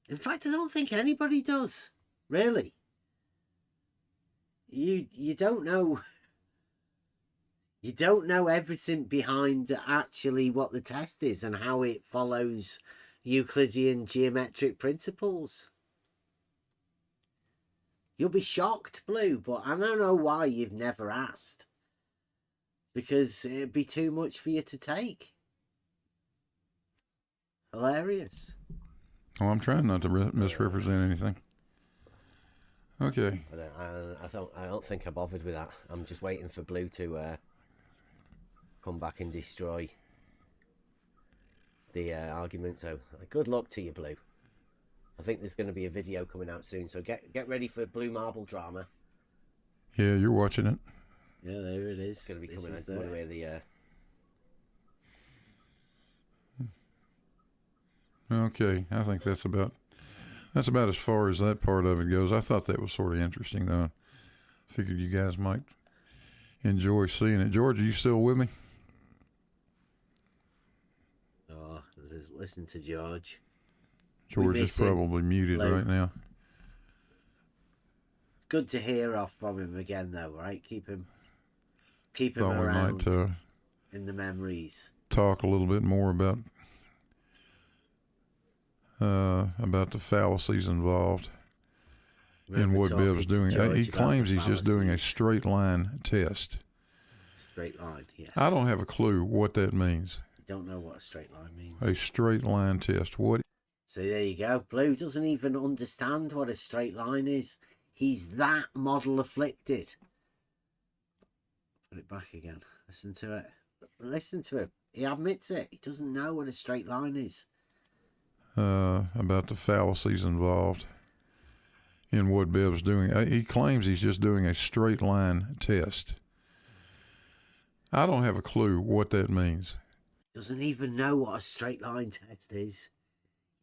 B: In fact, I don't think anybody does. Really. You don't know. You don't know everything behind actually what the test is and how it follows Euclidean geometric principles. You'll be shocked, Blue, but I don't know why you've never asked. Because it'd be too much for you to take. Hilarious.
U: Well, I'm trying not to misrepresent anything. Okay.
B: I don't think I bothered with that. I'm just waiting for Blue to come back and destroy the argument. So good luck to you, Blue. I think there's going to be a video coming out soon, so get ready for Blue Marble drama.
U: Yeah, you're watching it.
B: Yeah, there it is. It's going to be coming out anyway.
U: Okay, I think that's That's about as far as that part of it goes. I thought that was sort of interesting, though. Figured you guys might enjoy seeing it. George, are you still with me?
B: Oh, listen to George.
U: George is probably muted right now.
B: It's good to hear off from him again, though, right? Keep him
U: Thought
B: around
U: we might
B: in the memories.
U: talk a little bit more about the fallacies involved in what Bill's doing. He claims he's just doing a straight line test.
B: Straight line, yes.
U: I don't have a clue what that means.
B: You don't know what a straight line means.
U: A straight line test. What?
B: So there you go. Blue doesn't even understand what a straight line is. He's that model afflicted. Put it back again. Listen to it. Listen to him. He admits it. He doesn't know what a straight line is.
U: About the fallacies involved in what Bill's doing. He claims he's just doing a straight line test. I don't have a clue what that means.
B: Doesn't even know what a straight line test is.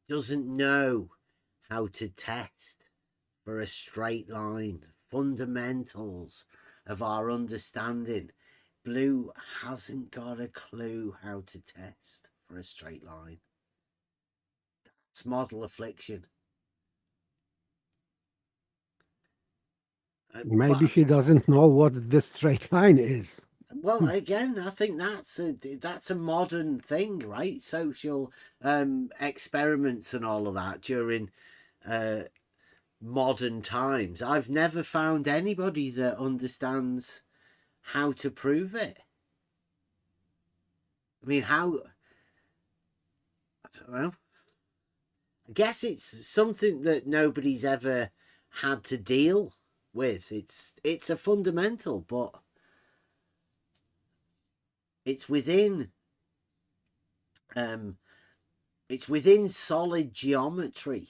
B: Doesn't know how to test for a straight line. Fundamentals of our understanding. Blue hasn't got a clue how to test for a straight line. That's model affliction.
P: Maybe he doesn't know what the straight line is.
B: Well, again, I think that's a modern thing, right? Social experiments and all of that during modern times. I've never found anybody that understands how to prove it. I mean, how? I don't know. I guess it's something that nobody's ever had to deal with. It's a fundamental, but it's within solid geometry.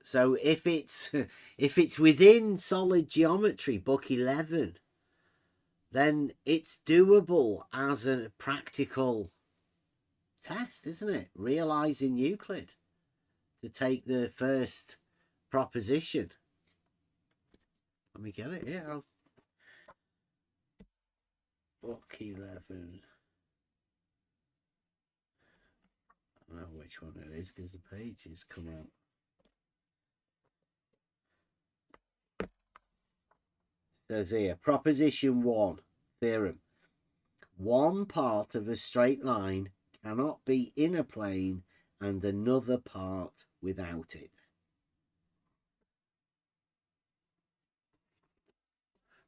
B: So if it's within solid geometry, book 11, then it's doable as a practical test, isn't it? Realising Euclid, to take the first proposition. Let me get it here. Book 11. I don't know which one it is because the pages come out. Says here, proposition 1, theorem. One part of a straight line cannot be in a plane and another part without it.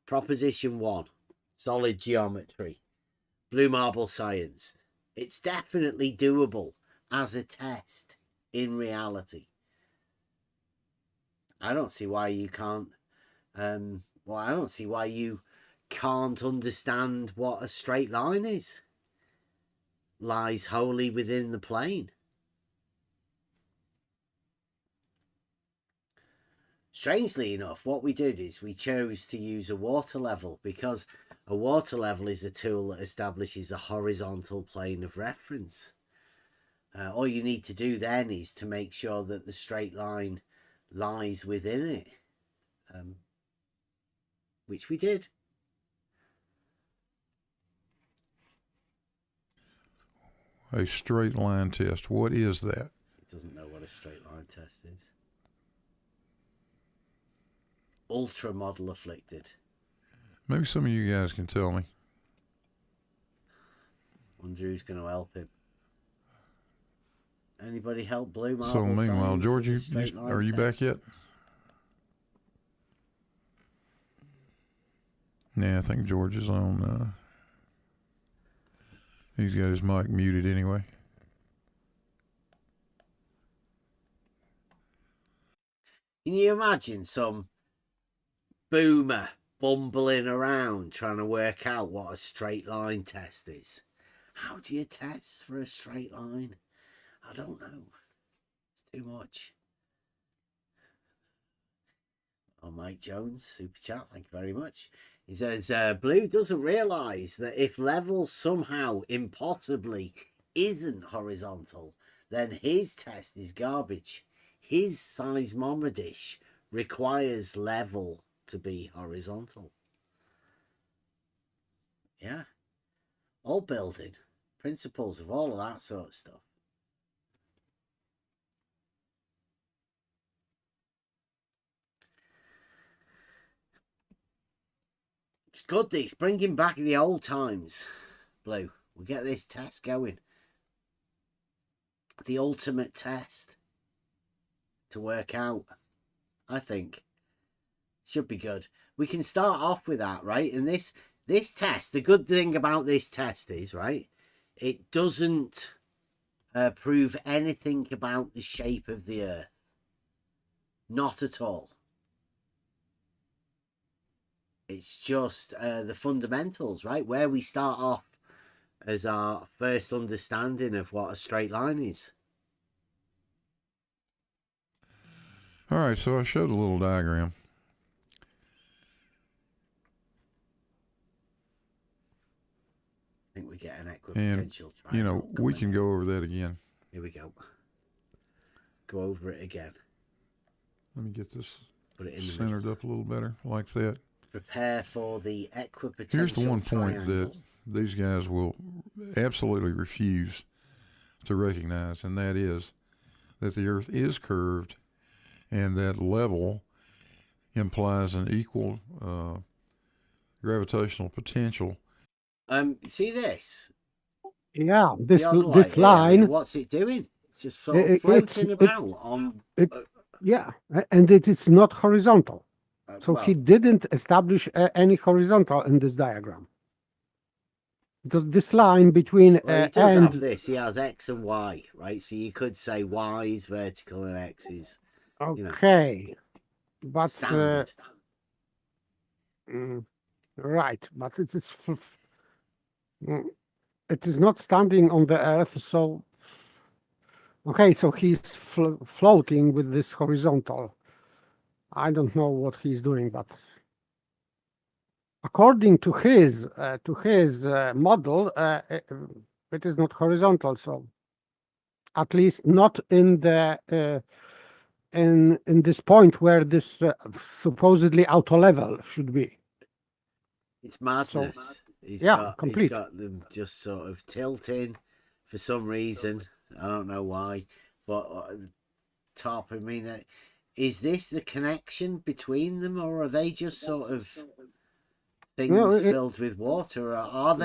B: Proposition 1, solid geometry, blue marble science. It's definitely doable as a test in reality. I don't see why you can't I don't see why you can't understand what a straight line is. Lies wholly within the plane. Strangely enough, what we did is we chose to use a water level because a water level is a tool that establishes a horizontal plane of reference. All you need to do then is to make sure that the straight line lies within it. Which we did.
U: A straight line test. What is that?
B: He doesn't know what a straight line test is. Ultra model afflicted.
U: Maybe some of you guys can tell me.
B: Wonder who's going to help him. Anybody help Blue Marble?
U: So meanwhile,
B: Science
U: George,
B: with the straight line
U: are you
B: test?
U: back yet? Yeah, I think George is on. He's got his mic muted anyway.
B: Can you imagine some boomer bumbling around trying to work out what a straight line test is? How do you test for a straight line? I don't know. It's too much. Oh, Mike Jones, super chat, thank you very much. He says, Blue doesn't realise that if level somehow impossibly isn't horizontal, then his test is garbage. His seismometer requires level to be horizontal. Yeah. All building principles of all of that sort of stuff. It's good, this. Bringing back the old times, Blue. We'll get this test going. The ultimate test to work out, I think. Should be good. We can start off with that, right? And this test, the good thing about this test is, right, it doesn't prove anything about the shape of the Earth. Not at all. It's just the fundamentals, right? Where we start off as our first understanding of what a straight line is.
U: All right, so I showed a little diagram.
B: I think we get an
U: And,
B: equipotential triangle.
U: you know, we can go over that again.
B: Here we go. Go over it again.
U: Let me get this
B: Put it in the
U: centered
B: middle.
U: up a little better, like that.
B: Prepare for the equipotential
U: Here's the one
B: triangle.
U: point that these guys will absolutely refuse to recognize, and that is that the Earth is curved, and that level implies an equal gravitational potential.
B: See this?
P: Yeah,
B: The odd light
P: this
B: here,
P: line.
B: what's it doing? It's just floating about on.
P: Yeah, and it is not horizontal. So he
B: well-
P: didn't establish any horizontal in this diagram. Because this line between
B: Well, he does
P: and
B: have this. He has X and Y, right? So you could say Y is vertical and X is, you know,
P: okay, but
B: standard.
P: right, but it is not standing on the Earth. So okay, so he's floating with this horizontal. I don't know what he's doing, but according to his model, it is not horizontal. So at least not in the in this point where this supposedly auto level should be.
B: It's madness.
P: So,
B: He's
P: yeah,
B: got
P: complete.
B: them just sort of tilting for some reason. I don't know why, but top. I mean, is this the connection between them, or are they just sort of things filled with water? Or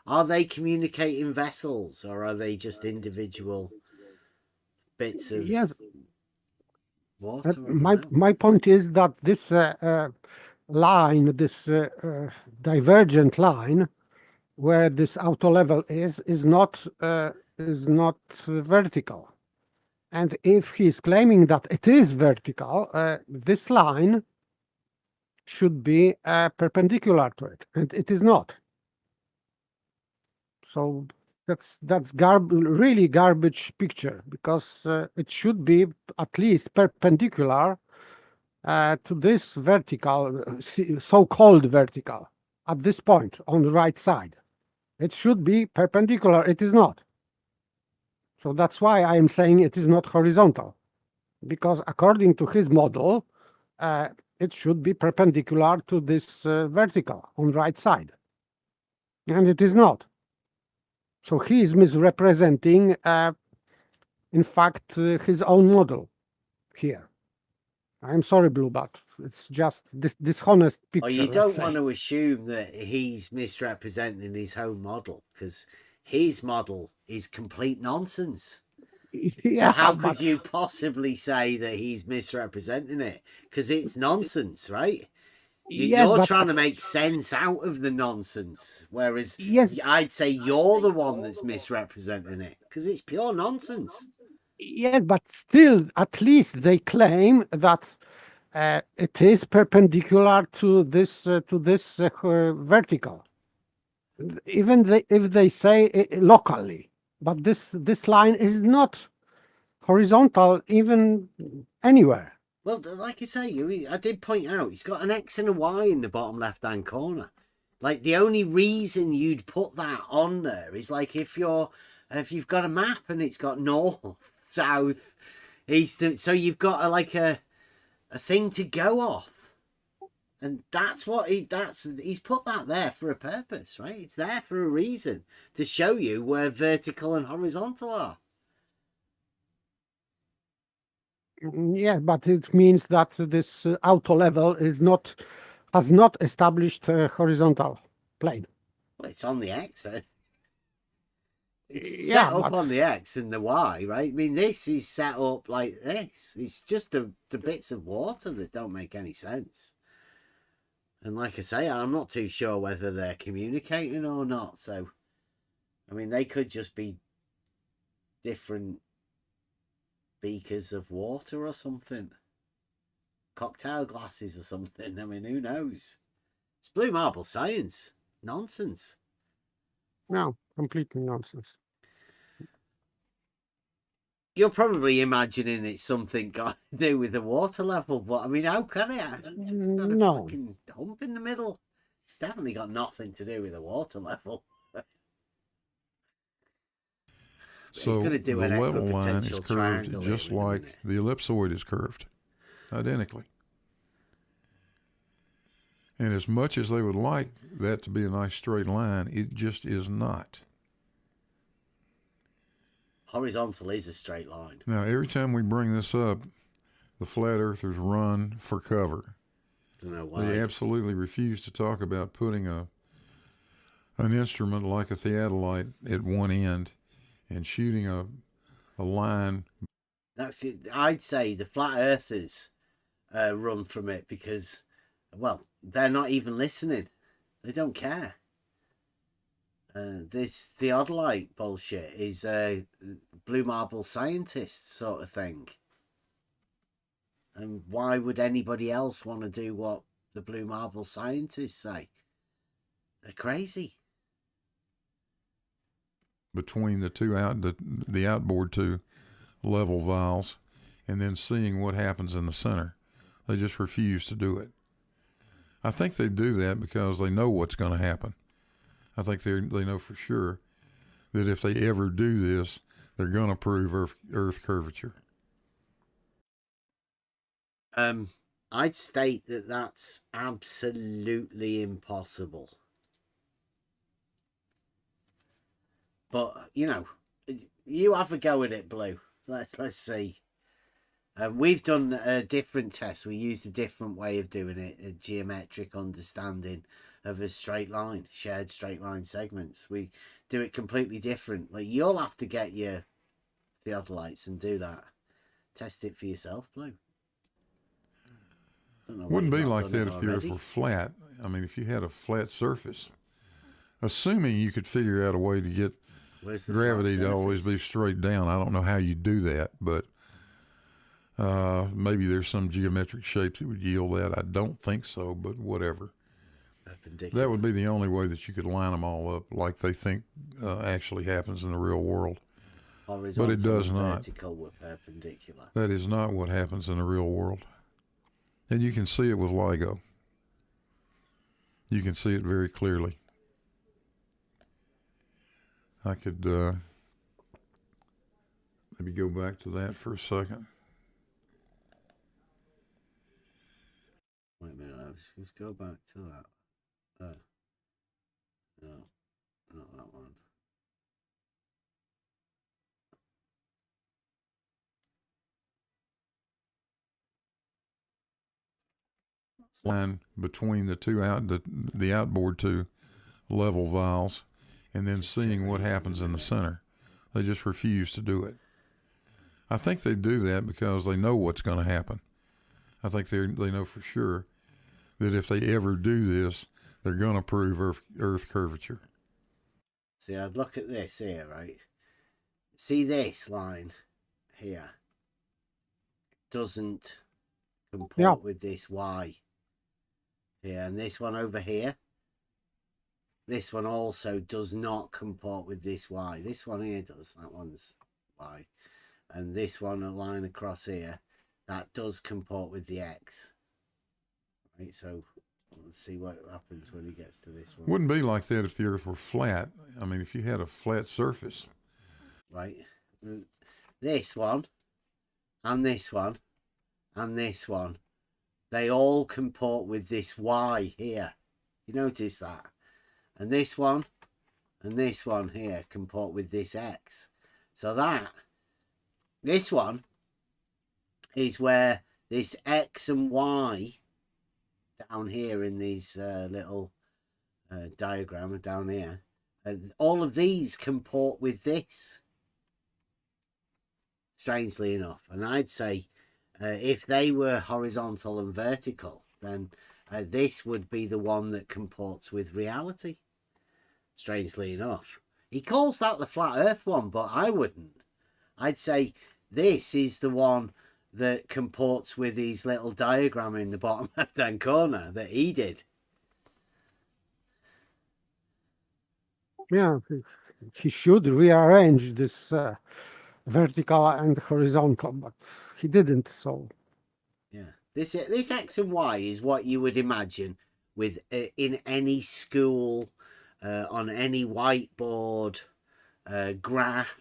B: are they communicating vessels, or are they just individual bits of water?
P: My point is that this line, this divergent line, where this auto level is not vertical. And if he's claiming that it is vertical, this line should be perpendicular to it, and it is not. So that's really garbage picture, because it should be at least perpendicular to this vertical, so-called vertical, at this point on the right side. It should be perpendicular. It is not. So that's why I am saying it is not horizontal, because according to his model, it should be perpendicular to this vertical on the right side. And it is not. So he is misrepresenting, in fact, his own model here. I'm sorry, Blue, but it's just this dishonest picture.
B: Or you
P: let's
B: don't
P: say.
B: want to assume that he's misrepresenting his own model, because his model is complete nonsense.
P: Yeah,
B: so how
P: but-
B: could you possibly say that he's misrepresenting it? Because it's nonsense, right?
P: Yes,
B: You're
P: but-
B: trying to make sense out of the nonsense, whereas
P: Yes.
B: I'd say you're the one that's misrepresenting it, because it's pure nonsense.
P: Yes, but still, at least they claim that it is perpendicular to this vertical. Even if they say it locally, but this line is not horizontal even anywhere.
B: Well, like I say, I did point out he's got an X and a Y in the bottom left-hand corner. Like, the only reason you'd put that on there is like if you're if you've got a map and it's got north, south, east, so you've got a thing to go off. And that's what he's put that there for a purpose, right? It's there for a reason, to show you where vertical and horizontal are.
P: Yeah, but it means that this auto level has not established a horizontal plane.
B: Well, it's on the X. It's set up on the X and the Y, right? I mean, this is set up like this. It's just the bits of water that don't make any sense. And like I say, I'm not too sure whether they're communicating or not. So, I mean, they could just be different beakers of water or something. Cocktail glasses or something. I mean, who knows? It's blue marble science. Nonsense.
P: No, completely nonsense.
B: You're probably imagining it's something got to do with the water level, but I mean, how can it? It's got a fucking hump in the middle. It's definitely got nothing to do with the water level.
U: So
B: it's going to do
U: the
B: an
U: level line is
B: equipotential
U: curved
B: triangle
U: just like the ellipsoid is curved, identically. And as much as they would like that to be a nice straight line, it just is not.
B: Horizontal is a straight line.
U: Now, every time we bring this up, the flat earthers run for cover.
B: Don't know why.
U: They absolutely refuse to talk about putting an instrument like a theodolite at one end and shooting a line.
B: That's it. I'd say the flat earthers run from it because, well, they're not even listening. They don't care. This theodolite bullshit is a blue marble scientist sort of thing. And why would anybody else want to do what the blue marble scientists say? They're crazy.
U: Between the two the outboard two level valves, and then seeing what happens in the center. They just refuse to do it. I think they do that because they know what's going to happen. I think they know for sure that if they ever do this, they're going to prove Earth curvature.
B: I'd state that that's absolutely impossible. But, you know, you have a go at it, Blue. Let's see. We've done a different test. We used a different way of doing it, a geometric understanding of a straight line, shared straight line segments. We do it completely different. Like, you'll have to get your theodolites and do that. Test it for yourself, Blue.
U: Wouldn't be like that if the Earth were flat. I mean, if you had a flat surface, assuming you could figure out a way to get gravity to always be straight down. I don't know how you do that, but maybe there's some geometric shapes that would yield that. I don't think so, but whatever. That would be the only way that you could line them all up like they think actually happens in the real world. But it does not.
B: Vertical were perpendicular.
U: That is not what happens in the real world. And you can see it with LIGO. You can see it very clearly. I could maybe go back to that for a second.
B: Wait a minute, let's go back to that. No, not that one.
U: Line between the two the outboard two level valves, and then seeing what happens in the center. They just refuse to do it. I think they do that because they know what's going to happen. I think they know for sure that if they ever do this, they're going to prove Earth curvature.
B: See, I'd look at this here, right? See this line here doesn't comport with this Y. Yeah, and this one over here, this one also does not comport with this Y. This one here does, that one's Y. And this one, a line across here, that does comport with the X. Right, so let's see what happens when he gets to this one.
U: Wouldn't be like that if the Earth were flat. I mean, if you had a flat surface,
B: right? This one, and this one, and this one, they all comport with this Y here. You notice that? And this one here comport with this X. So this one is where this X and Y down here in these little diagram down here, all of these comport with this, strangely enough. And I'd say if they were horizontal and vertical, then this would be the one that comports with reality, strangely enough. He calls that the flat earth one, but I wouldn't. I'd say this is the one that comports with his little diagram in the bottom left-hand corner that he did.
P: Yeah, he should rearrange this vertical and horizontal, but he didn't, so...
B: Yeah, this X and Y is what you would imagine with in any school, on any whiteboard, graph,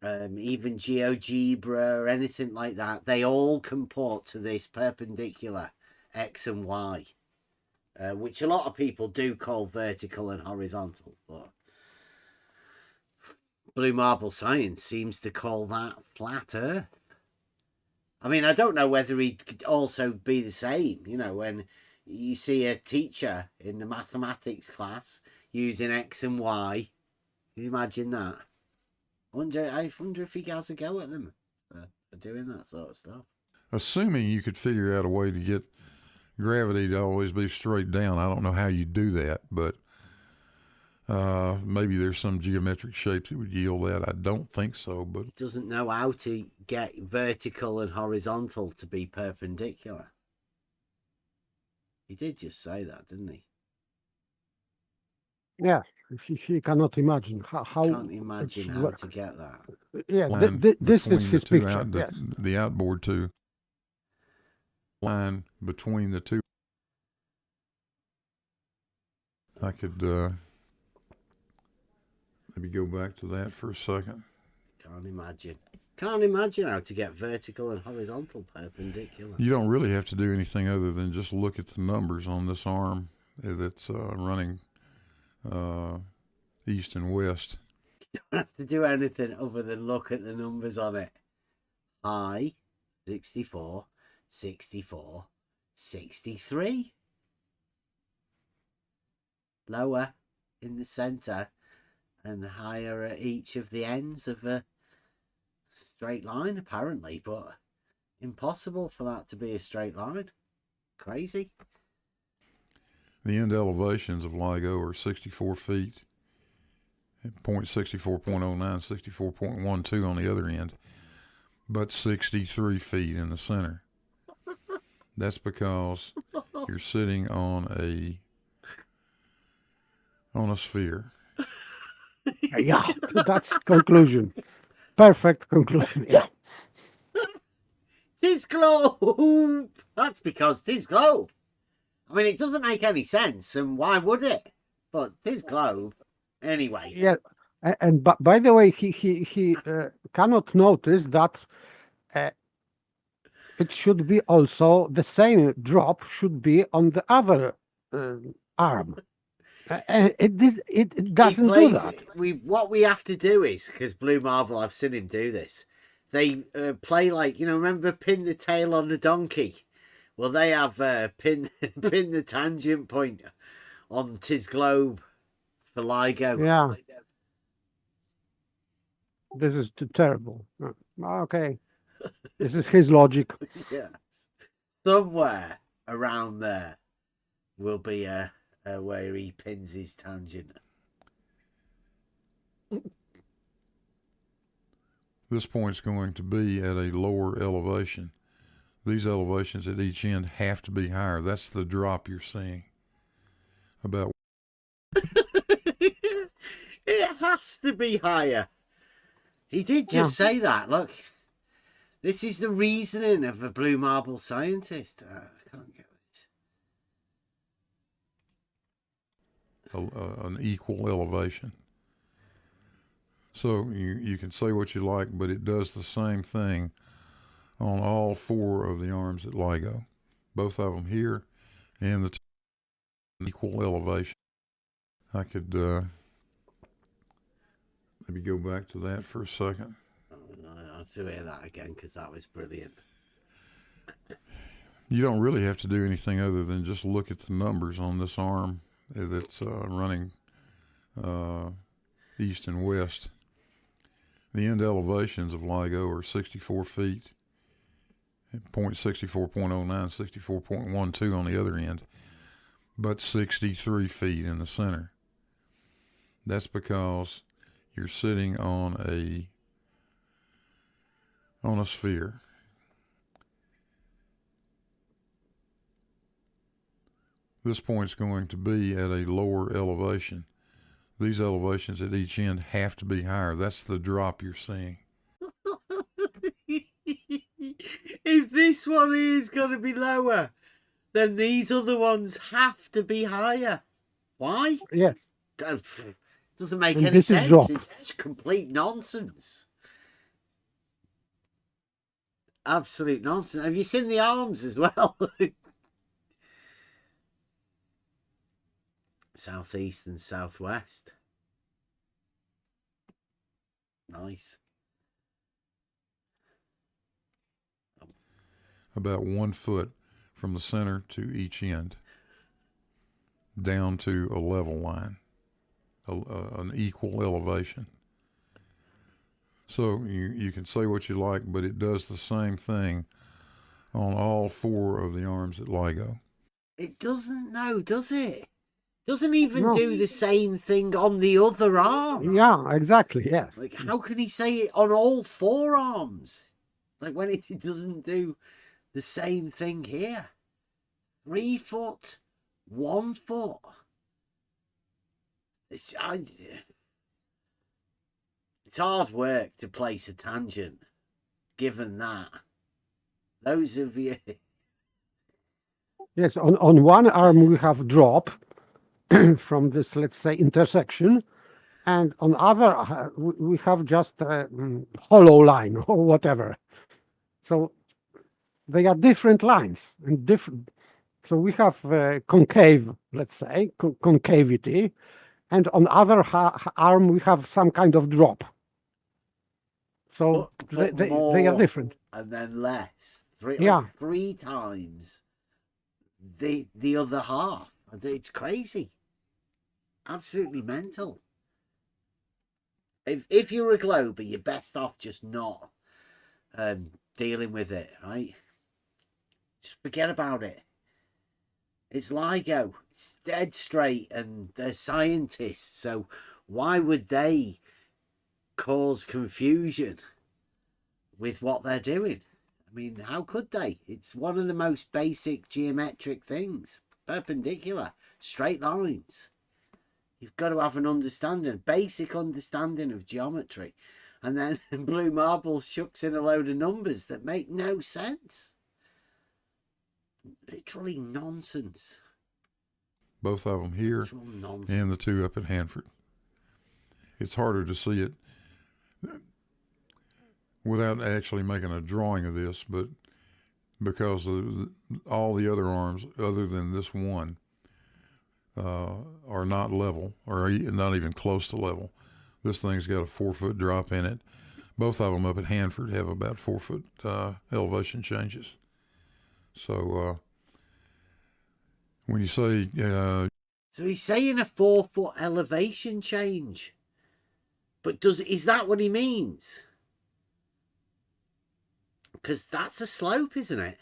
B: even GeoGebra or anything like that. They all comport to this perpendicular X and Y, which a lot of people do call vertical and horizontal, but Blue Marble Science seems to call that flat Earth. I mean, I don't know whether he'd also be the same, you know, when you see a teacher in the mathematics class using X and Y. Can you imagine that? I wonder if he has a go at them for doing that sort of stuff.
U: Assuming you could figure out a way to get gravity to always be straight down. I don't know how you do that, but maybe there's some geometric shapes that would yield that. I don't think so, but...
B: He doesn't know how to get vertical and horizontal to be perpendicular. He did just say that, didn't he?
P: Yeah, he cannot imagine how
B: Can't imagine how to get that.
P: Yeah, this is his picture. Yes,
U: the outboard to line between the two. I could maybe go back to that for a second.
B: Can't imagine how to get vertical and horizontal perpendicular.
U: You don't really have to do anything other than just look at the numbers on this arm that's running east and west.
B: You don't have to do anything other than look at the numbers on it. High, 64, 64, 63. Lower in the centre and higher at each of the ends of a straight line, apparently, but impossible for that to be a straight line. Crazy.
U: The end elevations of LIGO are 64 feet, 0.64.09, 64.12 on the other end, but 63 feet in the center. That's because you're sitting on a sphere.
P: Yeah, that's conclusion. Perfect conclusion. Yeah.
B: Tis globe. That's because tis globe. I mean, it doesn't make any sense, and why would it? But tis globe. Anyway.
P: Yeah, and by the way, he cannot notice that it should be also the same drop should be on the other arm. It doesn't do that.
B: What we have to do is, because Blue Marble, I've seen him do this. They play like, you know, remember Pin the Tail on the Donkey? Well, they have pin the tangent point on tis globe for LIGO.
P: Yeah. This is too terrible. Okay. This is his logic.
B: Yes. Somewhere around there will be where he pins his tangent.
U: This point's going to be at a lower elevation. These elevations at each end have to be higher. That's the drop you're seeing. About
B: it has to be higher. He did just say that. Look, this is the reasoning of a Blue Marble scientist. I can't get it.
U: an equal elevation. So you can say what you like, but it does the same thing on all 4 of the arms at LIGO. Both of them here and the equal elevation. I could maybe go back to that for a second.
B: I'll do that again because that was brilliant.
U: You don't really have to do anything other than just look at the numbers on this arm that's running east and west. The end elevations of LIGO are 64 feet, 0.64.09, 64.12 on the other end, but 63 feet in the center. That's because you're sitting on a sphere. This point's going to be at a lower elevation. These elevations at each end have to be higher. That's the drop you're seeing.
B: If this one is going to be lower, then these other ones have to be higher. Why?
P: Yes.
B: Doesn't make
P: And
B: any
P: this is
B: sense.
P: drop.
B: It's complete nonsense. Absolute nonsense. Have you seen the arms as well? Southeast and southwest. Nice.
U: About 1 foot from the center to each end, down to a level line, an equal elevation. So you can say what you like, but it does the same thing on all 4 of the arms at LIGO.
B: It doesn't know, does it? Doesn't even
P: No.
B: do the same thing on the other arm.
P: Yeah, exactly. Yes.
B: Like, how can he say it on all 4 arms? Like, when it doesn't do the same thing here. 3 foot, 1 foot. It's hard work to place a tangent, given that. Those of you...
P: Yes, on one arm we have drop from this, let's say, intersection, and on other we have just a hollow line or whatever. So they are different lines and different. So we have concave, let's say, concavity, and on other arm we have some kind of drop. So
B: But
P: they
B: more
P: are different.
B: and then less.
P: Yeah.
B: 3 times the other half. It's crazy. Absolutely mental. If you're a glober, you're best off just not dealing with it, right? Just forget about it. It's LIGO. It's dead straight, and they're scientists, so why would they cause confusion with what they're doing? I mean, how could they? It's one of the most basic geometric things. Perpendicular, straight lines. You've got to have an understanding, basic understanding of geometry. And then Blue Marble shucks in a load of numbers that make no sense. Literally nonsense.
U: Both of them here and the 2 up at Hanford. It's harder to see it without actually making a drawing of this, but because all the other arms, other than this one, are not level, or not even close to level. This thing's got a 4-foot drop in it. Both of them up at Hanford have about 4-foot elevation changes. So when you say...
B: so he's saying a 4-foot elevation change. But is that what he means? Because that's a slope, isn't it?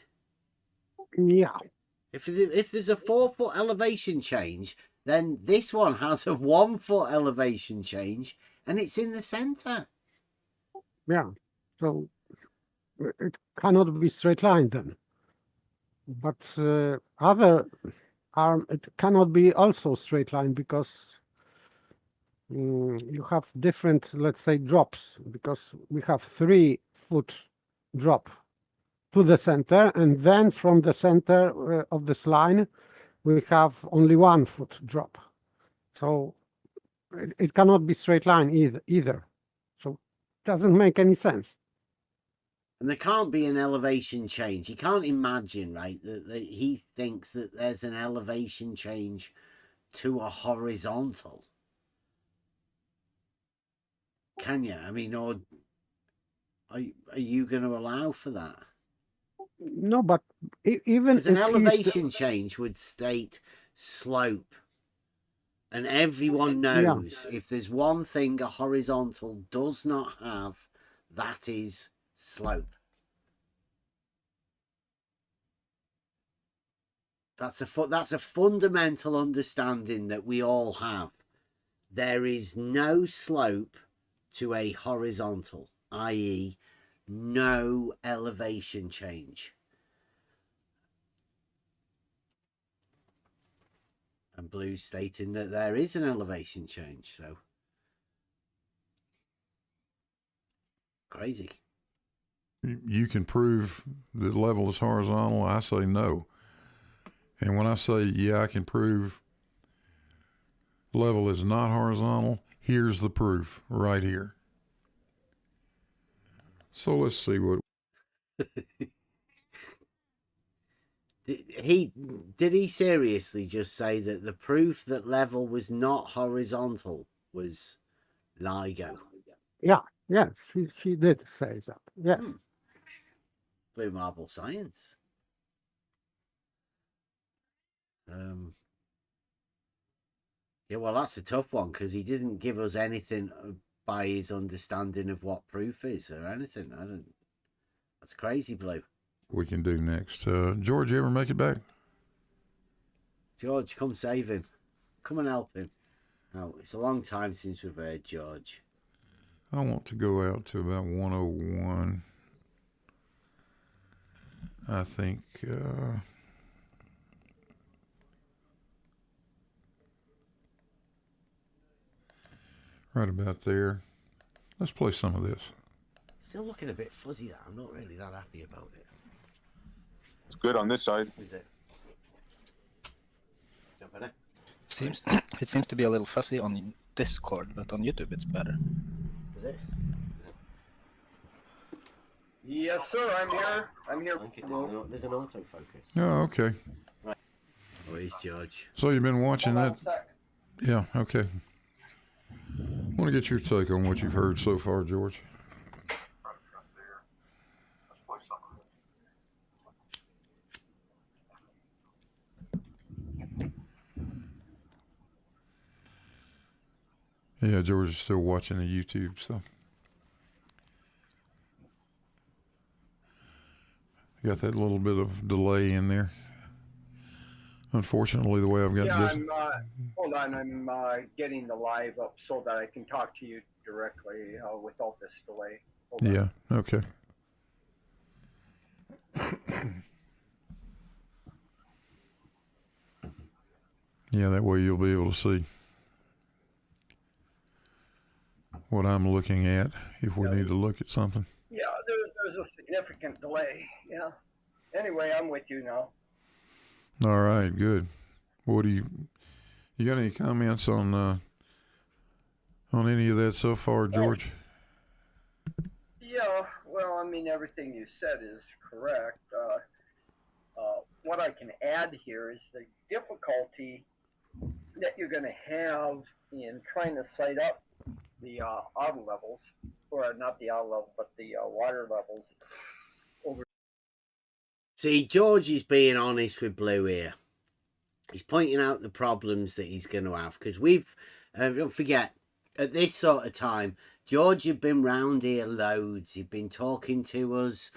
P: Yeah.
B: If there's a 4-foot elevation change, then this one has a 1-foot elevation change, and it's in the center.
P: Yeah. So it cannot be straight line then. But other arm, it cannot be also straight line because you have different, let's say, drops, because we have 3-foot drop to the center, and then from the center of this line we have only 1-foot drop. So it cannot be straight line either. doesn't make any sense.
B: And there can't be an elevation change. You can't imagine, right, that he thinks that there's an elevation change to a horizontal. Can you? I mean, or are you going to allow for that?
P: No, but even
B: Because an
P: if
B: elevation change would state slope. And everyone knows if there's one thing a horizontal does not have, that is slope. That's a fundamental understanding that we all have. There is no slope to a horizontal, i.e., no elevation change. And Blue's stating that there is an elevation change, so crazy.
U: You can prove the level is horizontal. I say no. And when I say, yeah, I can prove level is not horizontal, here's the proof right here. So let's see what...
B: Did he seriously just say that the proof that level was not horizontal was LIGO?
P: Yeah, yes, she did say that. Yes.
B: Blue marble science. Yeah, well, that's a tough one because he didn't give us anything by his understanding of what proof is or anything. I don't. That's crazy, Blue.
U: we can do next. George, you ever make it back?
B: George, come save him. Come and help him. Oh, it's a long time since we've heard George.
U: I want to go out to about 101. I think right about there. Let's play some of this.
B: Still looking a bit fuzzy, that. I'm not really that happy about it.
E: It's good on this side.
B: Is it? Got better?
K: It seems to be a little fuzzy on Discord, but on YouTube it's better.
B: Is it?
G: Yes, sir. I'm here. I'm here.
B: There's an autofocus.
U: Oh, okay.
B: Right. Where's George?
U: So you've been watching
G: Hold
U: that?
G: on a sec.
U: Yeah, okay. I want to get your take on what you've heard so far, George. Yeah, George is still watching the YouTube, so. Got that little bit of delay in there. Unfortunately, the way I've got this.
G: Hold on. I'm getting the live up so that I can talk to you directly without this delay. Hold on.
U: Yeah, okay. Yeah, that way you'll be able to see what I'm looking at if we need to look at something.
G: Yeah, there's a significant delay. Yeah. Anyway, I'm with you now.
U: All right, good. What do you got any comments on any of that so far, George?
G: Yeah, well, I mean, everything you said is correct. What I can add here is the difficulty that you're going to have in trying to sight up the auto levels, or not the auto level, but the water levels.
B: See, George is being honest with Blue here. He's pointing out the problems that he's going to have because we've, don't forget, at this sort of time, George had been round here loads. He'd been talking to us.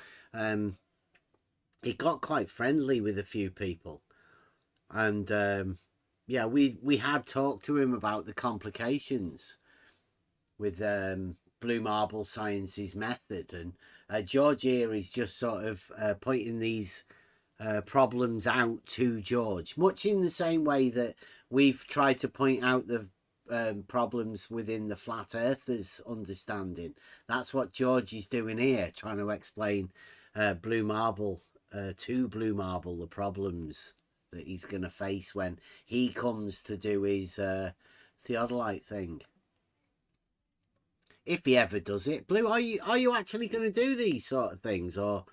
B: He got quite friendly with a few people. And, yeah, we had talked to him about the complications with Blue Marble Science's method. And George here is just sort of pointing these problems out to George, much in the same way that we've tried to point out the problems within the flat earthers understanding. That's what George is doing here, trying to explain Blue Marble to Blue Marble the problems that he's going to face when he comes to do his theodolite thing. if he ever does it. Blue, are you actually going to do these sort of things, or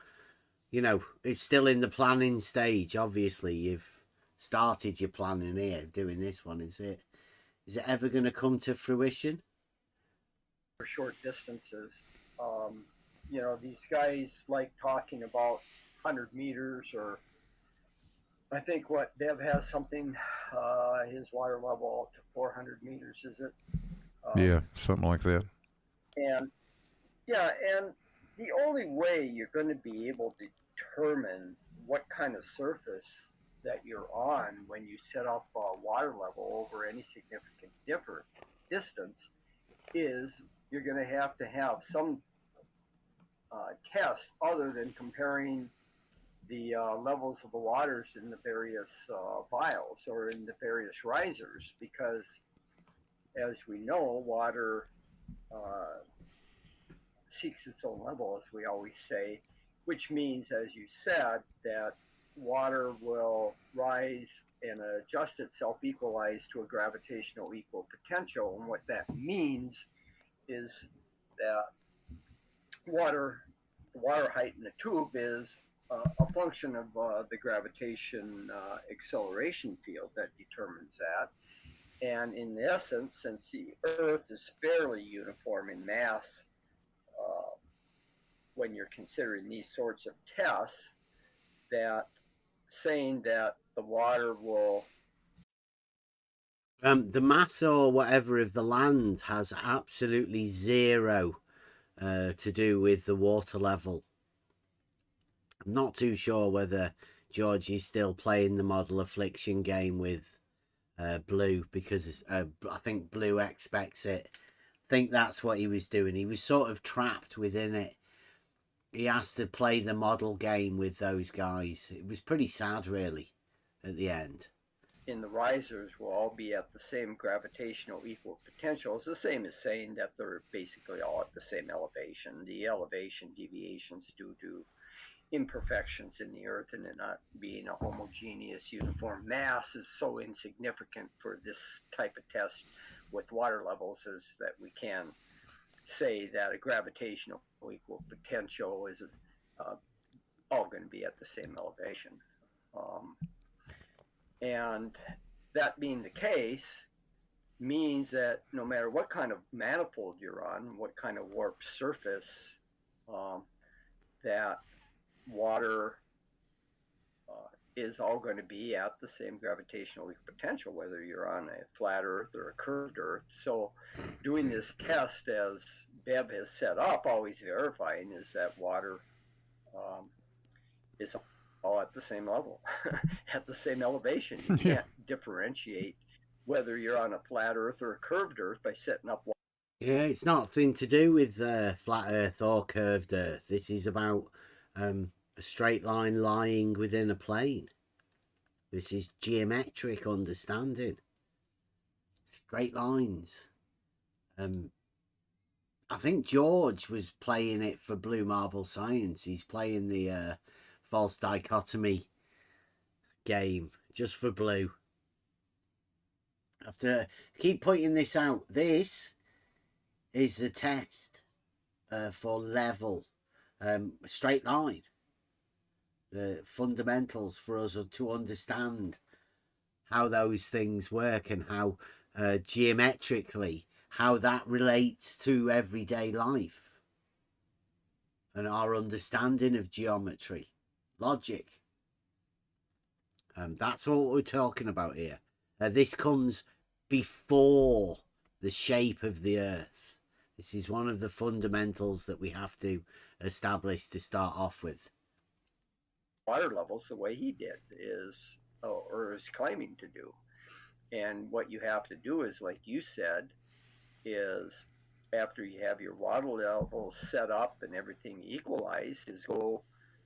B: it's still in the planning stage? Obviously, you've started your planning here, doing this one. Is it ever going to come to fruition?
G: For short distances, these guys like talking about 100 meters, or I think what Dev has something, his water level to 400 meters, is it?
U: Yeah, something like that.
G: And the only way you're going to be able to determine what kind of surface that you're on when you set up water level over any significant distance is you're going to have some test other than comparing the levels of the waters in the various vials or in the various risers, because as we know, water seeks its own level, as we always say, which means, as you said, that water will rise and adjust itself, equalize to a gravitational equal potential. And what that means is that the water height in the tube is a function of the gravitation acceleration field that determines that. And in essence, since the Earth is fairly uniform in mass, when you're considering these sorts of tests, that saying that the water will
B: the mass or whatever of the land has absolutely zero to do with the water level. I'm not too sure whether George is still playing the model affliction game with Blue, because I think Blue expects it. I think that's what he was doing. He was sort of trapped within it. He has to play the model game with those guys. It was pretty sad, really, at the end.
G: in the risers will all be at the same gravitational equal potential. It's the same as saying that they're basically all at the same elevation. The elevation deviations due to imperfections in the Earth and it not being a homogeneous uniform mass is so insignificant for this type of test with water levels, is that we can say that a gravitational equal potential is all going to be at the same elevation. And that being the case means that no matter what kind of manifold you're on, what kind of warped surface, that water is all going to be at the same gravitational potential, whether you're on a flat Earth or a curved Earth. So doing this test as Bev has set up, always verifying, is that water is all at the same level, at the same elevation. You can't differentiate whether you're on a flat Earth or a curved Earth by setting up.
B: Yeah, it's nothing to do with flat Earth or curved Earth. This is about a straight line lying within a plane. This is geometric understanding. Straight lines. I think George was playing it for Blue Marble Science. He's playing the false dichotomy game just for Blue. I have to keep pointing this out. This is the test for level, straight line. The fundamentals for us to understand how those things work and how geometrically, how that relates to everyday life and our understanding of geometry, logic. That's what we're talking about here. This comes before the shape of the Earth. This is one of the fundamentals that we have to establish to start off with.
G: Water levels the way he did is, or is claiming to do. And what you have to do is, like you said, is after you have your water levels set up and everything equalized, is go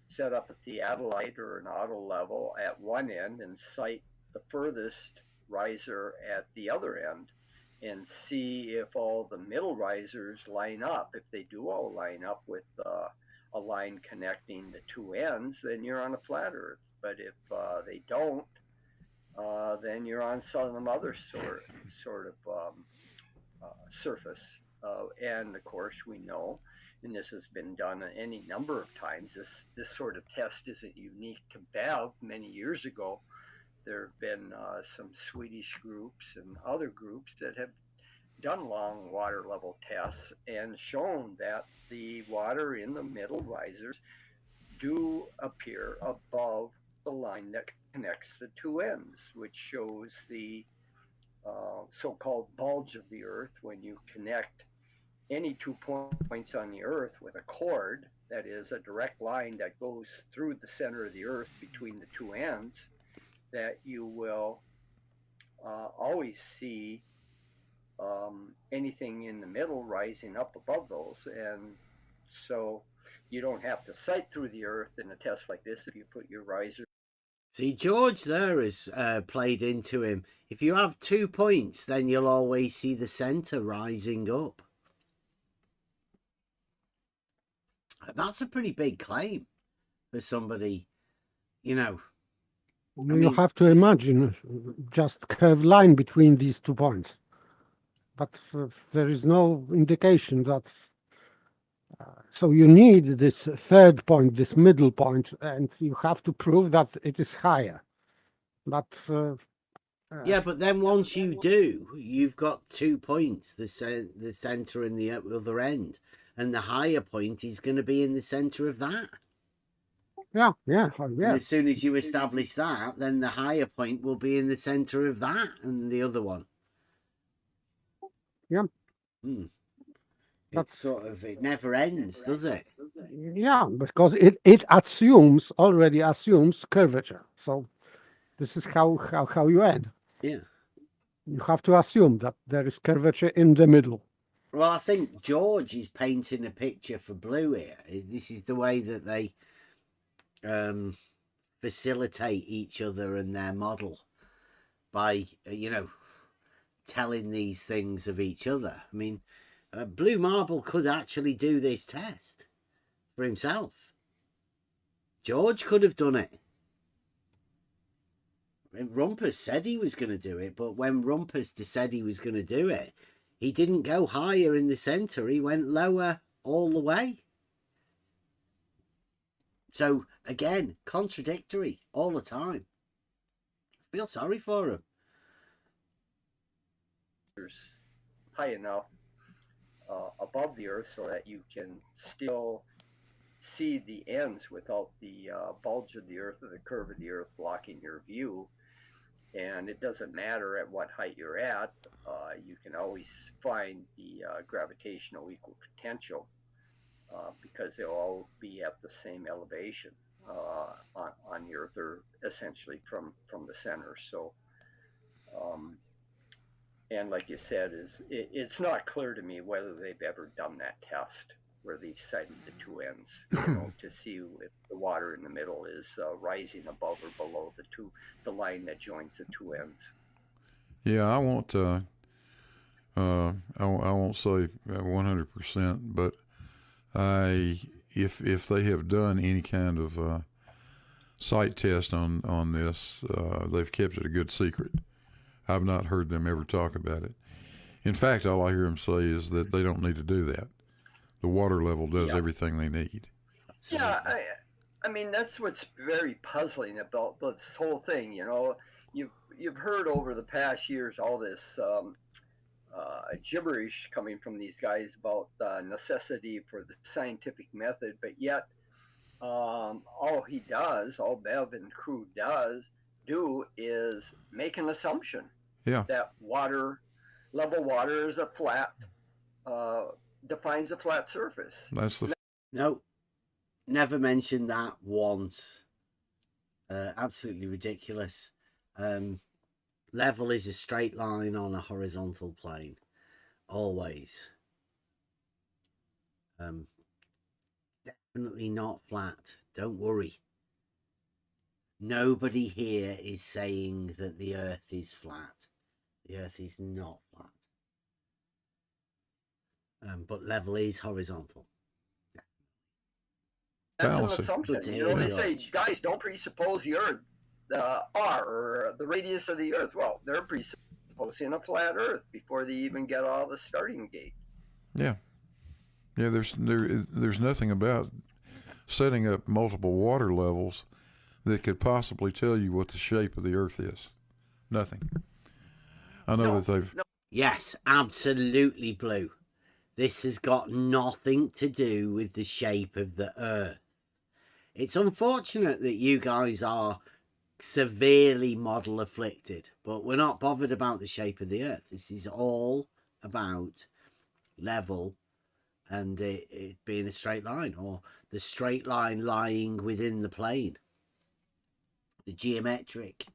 G: set up a theodolite or an auto level at one end and cite the furthest riser at the other end and see if all the middle risers line up. If they do all line up with a line connecting the two ends, then you're on a flat Earth. But if they don't, then you're on some other sort of surface. And of course, we know, and this has been done any number of times, this sort of test isn't unique to BEV. Many years ago, there have been some Swedish groups and other groups that have done long water level tests and shown that the water in the middle risers do appear above the line that connects the two ends, which shows the so-called bulge of the Earth when you connect any 2 points on the Earth with a chord, that is a direct line that goes through the center of the Earth between the two ends, that you will always see anything in the middle rising up above those. And so you don't have to sight through the Earth in a test like this if you put your riser.
B: See, George there has played into him. If you have 2 points, then you'll always see the centre rising up. That's a pretty big claim for somebody, you know.
P: You have to imagine just curved line between these 2 points. But there is no indication that. So you need this third point, this middle point, and you have to prove that it is higher. But
B: yeah, but then once you do, you've got 2 points: the centre and the other end, and the higher point is going to be in the centre of that.
P: Yeah.
B: And as soon as you establish that, then the higher point will be in the centre of that and the other one.
P: Yeah.
B: It's sort of, it never ends, does it?
P: Yeah, because it already assumes curvature. So this is how you end.
B: Yeah.
P: You have to assume that there is curvature in the middle.
B: Well, I think George is painting a picture for Blue here. This is the way that they facilitate each other and their model by, telling these things of each other. I mean, Blue Marble could actually do this test for himself. George could have done it. Rumpus said he was going to do it, but when Rumpus said he was going to do it, he didn't go higher in the centre. He went lower all the way. So, again, contradictory all the time. I feel sorry for him.
G: High enough above the Earth so that you can still see the ends without the bulge of the Earth or the curve of the Earth blocking your view. And it doesn't matter at what height you're at, you can always find the gravitational equal potential because they'll all be at the same elevation on the Earth, or essentially from the center. So, and like you said, it's not clear to me whether they've ever done that test where they've sighted the two ends, to see if the water in the middle is rising above or below the line that joins the two ends.
U: Yeah, I won't say 100%, but if they have done any kind of sight test on this, they've kept it a good secret. I've not heard them ever talk about it. In fact, all I hear them say is that they don't need to do that. The water level does everything they need.
G: Yeah, I mean, that's what's very puzzling about this whole thing. You've heard over the past years all this gibberish coming from these guys about necessity for the scientific method, but yet all Bev and crew do is make an assumption that level water is a flat, defines a flat surface.
B: No, never mentioned that once. Absolutely ridiculous. Level is a straight line on a horizontal plane, always. Definitely not flat. Don't worry. Nobody here is saying that the Earth is flat. The Earth is not flat. But level is horizontal.
G: That's an assumption. They say, guys, don't presuppose the Earth, or the radius of the Earth. Well, they're presupposing a flat Earth before they even get out of the starting gate.
U: Yeah. Yeah, there's nothing about setting up multiple water levels that could possibly tell you what the shape of the Earth is. Nothing. I know that they've...
B: Yes, absolutely, Blue. This has got nothing to do with the shape of the Earth. It's unfortunate that you guys are severely model afflicted, but we're not bothered about the shape of the Earth. This is all about level and it being a straight line, or the straight line lying within the plane. The geometric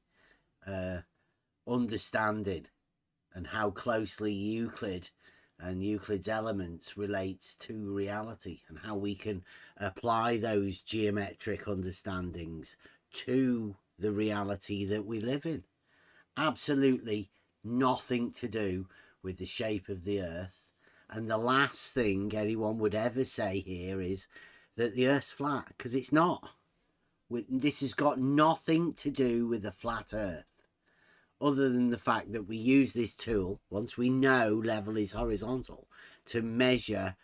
B: understanding and how closely Euclid and Euclid's elements relates to reality, and how we can apply those geometric understandings to the reality that we live in. Absolutely nothing to do with the shape of the Earth. And the last thing anyone would ever say here is that the Earth's flat, because it's not. This has got nothing to do with a flat Earth, other than the fact that we use this tool, once we know level is horizontal, to measure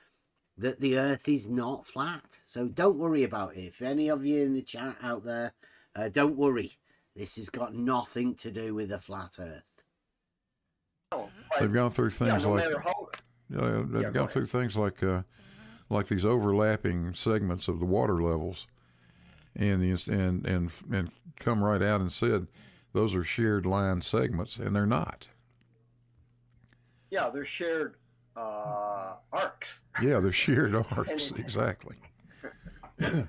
B: that the Earth is not flat. So don't worry about it. If any of you in the chat out there, don't worry. This has got nothing to do with a flat Earth.
U: They've gone through things they've gone through things like these overlapping segments of the water levels, and come right out and said those are shared line segments, and they're not.
G: Yeah, they're shared arcs.
U: Yeah, they're shared arcs, exactly. Yeah,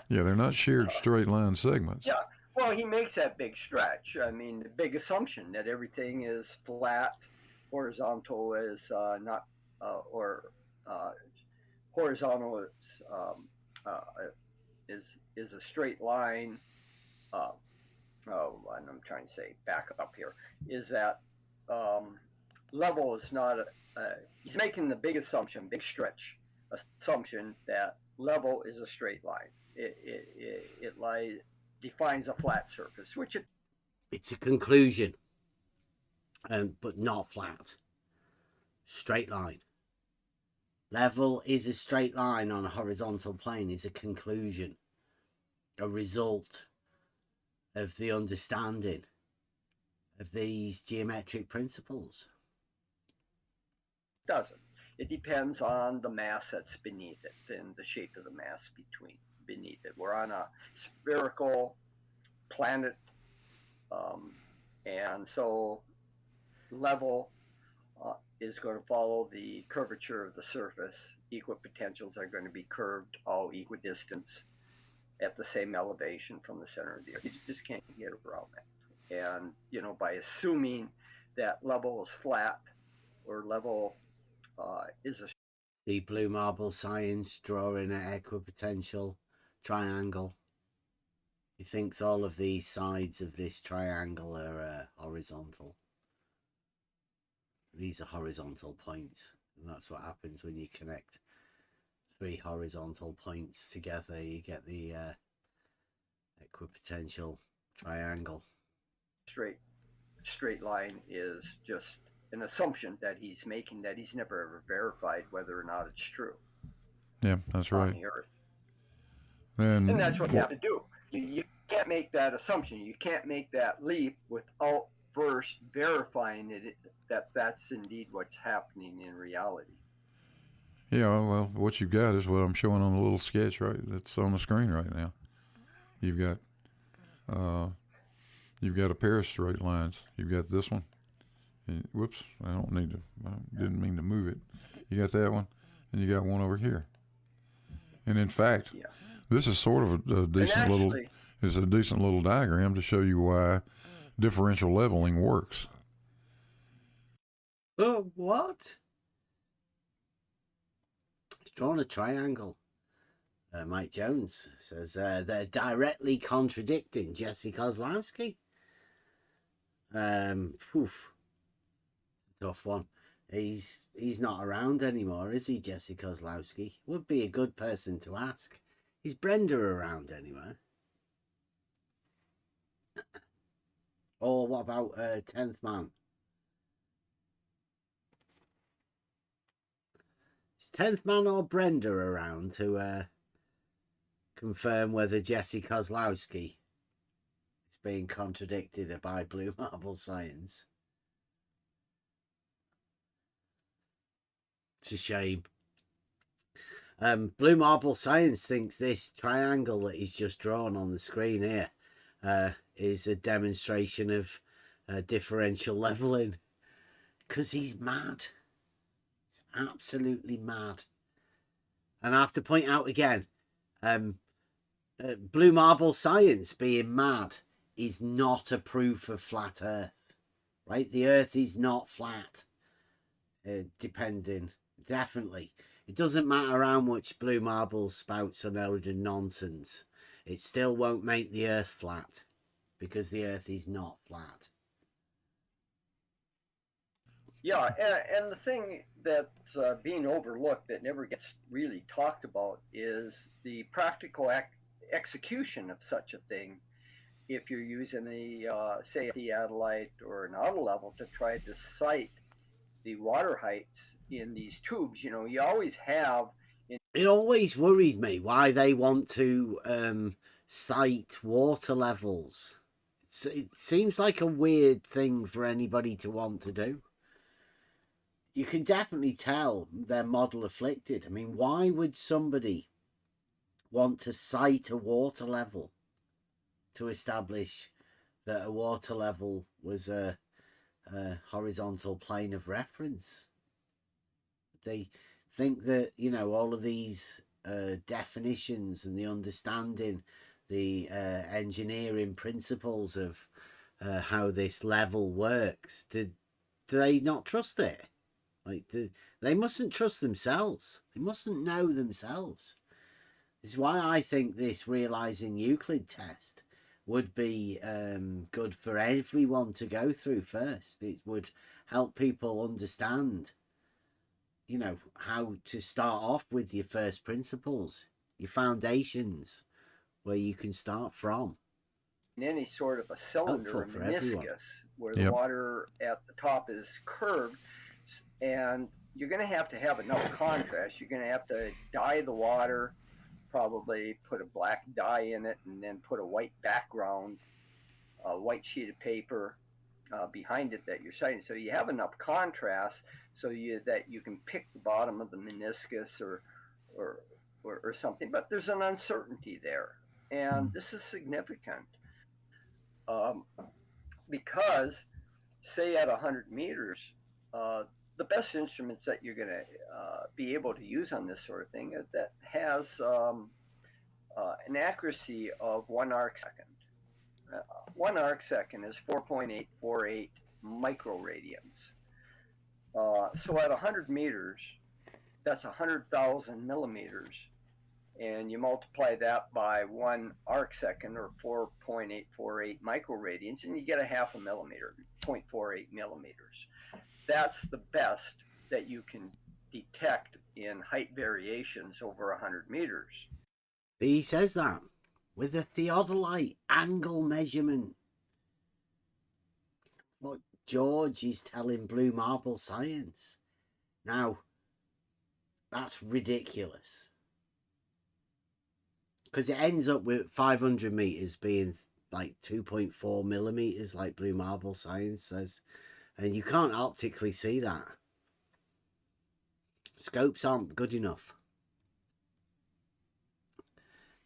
U: they're not shared straight line segments.
G: Yeah, well, he makes that big stretch. I mean, the big assumption that everything is flat, horizontal is not, horizontal is a straight line. And I'm trying to say, back up here, is that level is not he's making the big assumption, big stretch assumption that level is a straight line. It defines a flat surface, which
B: it's a conclusion, but not flat. Straight line. Level is a straight line on a horizontal plane. Is a conclusion, a result of the understanding of these geometric principles.
G: doesn't. It depends on the mass that's beneath it and the shape of the mass beneath it. We're on a spherical planet, and so level is going to follow the curvature of the surface. Equipotentials are going to be curved all equidistance at the same elevation from the center of the Earth. You just can't get around that. And, by assuming that level is flat, or level is a...
B: The blue marble science drawing an equipotential triangle. He thinks all of these sides of this triangle are horizontal. These are horizontal points, and that's what happens when you connect three horizontal points together. You get the equipotential triangle.
G: Straight line is just an assumption that he's making, that he's never ever verified whether or not it's true.
U: Yeah, that's right.
G: On the Earth.
U: And
G: that's what you have to do. You can't make that assumption. You can't make that leap without first verifying that that's indeed what's happening in reality.
U: Yeah, well, what you've got is what I'm showing on the little sketch that's on the screen right now. You've got a pair of straight lines. You've got this one. And, whoops, I didn't mean to move it. You got that one, and you got one over here. And in fact, this is sort of a decent little diagram to show you why differential leveling works.
B: Oh, what? It's drawn a triangle. Mike Jones says they're directly contradicting Jesse Kozlowski. Tough one. He's not around anymore, is he, Jesse Kozlowski? Would be a good person to ask. Is Brenda around anywhere? Or what about 10th Man? Is 10th man or Brenda around to confirm whether Jesse Kozlowski is being contradicted by Blue Marble Science? It's a shame. Blue Marble Science thinks this triangle that he's just drawn on the screen here is a demonstration of differential leveling, because he's mad. He's absolutely mad. And I have to point out again, Blue Marble Science being mad is not a proof of flat Earth, right? The Earth is not flat, definitely. It doesn't matter how much Blue Marble spouts unloaded nonsense. It still won't make the Earth flat, because the Earth is not flat.
G: Yeah, and the thing that's being overlooked that never gets really talked about is the practical execution of such a thing. If you're using say a theodolite or an auto level to try to cite the water heights in these tubes, you always have.
B: It always worried me why they want to cite water levels. It seems like a weird thing for anybody to want to do. You can definitely tell they're model afflicted. I mean, why would somebody want to cite a water level to establish that a water level was a horizontal plane of reference? They think that, all of these definitions and the understanding, the engineering principles of how this level works, do they not trust it? Like, they mustn't trust themselves. They mustn't know themselves. This is why I think this Realising Euclid test would be good for everyone to go through first. It would help people understand, how to start off with your first principles, your foundations, where you can start from.
G: In any sort of a cylinder or meniscus, where the
U: Yep.
G: water at the top is curved, and you're going to have enough contrast. You're going to have to dye the water, probably put a black dye in it, and then put a white background, a white sheet of paper behind it that you're citing. So you have enough contrast so that you can pick the bottom of the meniscus or something. But there's an uncertainty there, and this is significant because, say, at 100 meters, the best instruments that you're going to be able to use on this sort of thing that has an accuracy of 1 arc second. 1 arc second is 4.848 microradians. So at 100 meters, that's 100,000 millimeters, and you multiply that by 1 arc second, or 4.848 microradians, and you get a half a millimeter, 0.48 millimeters. That's the best that you can detect in height variations over 100 meters.
B: He says that with a theodolite angle measurement. What George is telling Blue Marble Science. Now, that's ridiculous. Because it ends up with 500 meters being like 2.4 millimeters, like Blue Marble Science says. And you can't optically see that. Scopes aren't good enough.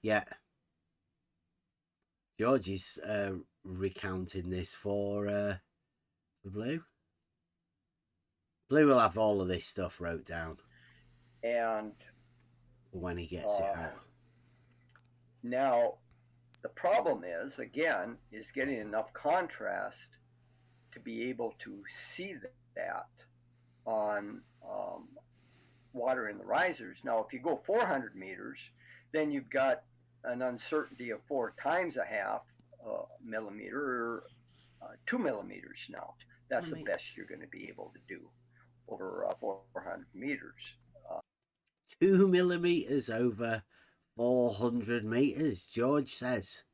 B: Yeah. George is recounting this for Blue. Blue will have all of this stuff wrote down.
G: And
B: when he gets it out.
G: Now, the problem is, again, is getting enough contrast to be able to see that on water in the risers. Now, if you go 400 meters, then you've got an uncertainty of 4 times a half millimeter, or 2 millimeters now. That's the best you're going to be able to do over 400 meters.
B: 2 millimeters over 400 meters, George says.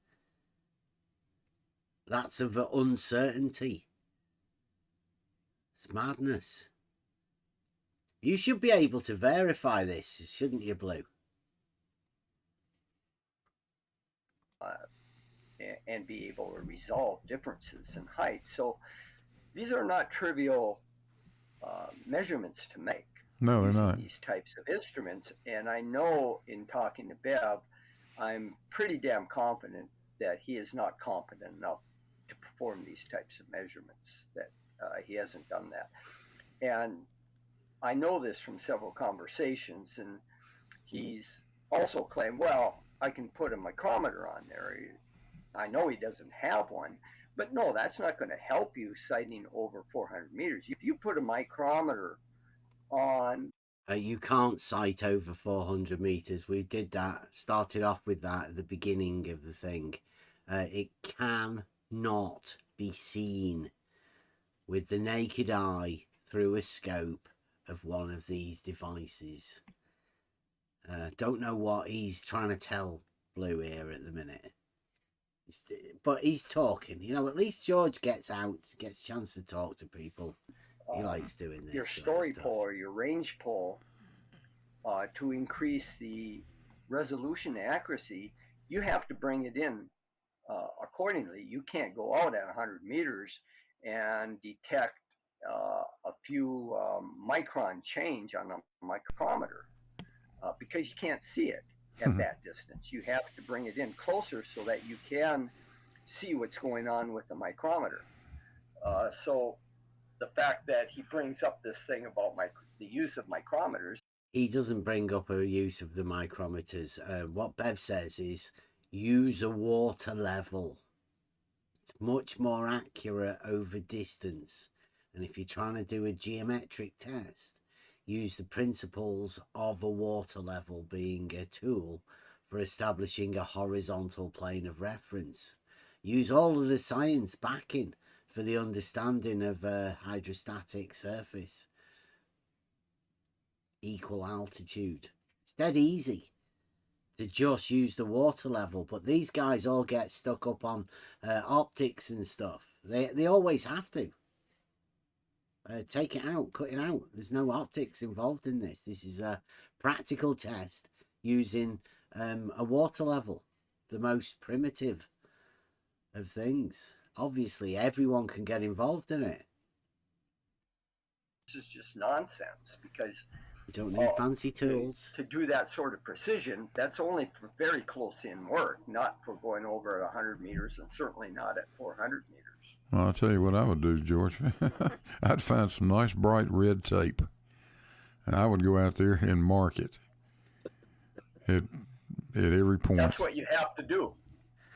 B: That's of uncertainty. It's madness. You should be able to verify this, shouldn't you, Blue?
G: And be able to resolve differences in height. So these are not trivial measurements to make.
U: No, they're not.
G: These types of instruments, and I know in talking to Bev, I'm pretty damn confident that he is not competent enough to perform these types of measurements, that he hasn't done that. And I know this from several conversations, and he's also claimed, well, I can put a micrometer on there. I know he doesn't have one, but no, that's not going to help you sighting over 400 meters. If you put a micrometer on...
B: You can't sight over 400 meters. We did that, started off with that at the beginning of the thing. It cannot be seen with the naked eye through a scope of one of these devices. Don't know what he's trying to tell Blue here at the minute. But he's talking, you know, at least George gets out, gets a chance to talk to people. He likes doing this.
G: Your story pole or your range pole, to increase the resolution accuracy, you have to bring it in accordingly. You can't go out at 100 meters and detect a few micron change on a micrometer because you can't see it at that distance. You have to bring it in closer so that you can see what's going on with the micrometer. So the fact that he brings up this thing about the use of micrometers.
B: He doesn't bring up a use of the micrometers. What Bev says is use a water level. It's much more accurate over distance. And if you're trying to do a geometric test, use the principles of a water level being a tool for establishing a horizontal plane of reference. Use all of the science backing for the understanding of a hydrostatic surface. Equal altitude. It's dead easy to just use the water level, but these guys all get stuck up on optics and stuff. They always have to. Take it out, cut it out. There's no optics involved in this. This is a practical test using a water level, the most primitive of things. Obviously, everyone can get involved in it.
G: This is just nonsense because
B: you don't need fancy tools.
G: To do that sort of precision, that's only for very close-in work, not for going over 100 meters and certainly not at 400 meters.
U: Well, I'll tell you what I would do, George. I'd find some nice bright red tape, and I would go out there and mark it at every point.
G: That's what you have to do.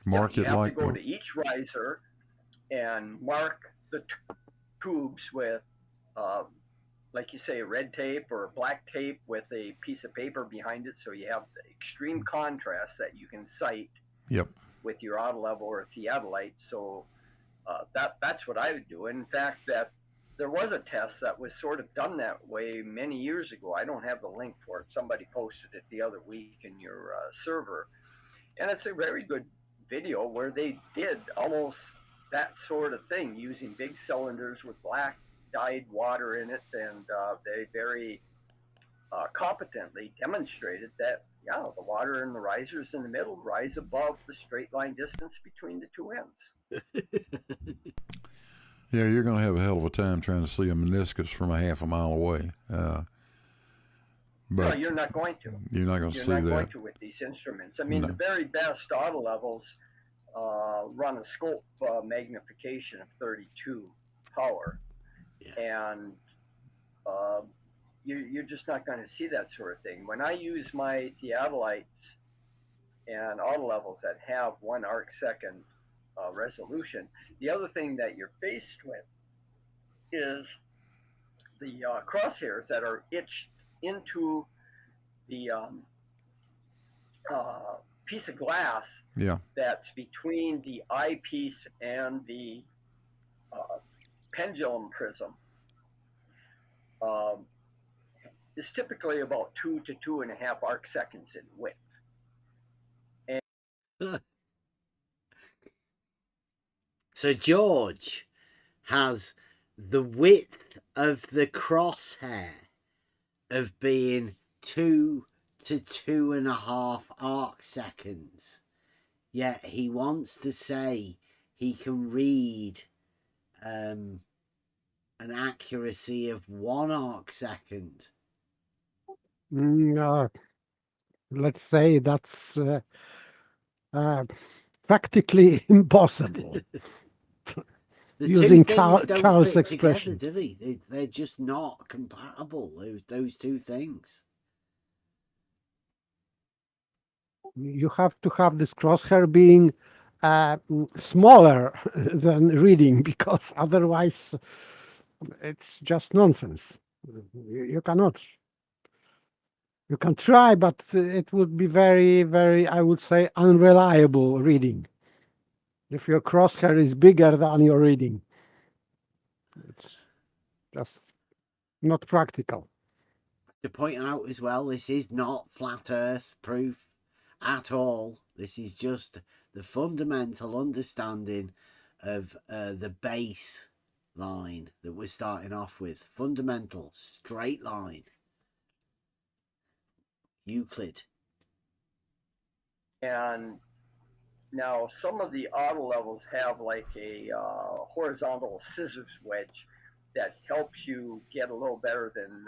U: Mark it like...
G: You have to go to each riser and mark the tubes with, like you say, red tape or black tape with a piece of paper behind it, so you have the extreme contrast that you can sight with your auto level or theodolite. So that's what I would do. In fact, that there was a test that was sort of done that way many years ago. I don't have the link for it. Somebody posted it the other week in your server, and it's a very good video where they did almost that sort of thing using big cylinders with black dyed water in it, and they very competently demonstrated that the water in the risers in the middle rise above the straight line distance between the two ends.
U: Yeah, you're going to have a hell of a time trying to see a meniscus from a half a mile away. But
G: no, you're not going to.
U: You're not going to see that.
G: You're not going to with these instruments. I mean, the very best auto levels run a scope magnification of 32 power.
B: Yes.
G: And you're just not going to see that sort of thing. When I use my theodolites and auto levels that have 1 arc second resolution, the other thing that you're faced with is the crosshairs that are etched into the piece of glass that's between the eyepiece and the pendulum prism. Is typically about 2 to 2.5 arc seconds in width. And
B: so George has the width of the crosshair of being 2 to 2.5 arc seconds. Yet he wants to say he can read an accuracy of 1 arc second.
P: Let's say that's practically impossible.
B: The
P: Using
B: two things don't
P: Charles'
B: fit together,
P: expression.
B: do they? They're just not compatible, those two things.
P: You have to have this crosshair being smaller than reading, because otherwise it's just nonsense. You cannot. You can try, but it would be very, very, I would say, unreliable reading. If your crosshair is bigger than your reading, it's just not practical.
B: To point out as well, this is not flat earth proof at all. This is just the fundamental understanding of the base line that we're starting off with. Fundamental straight line. Euclid.
G: And now some of the auto levels have like a horizontal scissors wedge that helps you get a little better than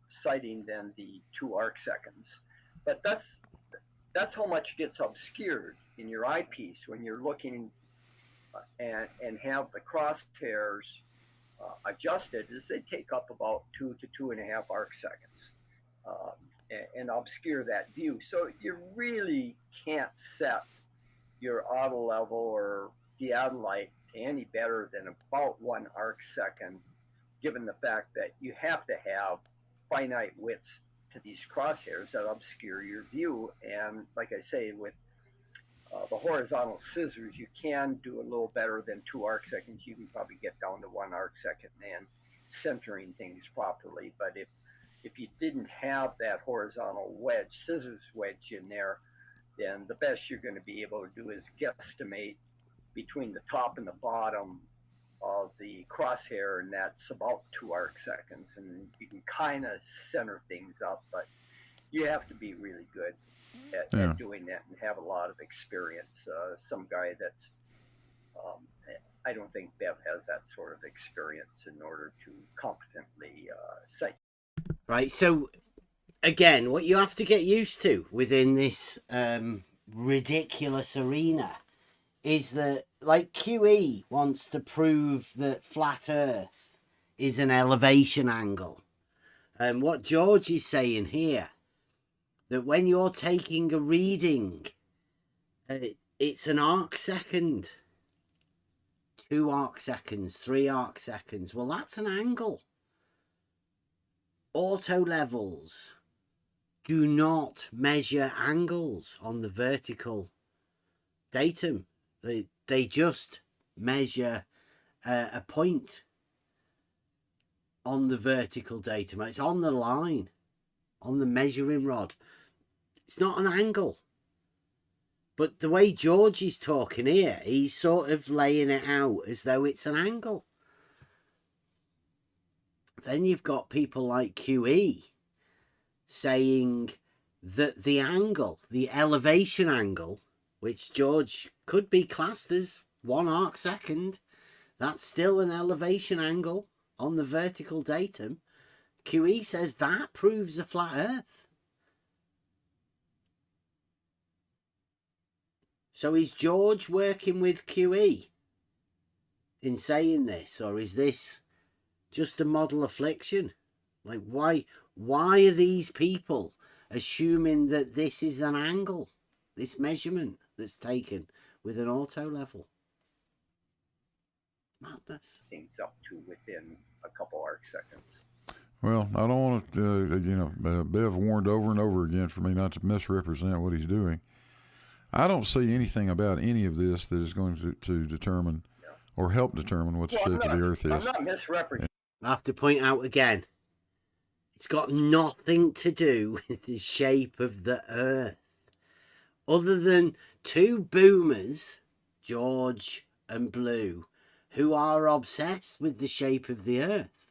G: sighting than the 2 arc seconds. But that's how much gets obscured in your eyepiece when you're looking and have the crosshairs adjusted, is they take up about 2 to 2.5 arc seconds and obscure that view. So you really can't set your auto level or diagonalite to any better than about 1 arc second, given the fact that you have to have finite widths to these crosshairs that obscure your view. And like I say, with the horizontal scissors, you can do a little better than 2 arc seconds. You can probably get down to 1 arc second and centering things properly. But if you didn't have that horizontal wedge, scissors wedge in there, then the best you're going to be able to do is guesstimate between the top and the bottom of the crosshair, and that's about 2 arc seconds. And you can kind of center things up, but you have to be really good at doing that and have a lot of experience. Some guy that's, I don't think Bev has that sort of experience in order to competently sight.
B: Right, so again, what you have to get used to within this ridiculous arena is that, like, QE wants to prove that flat Earth is an elevation angle. And what George is saying here, that when you're taking a reading, it's an arc second, 2 arc seconds, 3 arc seconds. Well, that's an angle. Auto levels do not measure angles on the vertical datum. They just measure a point on the vertical datum. It's on the line, on the measuring rod. It's not an angle. But the way George is talking here, he's sort of laying it out as though it's an angle. Then you've got people like QE saying that the angle, the elevation angle, which George could be classed as 1 arc second, that's still an elevation angle on the vertical datum. QE says that proves a flat Earth. So is George working with QE in saying this, or is this just a model affliction? Like, why are these people assuming that this is an angle, this measurement that's taken with an auto level? Madness.
G: Things up to within a couple arc seconds.
U: Well, I don't want to, Bev warned over and over again for me not to misrepresent what he's doing. I don't see anything about any of this that is going to determine or help determine what the shape of the Earth is.
G: I'm not misrepresenting.
B: I have to point out again, it's got nothing to do with the shape of the Earth. Other than 2 boomers, George and Blue, who are obsessed with the shape of the Earth.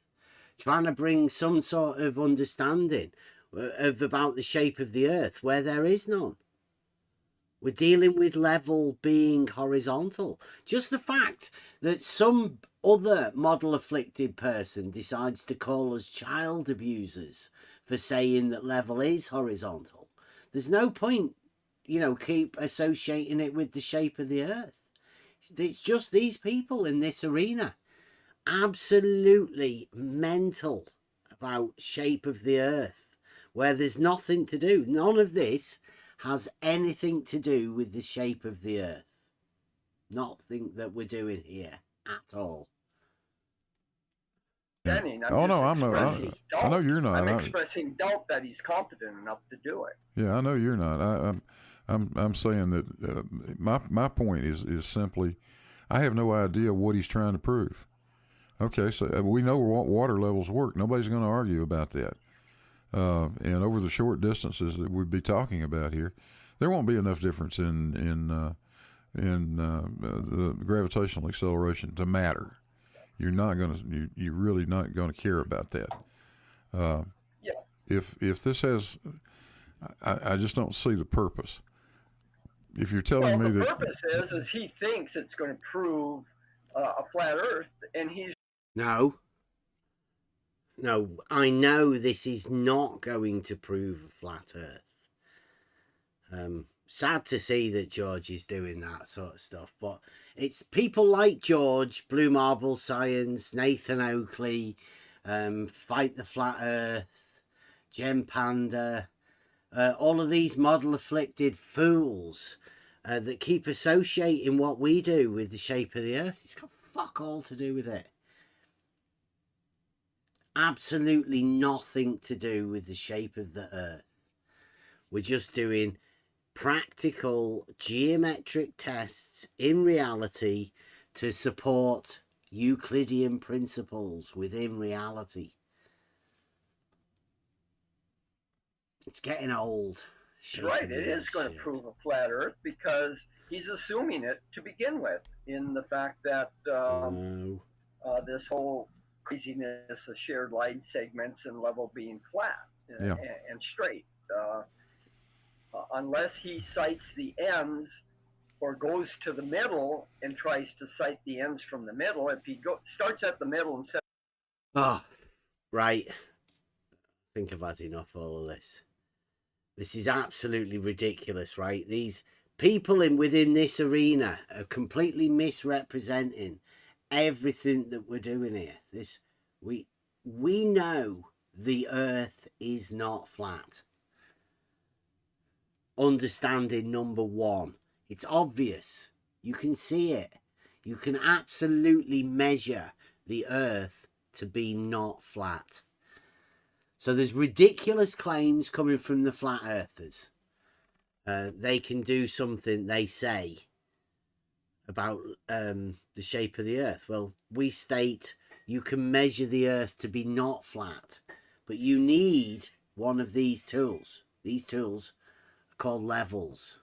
B: trying to bring some sort of understanding about the shape of the earth where there is none. We're dealing with level being horizontal. Just the fact that some other model afflicted person decides to call us child abusers for saying that level is horizontal. There's no point, you know, keep associating it with the shape of the earth. It's just these people in this arena, absolutely mental about shape of the earth, where there's nothing to do. None of this has anything to do with the shape of the earth. Nothing that we're doing here at all.
G: I'm
U: Oh no, I'm not.
G: expressing
U: I know you're not.
G: I'm expressing doubt that he's competent enough to do it.
U: Yeah, I know you're not. I'm saying that my point is simply, I have no idea what he's trying to prove. Okay, so we know what water levels work. Nobody's going to argue about that. And over the short distances that we'd be talking about here, there won't be enough difference in the gravitational acceleration to matter. You're really not going to care about that. If this has, I just don't see the purpose. If you're telling me
G: the
U: that
G: purpose is he thinks it's going to prove a flat Earth, and he's
B: No, I know this is not going to prove a flat Earth. Sad to see that George is doing that sort of stuff, but it's people like George, Blue Marble Science, Nathan Oakley, Fight the Flat Earth, Gem Panda, all of these model afflicted fools that keep associating what we do with the shape of the Earth. It's got fuck all to do with it. Absolutely nothing to do with the shape of the Earth. We're just doing practical geometric tests in reality to support Euclidean principles within reality. It's getting old.
G: right. It is going to prove a flat Earth because he's assuming it to begin with, in the fact that this whole craziness of shared line segments and level being flat and straight. Unless he cites the ends or goes to the middle and tries to cite the ends from the middle, if he starts at the middle and says,
B: right. I think I've had enough of all of this. This is absolutely ridiculous, right? These people within this arena are completely misrepresenting everything that we're doing here. We know the Earth is not flat. Understanding number one. It's obvious. You can see it. You can absolutely measure the Earth to be not flat. So there's ridiculous claims coming from the flat earthers. They can do something, they say, about the shape of the Earth. Well, we state you can measure the Earth to be not flat, but you need one of these tools. These tools are called levels.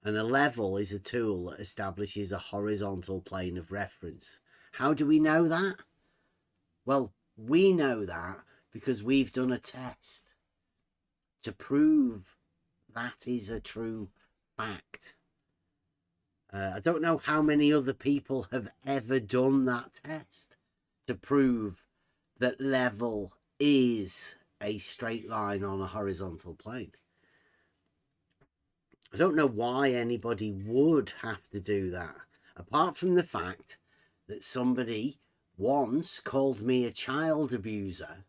B: And a level is a tool that establishes a horizontal plane of reference. How do we know that? Well, we know that because we've done a test to prove that is a true fact. I don't know how many other people have ever done that test to prove that level is a straight line on a horizontal plane. I don't know why anybody would have to do that, apart from the fact that somebody once called me a child abuser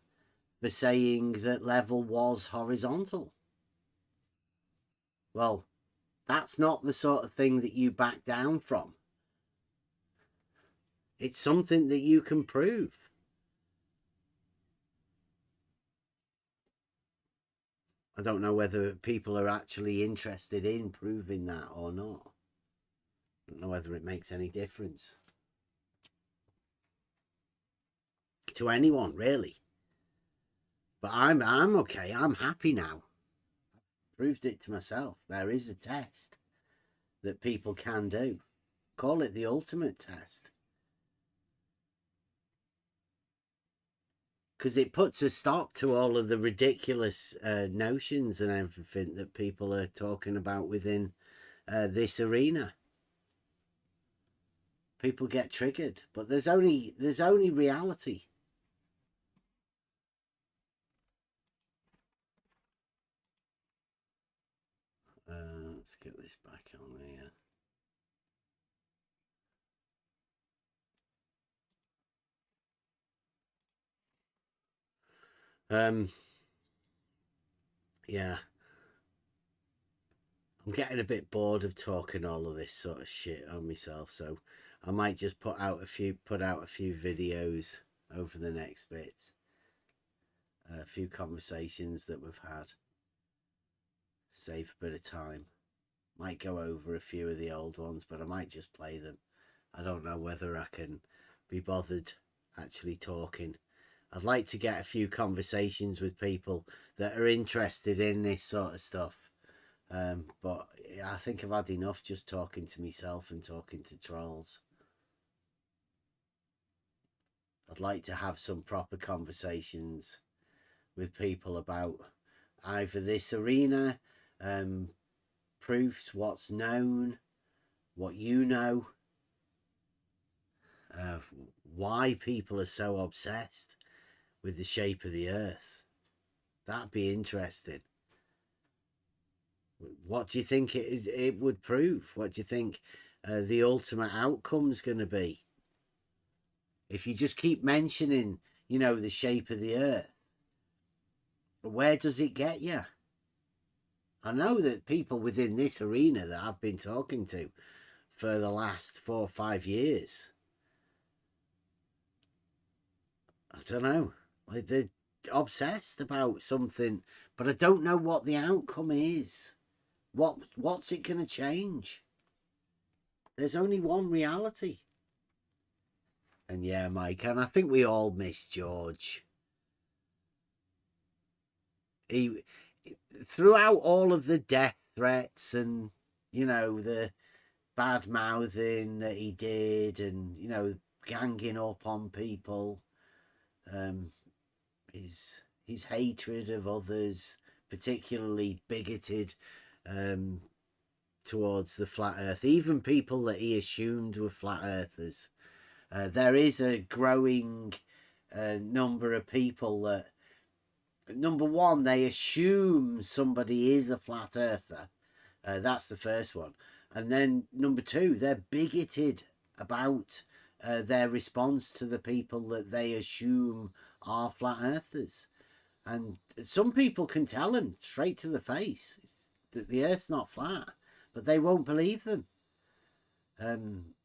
B: for saying that level was horizontal. Well, that's not the sort of thing that you back down from. It's something that you can prove. I don't know whether people are actually interested in proving that or not. I don't know whether it makes any difference to anyone, really. But I'm okay. I'm happy now. Proved it to myself. There is a test that people can do. Call it the ultimate test. because it puts a stop to all of the ridiculous notions and everything that people are talking about within this arena. People get triggered, but there's only reality. Let's get this back on here. Yeah. I'm getting a bit bored of talking all of this sort of shit on myself, so I might just put out a few videos over the next bit. A few conversations that we've had. Save a bit of time. Might go over a few of the old ones, but I might just play them. I don't know whether I can be bothered actually talking. I'd like to get a few conversations with people that are interested in this sort of stuff. But I think I've had enough just talking to myself and talking to trolls. I'd like to have some proper conversations with people about either this arena, proofs, what's known, what you know, why people are so obsessed with the shape of the earth. That'd be interesting. What do you think it would prove? What do you think the ultimate outcome's going to be? If you just keep mentioning, you know, the shape of the earth, where does it get you? I know that people within this arena that I've been talking to for the last 4 or 5 years, I don't know, like they're obsessed about something, but I don't know what the outcome is. What's it going to change? There's only one reality. And yeah, Mike, and I think we all miss George. He, throughout all of the death threats and, you know, the bad mouthing that he did and, you know, ganging up on people, his hatred of others, particularly bigoted towards the flat earth, even people that he assumed were flat earthers. There is a growing number of people that, number one, they assume somebody is a flat earther. That's the first one. And then number two, they're bigoted about their response to the people that they assume are flat earthers. And some people can tell them straight to the face that the earth's not flat, but they won't believe them.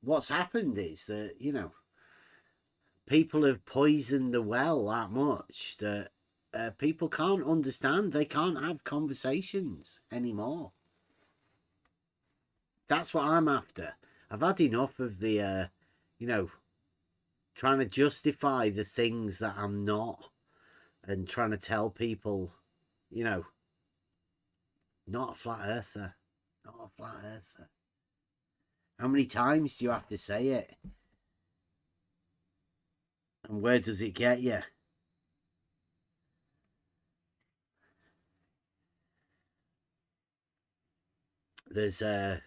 B: What's happened is that, you know, people have poisoned the well that much that people can't understand. They can't have conversations anymore. That's what I'm after. I've had enough of the, you know, trying to justify the things that I'm not and trying to tell people, you know, not a flat earther. Not a flat earther. How many times do you have to say it? And where does it get you? There's a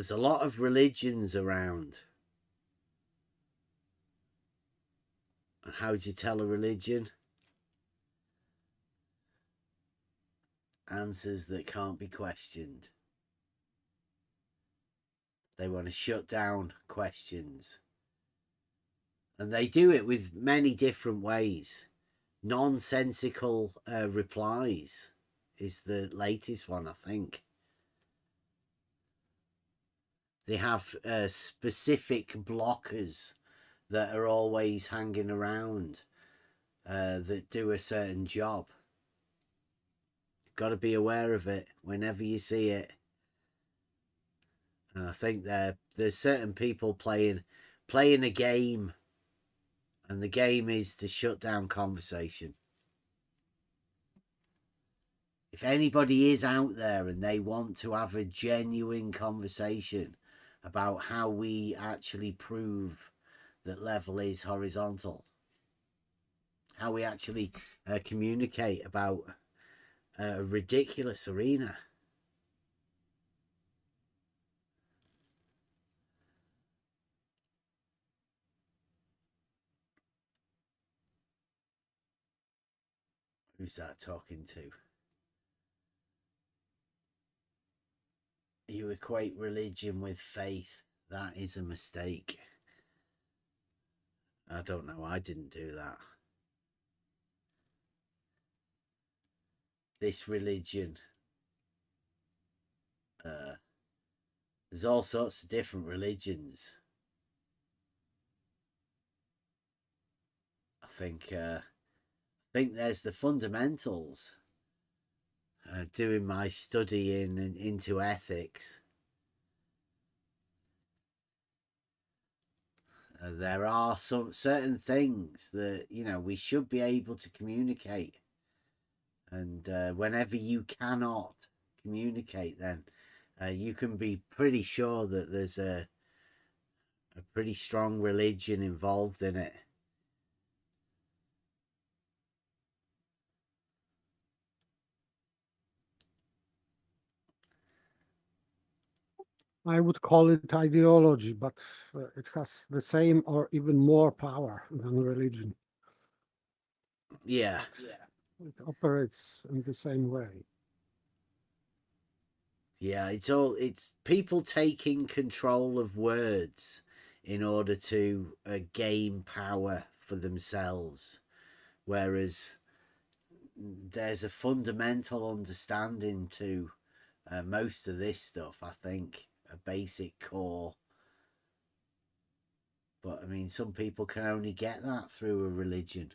B: lot of religions around. And how do you tell a religion? Answers that can't be questioned. They want to shut down questions. And they do it with many different ways. Nonsensical replies is the latest one, I think. They have specific blockers that are always hanging around that do a certain job. Got to be aware of it whenever you see it. And I think there's certain people playing a game, and the game is to shut down conversation. If anybody is out there and they want to have a genuine conversation about how we actually prove that level is horizontal, how we actually communicate about a ridiculous arena. Who's that talking to? You equate religion with faith. That is a mistake. I don't know. I didn't do that. This religion. There's all sorts of different religions. I think there's the fundamentals. Doing my study into ethics. There are some certain things that, you know, we should be able to communicate. And whenever you cannot communicate, then you can be pretty sure that there's a pretty strong religion involved in it.
P: I would call it ideology, but it has the same or even more power than religion.
B: Yeah.
P: It operates in the same way.
B: Yeah, it's people taking control of words in order to gain power for themselves, whereas there's a fundamental understanding to most of this stuff, I think, a basic core. But I mean, some people can only get that through a religion.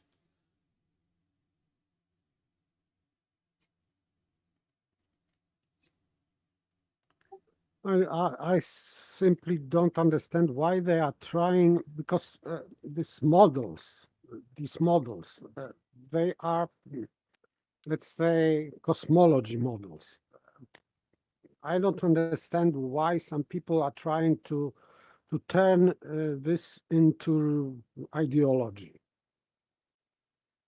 P: I simply don't understand why they are trying, because these models, they are, let's say, cosmology models. I don't understand why some people are trying to turn this into ideology.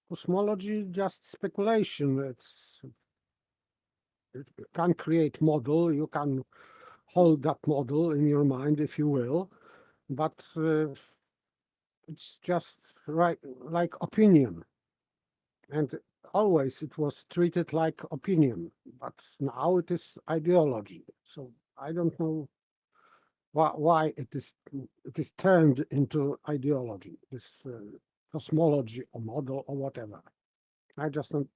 P: Cosmology, just speculation. You can create model, you can hold that model in your mind, if you will, but it's just like opinion. And always it was treated like opinion, but now it is ideology. So I don't know why it is turned into ideology, this cosmology or model or whatever. I just don't,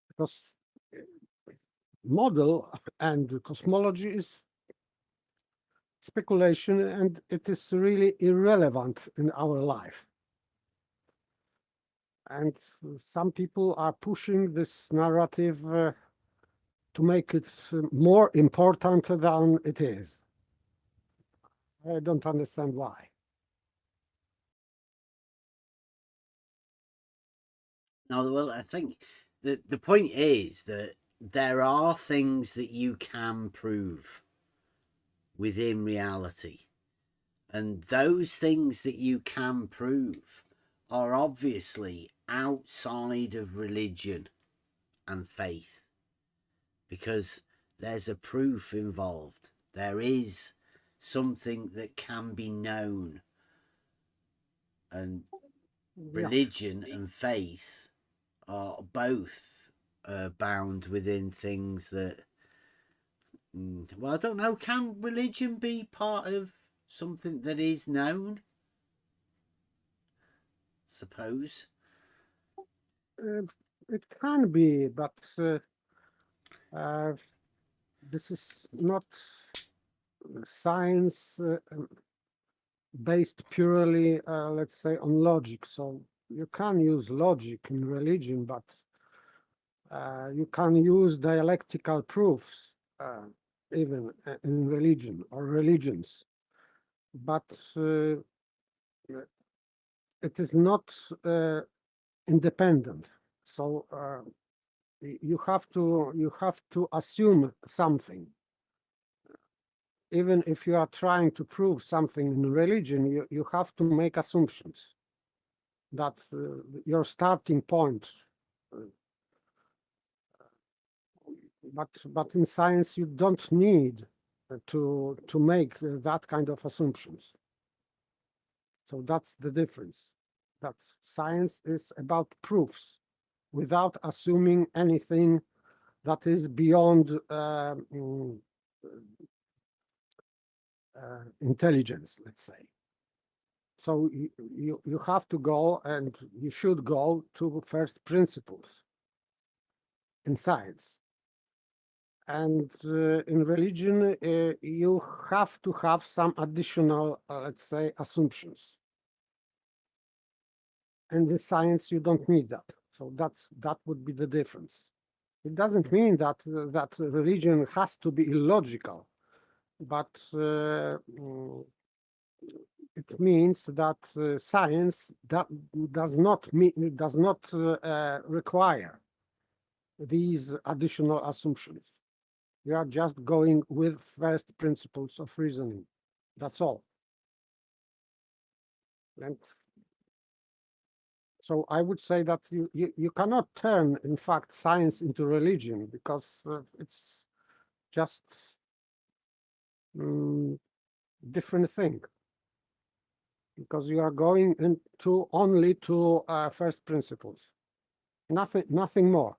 P: because model and cosmology is speculation, and it is really irrelevant in our life. And some people are pushing this narrative to make it more important than it is. I don't understand why.
B: No, well, I think the point is that there are things that you can prove within reality. And those things that you can prove are obviously outside of religion and faith, because there's a proof involved. There is something that can be known. And religion and faith are both bound within things that, well, I don't know, can religion be part of something that is known? Suppose.
P: It can be, but this is not science based purely, let's say, on logic. So you can use logic in religion, but you can use dialectical proofs even in religion or religions. But it is not independent. So you have to assume something. Even if you are trying to prove something in religion, you have to make assumptions. that your starting point. But in science, you don't need to make that kind of assumptions. So that's the difference. That science is about proofs, without assuming anything that is beyond intelligence, let's say. So you have to go, and you should go to first principles in science. And in religion, you have to have some additional, let's say, assumptions. And in science, you don't need that. So that would be the difference. It doesn't mean that that religion has to be illogical, but it means that science does not require these additional assumptions. We are just going with first principles of reasoning. That's all. And so I would say that you cannot turn, in fact, science into religion, because it's just different thing. Because you are going into only to first principles, nothing more.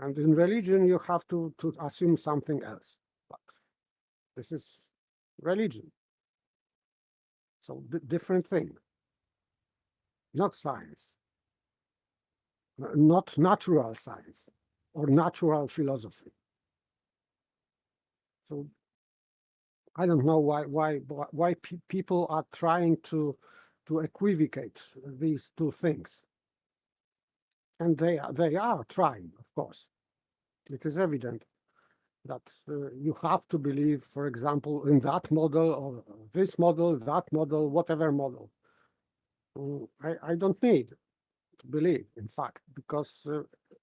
P: And in religion, you have to assume something else. But this is religion. So different thing. Not science. Not natural science or natural philosophy. So I don't know why people are trying to equivocate these two things. And they are trying, of course. It is evident that you have to believe, for example, in that model or this model, that model, whatever model. I don't need to believe, in fact, because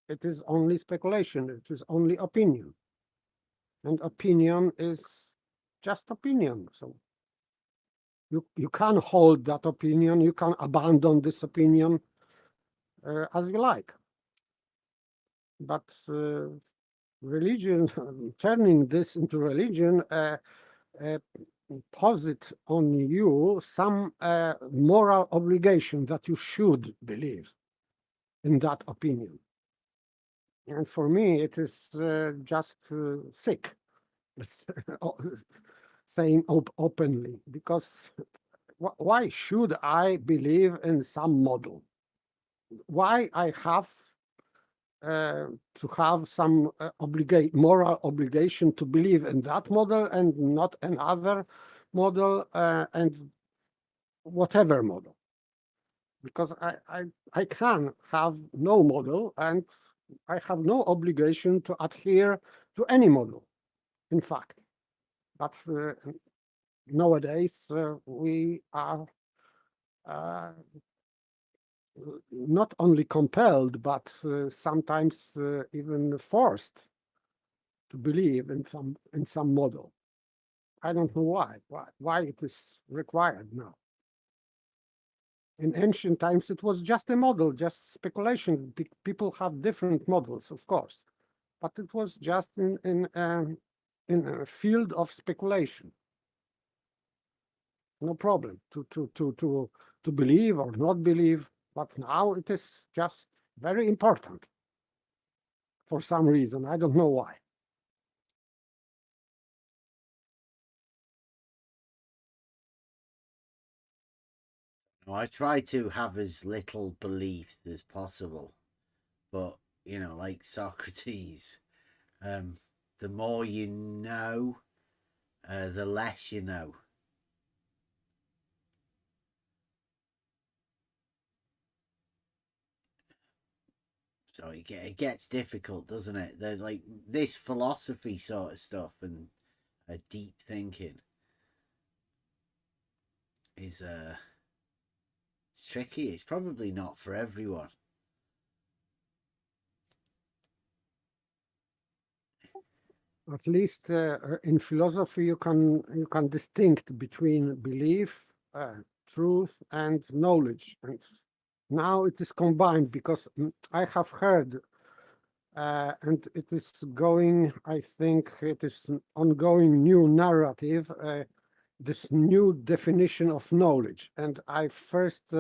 P: it is only speculation. It is only opinion. And opinion is just opinion. So you can hold that opinion. You can abandon this opinion as you like. But religion, turning this into religion, posit on you some moral obligation that you should believe in that opinion. And for me, it is just sick, let's saying openly, because why should I believe in some model? Why I have to have some moral obligation to believe in that model and not another model and whatever model? Because I can have no model, and I have no obligation to adhere to any model, in fact. But nowadays, we are not only compelled, but sometimes even forced to believe in some model. I don't know why it is required now. In ancient times, it was just a model, just speculation. People have different models, of course, but it was just in a field of speculation. No problem to believe or not believe, but now it is just very important for some reason. I don't know why.
B: I try to have as little beliefs as possible, but you know, like Socrates, the more you know, the less you know. So it gets difficult, doesn't it? They're like this philosophy sort of stuff and deep thinking is it's tricky. It's probably not for everyone.
P: At least in philosophy, you can distinct between belief, truth and knowledge, and now it is combined because I have heard, and it is going, I think it is an ongoing new narrative, this new definition of knowledge. And I first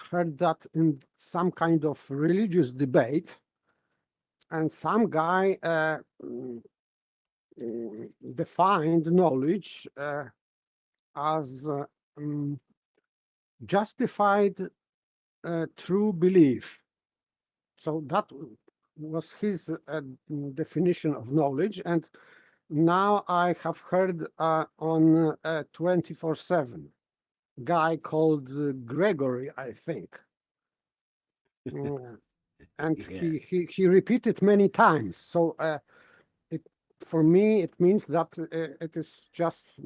P: heard that in some kind of religious debate, and some guy defined knowledge as justified true belief. So that was his definition of knowledge. And now I have heard on 24/7 guy called Gregory, I think. And he repeated many times. So for me, it means that it is just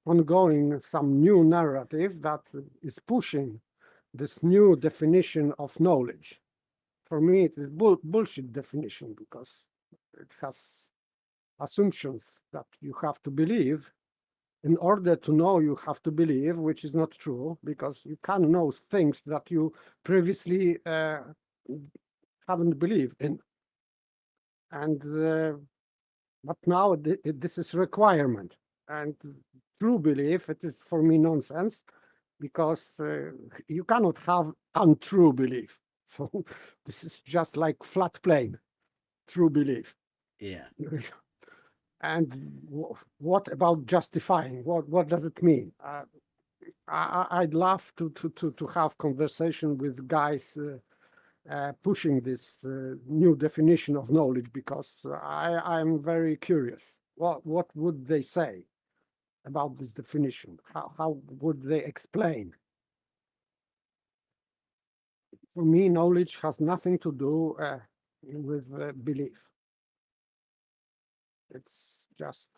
P: ongoing some new narrative that is pushing this new definition of knowledge. For me, it is bullshit definition because it has assumptions that you have to believe. In order to know, you have to believe, which is not true, because you can know things that you previously haven't believed in. And but now this is requirement, and true belief, it is for me nonsense, because you cannot have untrue belief. So this is just like flat plane, true belief.
B: Yeah.
P: And what about justifying? What does it mean? I'd love to have conversation with guys pushing this new definition of knowledge, because I'm very curious. What would they say about this definition? How would they explain? For me, knowledge has nothing to do with belief. It's just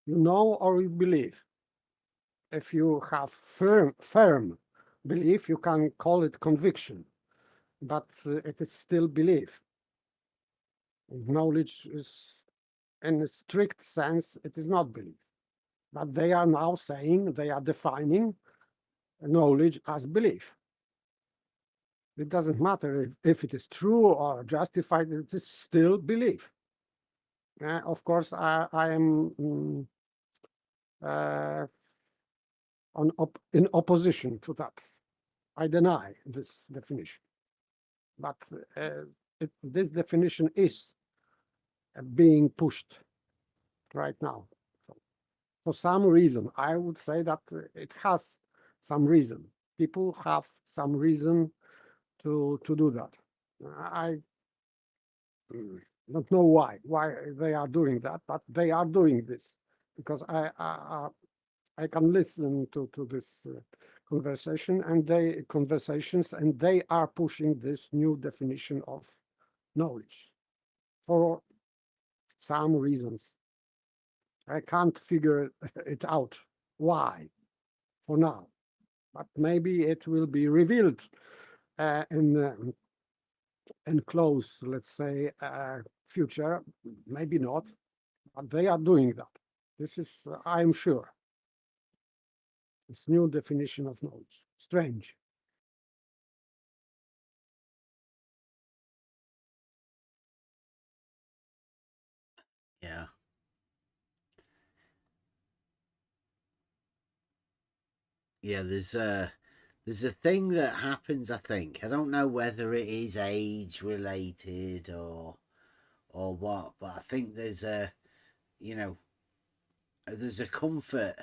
P: you know or you believe. If you have firm belief, you can call it conviction, but it is still belief. Knowledge is, in a strict sense, it is not belief. But they are now saying, they are defining knowledge as belief. It doesn't matter if it is true or justified, it is still belief. Of course, I am in opposition to that. I deny this definition. But this definition is being pushed right now. So, for some reason, I would say that it has some reason. People have some reason to do that. I don't know why they are doing that, but they are doing this because I can listen to this conversation and they are pushing this new definition of knowledge for some reasons. I can't figure it out why for now, but maybe it will be revealed in close, let's say, future. Maybe not, but they are doing that. This is, I'm sure. This new definition of knowledge. Strange.
B: Yeah. Yeah, there's a thing that happens, I think. I don't know whether it is age related or what, but I think there's a, you know, there's a comfort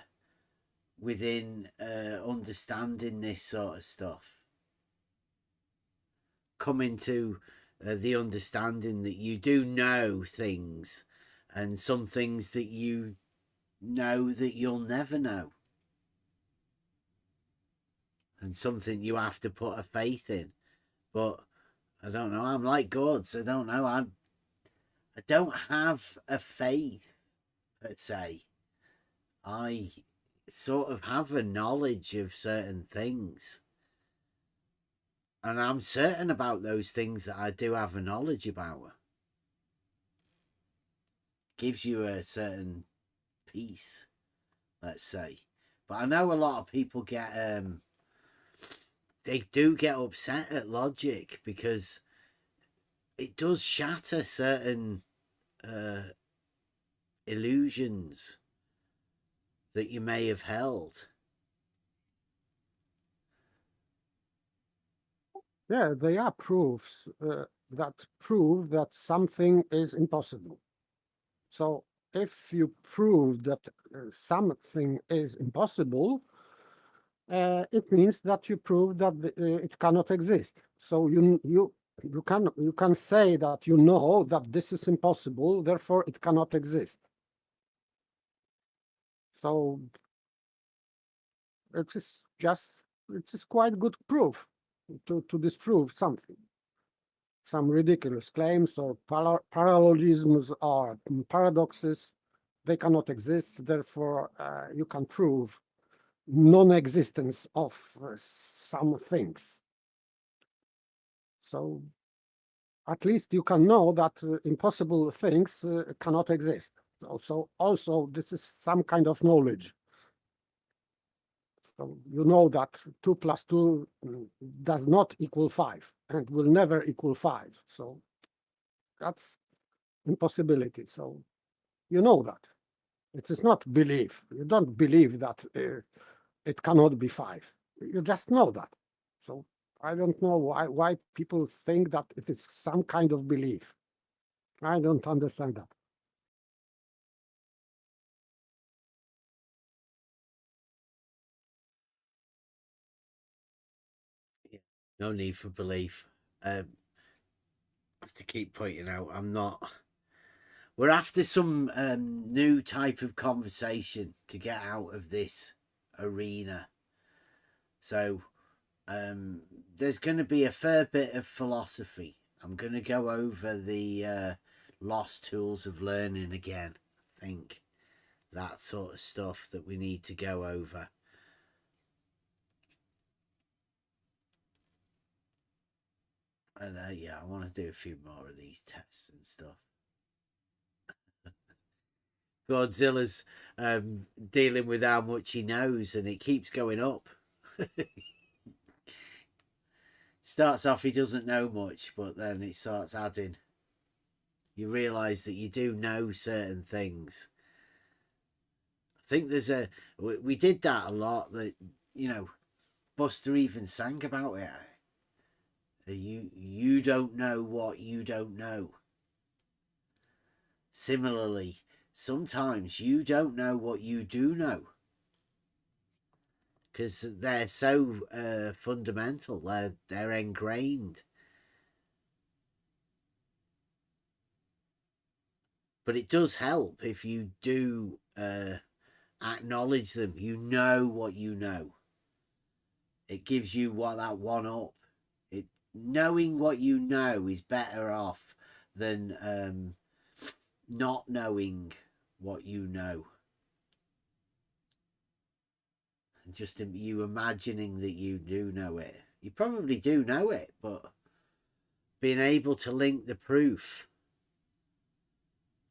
B: within understanding this sort of stuff. Coming to the understanding that you do know things, and some things that you know that you'll never know, and something you have to put a faith in. But I don't know, I'm like gods. I don't know, I don't have a faith per se. I sort of have a knowledge of certain things, and I'm certain about those things that I do have a knowledge about. Gives you a certain peace, let's say. But I know a lot of people get they do get upset at logic because it does shatter certain illusions that you may have held.
P: Yeah, they are proofs that prove that something is impossible. So if you prove that something is impossible, it means that you prove that it cannot exist. So you can say that you know that this is impossible, therefore it cannot exist. So it is quite good proof to disprove something. Some ridiculous claims or parallelisms or paradoxes, they cannot exist, therefore you can prove non-existence of some things. So at least you can know that impossible things cannot exist. Also, this is some kind of knowledge. So you know that 2 + 2 does not equal 5 and will never equal 5. So that's impossibility. So you know that. It is not belief. You don't believe that it cannot be 5. You just know that. So I don't know why people think that it is some kind of belief. I don't understand that.
B: No need for belief. I have to keep pointing out, I'm not. We're after some new type of conversation to get out of this arena. So there's going to be a fair bit of philosophy. I'm going to go over the lost tools of learning again. I think that sort of stuff that we need to go over. And yeah, I want to do a few more of these tests and stuff. Godzilla's dealing with how much he knows, and it keeps going up. Starts off he doesn't know much, but then it starts adding. You realise that you do know certain things. I think there's we did that a lot. That, you know, Buster even sang about it. You don't know what you don't know. Similarly, sometimes you don't know what you do know, because they're so fundamental. They're ingrained. But it does help if you do acknowledge them. You know what you know. It gives you that one up. Knowing what you know is better off than not knowing what you know. And just you imagining that you do know it. You probably do know it, but being able to link the proof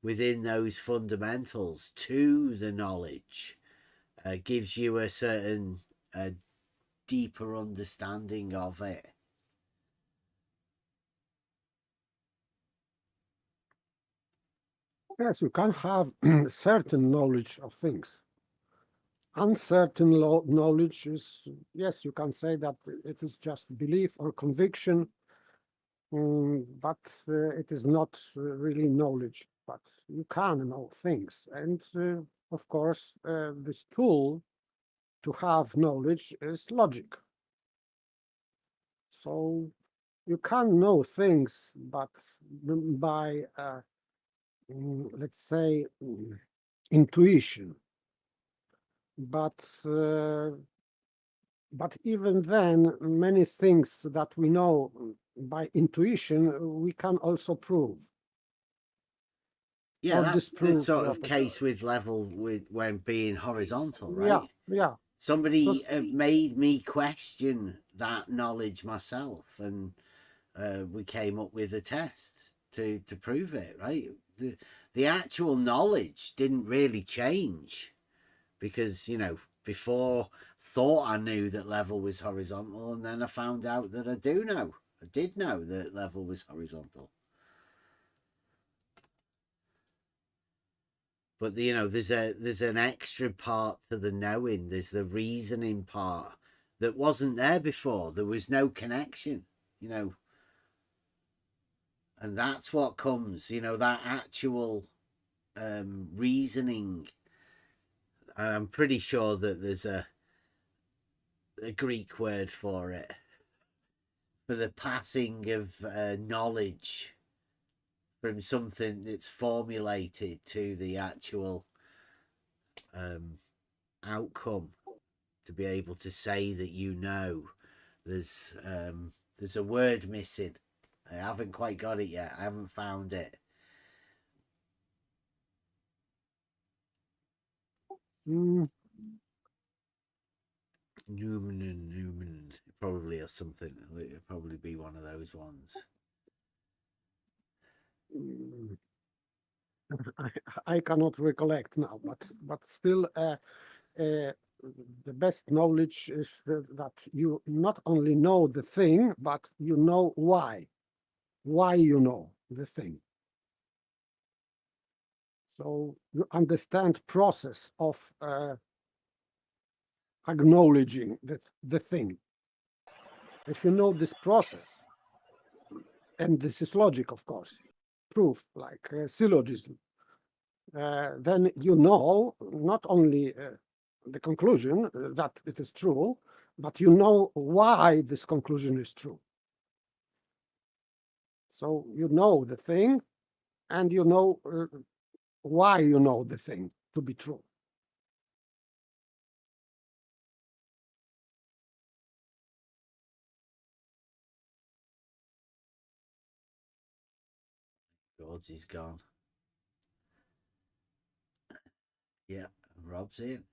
B: within those fundamentals to the knowledge gives you a certain deeper understanding of it.
P: Yes, you can have certain knowledge of things. Uncertain knowledge is, yes, you can say that it is just belief or conviction, but it is not really knowledge. But you can know things. And of course, this tool to have knowledge is logic. So you can know things, but by, let's say, intuition. But even then, many things that we know by intuition, we can also prove.
B: Yeah, that's the sort of case with level when being horizontal, right?
P: Yeah.
B: Somebody made me question that knowledge myself, and we came up with a test to prove it, right? The actual knowledge didn't really change, because, you know, before thought I knew that level was horizontal, and then I found out that I did know that level was horizontal. But you know, there's an extra part to the knowing. There's the reasoning part that wasn't there before. There was no connection, you know. And that's what comes, you know, that actual reasoning. And I'm pretty sure that there's a Greek word for it, for the passing of knowledge from something that's formulated to the actual outcome, to be able to say that you know. There's a word missing. I haven't quite got it yet. I haven't found it. Newman, probably, or something. It'll probably be one of those ones.
P: I cannot recollect now, but still, the best knowledge is that you not only know the thing, but you know why you know the thing. So you understand process of acknowledging the thing. If you know this process, and this is logic, of course, proof, like syllogism, then you know not only the conclusion that it is true, but you know why this conclusion is true. So you know the thing, and you know why you know the thing to be true.
B: George is gone. Yeah, Rob's in.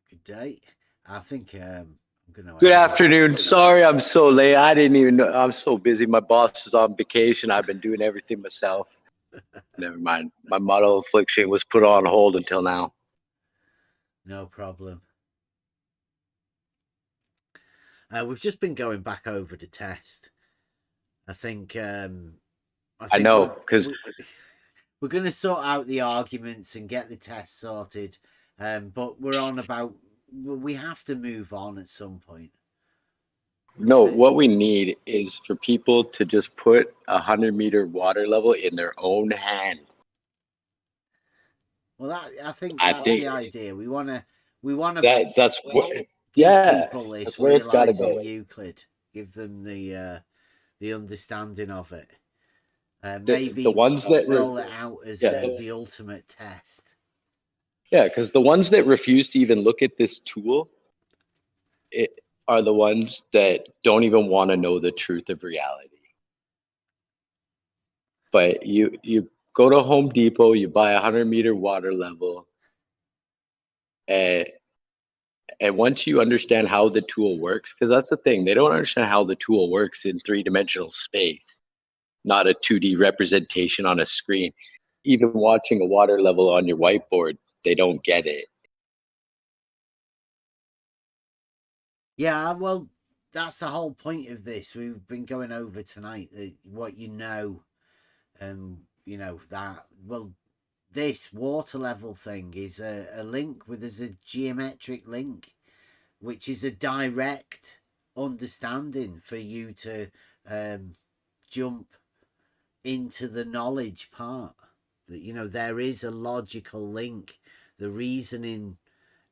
B: Good day. I think I'm gonna.
I: Good afternoon. Sorry I'm so late. I didn't even know. I'm so busy. My boss is on vacation. I've been doing everything myself. Never mind. My model affliction was put on hold until now.
B: No problem. We've just been going back over the test. I think
I: I know, because
B: we're going to sort out the arguments and get the test sorted. But we're on about, we have to move on at some point.
I: no, what we need is for people to just put 100-meter water level in their own hand.
B: Well, I think that's the idea. We want to
I: that's what,
B: give people this realizing
I: go.
B: Euclid, give them the understanding of it.
I: The ones that
B: roll it out as the ultimate test.
I: Yeah, because the ones that refuse to even look at this tool are the ones that don't even want to know the truth of reality. But you go to Home Depot, you buy 100-meter water level, and once you understand how the tool works, because that's the thing, they don't understand how the tool works in three-dimensional space, not a 2D representation on a screen. Even watching a water level on your whiteboard, they don't get it.
B: Yeah, well, that's the whole point of this. We've been going over tonight what you know, you know that. Well, this water level thing is a link with a geometric link, which is a direct understanding for you to jump into the knowledge part. That, you know, there is a logical link. The reasoning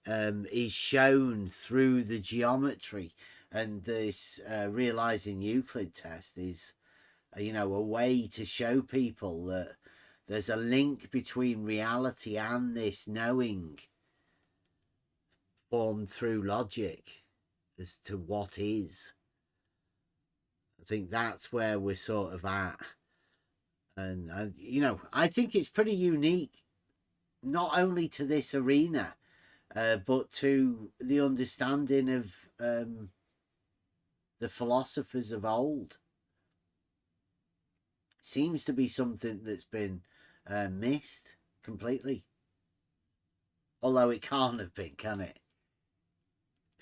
B: is shown through the geometry, and this realizing Euclid test is, you know, a way to show people that there's a link between reality and this knowing formed through logic as to what is. I think that's where we're sort of at, and you know, I think it's pretty unique, not only to this arena, but to the understanding of the philosophers of old. Seems to be something that's been missed completely. Although it can't have been, can it?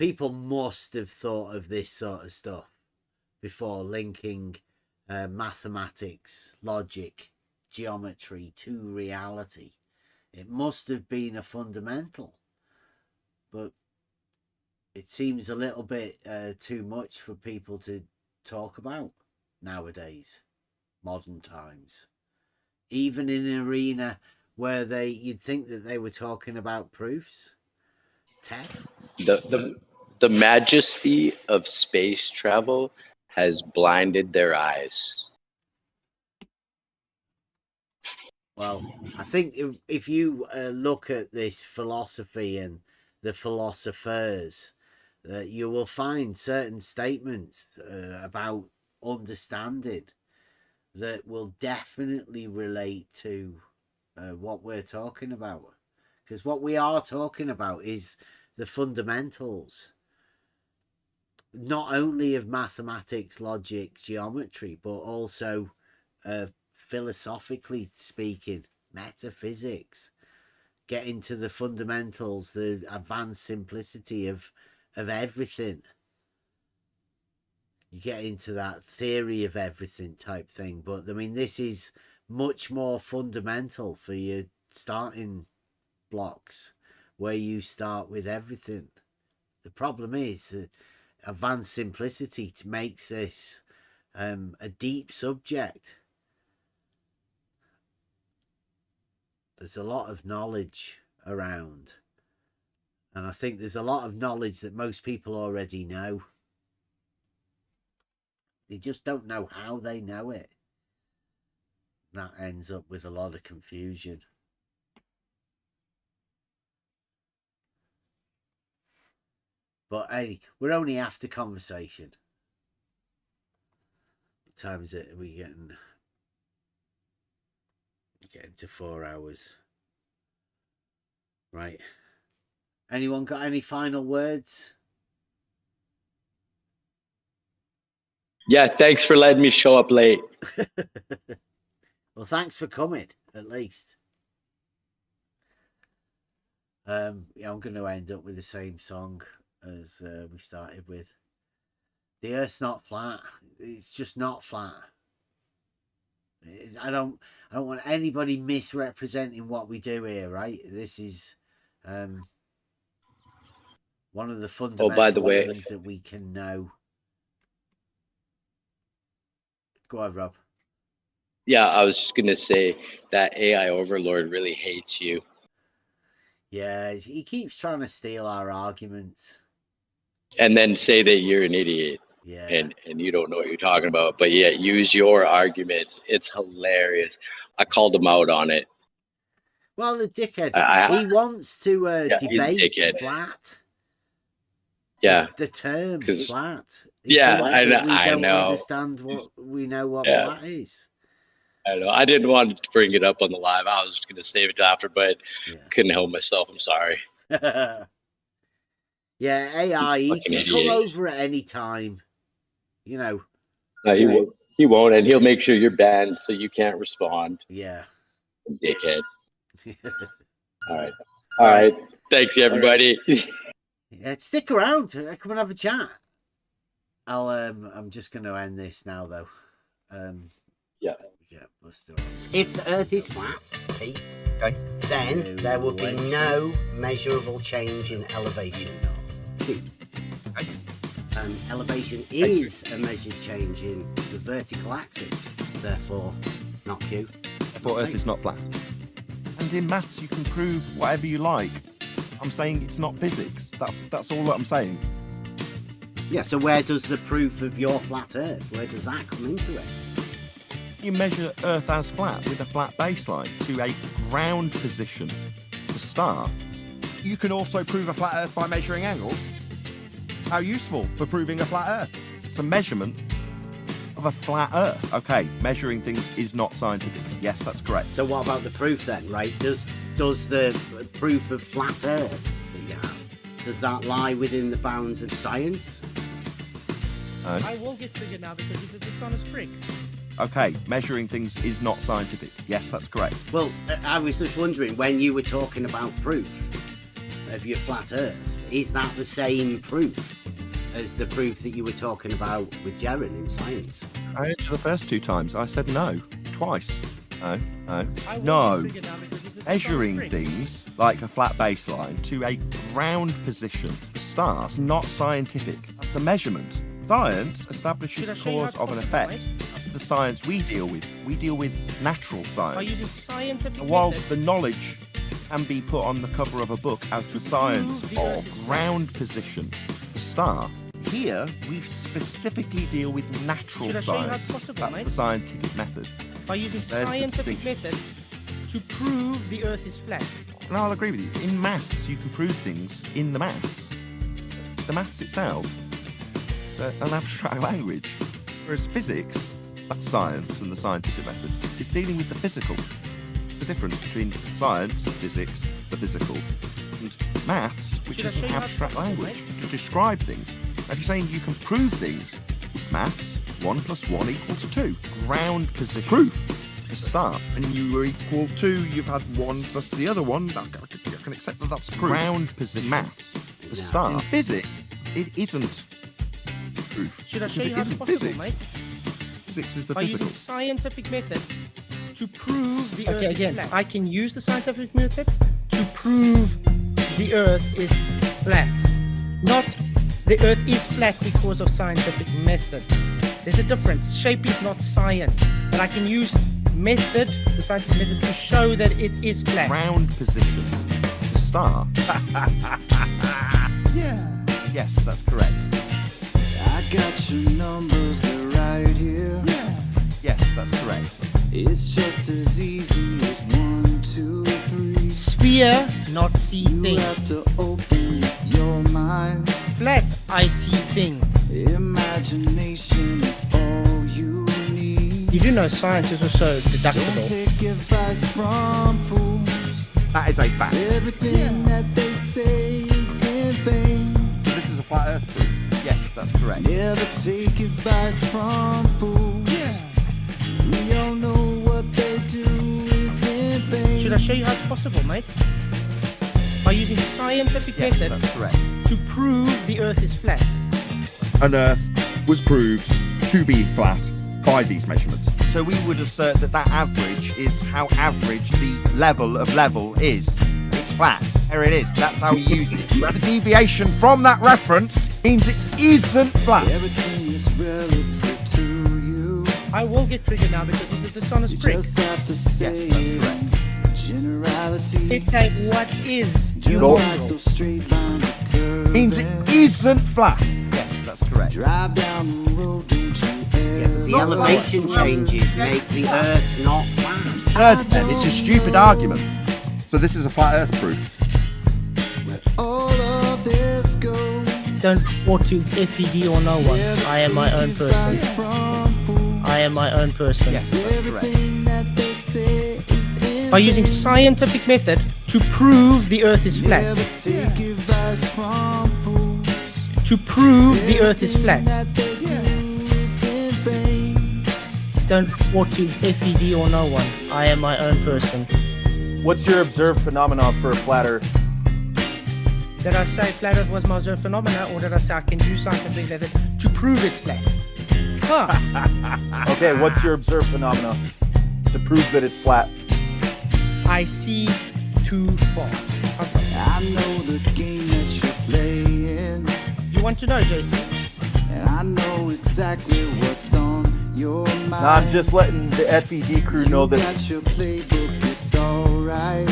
B: people must have thought of this sort of stuff before, linking mathematics, logic, geometry to reality. It must have been a fundamental, but it seems a little bit too much for people to talk about nowadays, modern times. Even in an arena where you'd think that they were talking about proofs, tests.
I: The majesty of space travel has blinded their eyes.
B: Well, I think if you look at this philosophy and the philosophers, you will find certain statements about understanding that will definitely relate to what we're talking about. Because what we are talking about is the fundamentals, not only of mathematics, logic, geometry, but also philosophically speaking, metaphysics, getting to the fundamentals, the advanced simplicity of everything. You get into that theory of everything type thing. But I mean, this is much more fundamental for your starting blocks, where you start with everything. The problem is advanced simplicity makes this a deep subject. There's a lot of knowledge around, and I think there's a lot of knowledge that most people already know. They just don't know how they know it. That ends up with a lot of confusion. But hey, we're only after conversation. What time is it? Are we getting to 4 hours? Right. Anyone got any final words?
I: Yeah, thanks for letting me show up late.
B: Well, thanks for coming, at least. Yeah, I'm going to end up with the same song as we started with. The Earth's not flat. It's just not flat. I don't want anybody misrepresenting what we do here, right? This is one of the fundamental things that we can know. Go on, Rob.
I: Yeah, I was just going to say that AI overlord really hates you.
B: Yeah, he keeps trying to steal our arguments.
I: And then say that you're an idiot.
B: Yeah.
I: And you don't know what you're talking about. But yeah, use your arguments. It's hilarious. I called him out on it.
B: Well, the dickhead. He wants to debate flat.
I: Yeah.
B: The term flat.
I: I
B: don't
I: know.
B: understand what flat is.
I: I know. I didn't want to bring it up on the live. I was just going to save it till after, but couldn't help myself. I'm sorry.
B: Yeah, AI, he can come over at any time. You know.
I: No, he won't, and he'll make sure you're banned so you can't respond.
B: Yeah.
I: Dickhead. All right. Thanks, everybody.
B: Yeah, stick around. Come and have a chat. I'm just going to end this now, though.
I: Yeah,
B: let's do it. If the Earth is flat, then there will be no measurable change in elevation. Elevation is a measured change in the vertical axis, therefore not Q.
A: Therefore Earth is not flat. And in maths you can prove whatever you like. I'm saying it's not physics. That's all that I'm saying.
B: Yeah, so where does the proof of your flat Earth, where does that come into it?
A: You measure Earth as flat with a flat baseline to a ground position to start. You can also prove a flat Earth by measuring angles. How useful for proving a flat Earth? It's a measurement of a flat Earth. Okay, measuring things is not scientific. Yes, that's correct.
B: So what about the proof then, right? Does the proof of flat Earth that you have, does that lie within the bounds of science?
D: I will get triggered now because this is the Son of Spring.
A: Okay, measuring things is not scientific. Yes, that's correct.
B: Well, I was just wondering, when you were talking about proof, of your flat Earth, is that the same proof as the proof that you were talking about with Jaren in science?
A: I answered the first 2 times. I said no. Twice. No.
D: now because this is
A: Measuring
D: spring.
A: things like a flat baseline to a ground position for stars, not scientific. That's a measurement. Science establishes
D: Should I show you how
A: cause
D: it's
A: of an
D: possible,
A: effect. That's the science we deal with. We deal with natural
D: By
A: science.
D: using scientific
A: And while
D: method
A: the knowledge can be put on the cover of a book as the science
D: prove the Earth
A: of
D: is
A: ground position, the star, here we specifically deal with natural
D: Should I show you how it's
A: science.
D: possible,
A: That's
D: mate?
A: the scientific method.
D: by using
A: There's the
D: scientific
A: distinction.
D: method to prove the Earth is flat.
A: And I'll agree with you. In maths, you can prove things in the maths. The maths itself is an abstract language. Whereas physics, that's science and the scientific method, is dealing with the physical. It's the difference between science, physics, the physical, and maths, which
D: Should I
A: is
D: show
A: an
D: you how it's
A: abstract
D: possible,
A: language to describe things. Now, if you're saying you can prove things with maths, 1 + 1 = 2. Ground position. Proof. A star. And you were equal to, you've had 1 plus the other one. I can accept that that's proof. Ground position. Maths. The star. In physics, it isn't proof.
D: Should I
A: because
D: show you
A: it
D: how it's
A: isn't
D: possible,
A: physics.
D: mate?
A: Physics is the
D: By
A: physical.
D: using scientific method to prove the Earth
M: Okay,
D: is
M: again,
D: flat. I can use the scientific method to prove the Earth is flat. Not the Earth is flat because of scientific method. There's a difference. Shape is not science. But I can use method, the scientific method, to show that it is flat.
A: Ground position. The star.
D: Yeah.
A: Yes, that's correct.
L: I got your numbers right here.
A: Yes, that's correct.
L: It's just as easy as 1, 2, 3.
D: Sphere, not see thing.
L: You have to open your mind.
D: Flat, I see thing.
L: Imagination is all you need.
D: You do know science is also
L: Don't
D: deductible.
L: take advice from fools.
A: That is a fact.
L: Everything that they say is in vain.
A: So this is a flat Earth proof. Yes, that's correct.
L: Never take advice from fools. We all know what they do is in vain.
D: Should I show you how it's possible, mate? By using scientific
A: Yes,
D: method
A: that's correct.
D: to prove the Earth is flat.
A: An Earth was proved to be flat by these measurements. So we would assert that that average is how average the level of level is. It's flat. There it is. That's how we use it. The deviation from that reference means it isn't flat.
L: Everything is relative to you.
D: I will get triggered now because it's a dishonest
L: You
D: prick.
L: just have to say it. Generality.
D: It's a what is
L: Just
D: moral.
L: like those straight lines are curving.
A: Means it isn't flat. Yes, that's correct.
L: Drive down the road, don't you ever.
B: The elevation changes make the Earth not flat.
A: Third, then, it's a stupid argument. So this is a flat Earth proof.
L: All of this goes.
D: Don't report to FED or no one. I am my own person. I am my own person.
A: Yes, that's correct.
L: Everything that they say is in
D: By using scientific method to prove the Earth is flat.
L: Never take advice from fools.
D: To prove the Earth is flat.
L: That they do is in vain.
D: Don't report to FED or no one. I am my own person.
F: What's your observed phenomenon for a flat Earth?
D: Did I say flat Earth was my observed phenomena, or did I say I can use scientific method to prove it's flat? Huh.
F: Okay, what's your observed phenomena to prove that it's flat?
D: I see too far. How's that?
L: I know the game that you're playing.
D: You want to know, JC?
L: And I know exactly what's on your mind.
F: Nah, I'm just letting the FED crew know
L: You
F: that
L: got your playbook, it's alright.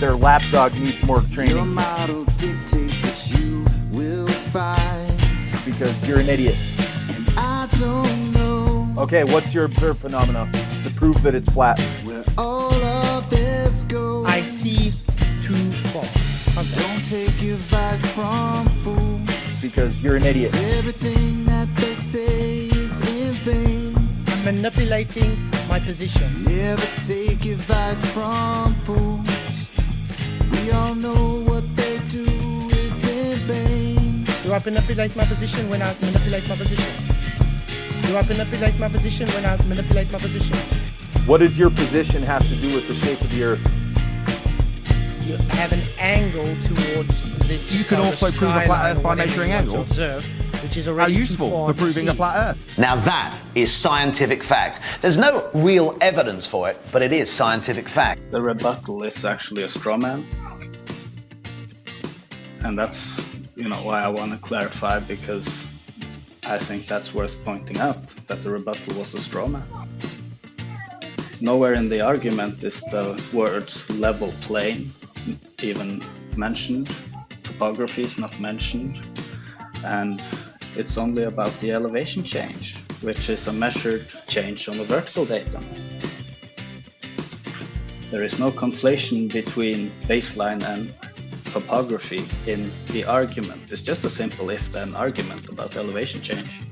F: their lapdog needs more
L: Your
F: training
L: model dictates what you will find.
F: because you're an idiot.
L: And I don't know
F: Okay, what's your observed phenomena to prove that it's flat?
L: where all of this goes.
D: I see too far. How's that?
L: Don't take advice from fools.
F: Because you're an idiot.
L: Everything that they say is in vain.
D: I'm manipulating my position.
L: Never take advice from fools. We all know what they do is in vain.
D: Do I manipulate my position when I manipulate my position? Do I manipulate my position when I manipulate my position?
F: What does your position have to do with the shape of the Earth?
D: you have an angle towards this.
A: You can also prove a flat Earth by measuring angles.
D: Observe, which is
A: How
D: already
A: useful for proving a flat Earth.
N: Now that is scientific fact. There's no real evidence for it, but it is scientific fact.
V: The rebuttal is actually a straw man. And that's, why I want to clarify, because I think that's worth pointing out, that the rebuttal was a straw man. Nowhere in the argument is the words level plane even mentioned. Topography is not mentioned. And it's only about the elevation change, which is a measured change on the vertical datum. There is no conflation between baseline and topography in the argument. It's just a simple if-then argument about elevation change.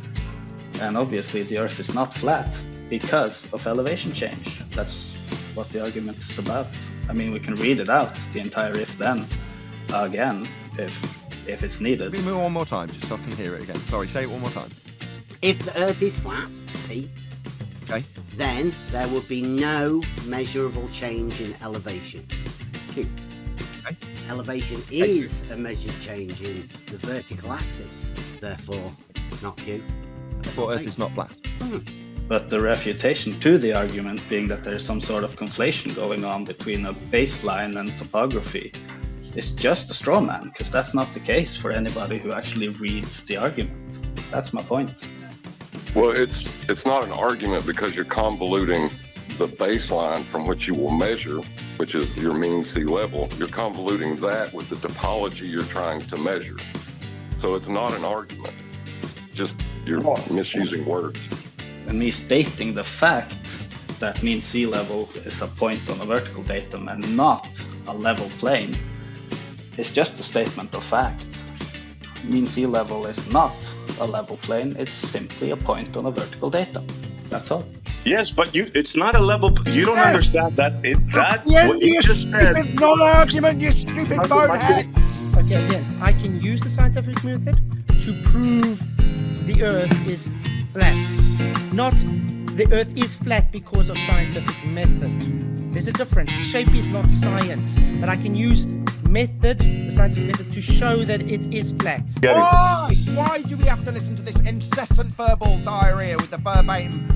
V: And obviously the Earth is not flat because of elevation change. That's what the argument is about. I mean, we can read it out, the entire if-then, again, if it's needed.
A: Give me one more time, just so I can hear it again. Sorry, say it one more time.
B: If the Earth is flat, Pete,
A: okay,
B: then there would be no measurable change in elevation. Q.
A: Okay.
B: Elevation is a measured change in the vertical axis, therefore not Q.
A: Therefore Earth is not flat.
V: But the refutation to the argument being that there's some sort of conflation going on between a baseline and topography is just a straw man, because that's not the case for anybody who actually reads the argument. That's my point.
W: Well, it's not an argument because you're convoluting the baseline from which you will measure, which is your mean sea level. You're convoluting that with the topology you're trying to measure. So it's not an argument. Just you're misusing words.
V: And me stating the fact that mean sea level is a point on a vertical datum and not a level plane is just a statement of fact. Mean sea level is not a level plane, it's simply a point on a vertical datum. That's all.
J: Yes, but it's not a level. You don't understand that. What you just said.
A: It's not an argument, you stupid bonehead.
D: Okay, again, I can use the scientific method to prove the Earth is flat. Not the Earth is flat because of scientific method. There's a difference. Shape is not science, but I can use the scientific method, to show that it is flat.
A: Why do we have to listen to this incessant verbal diarrhea with the verbatim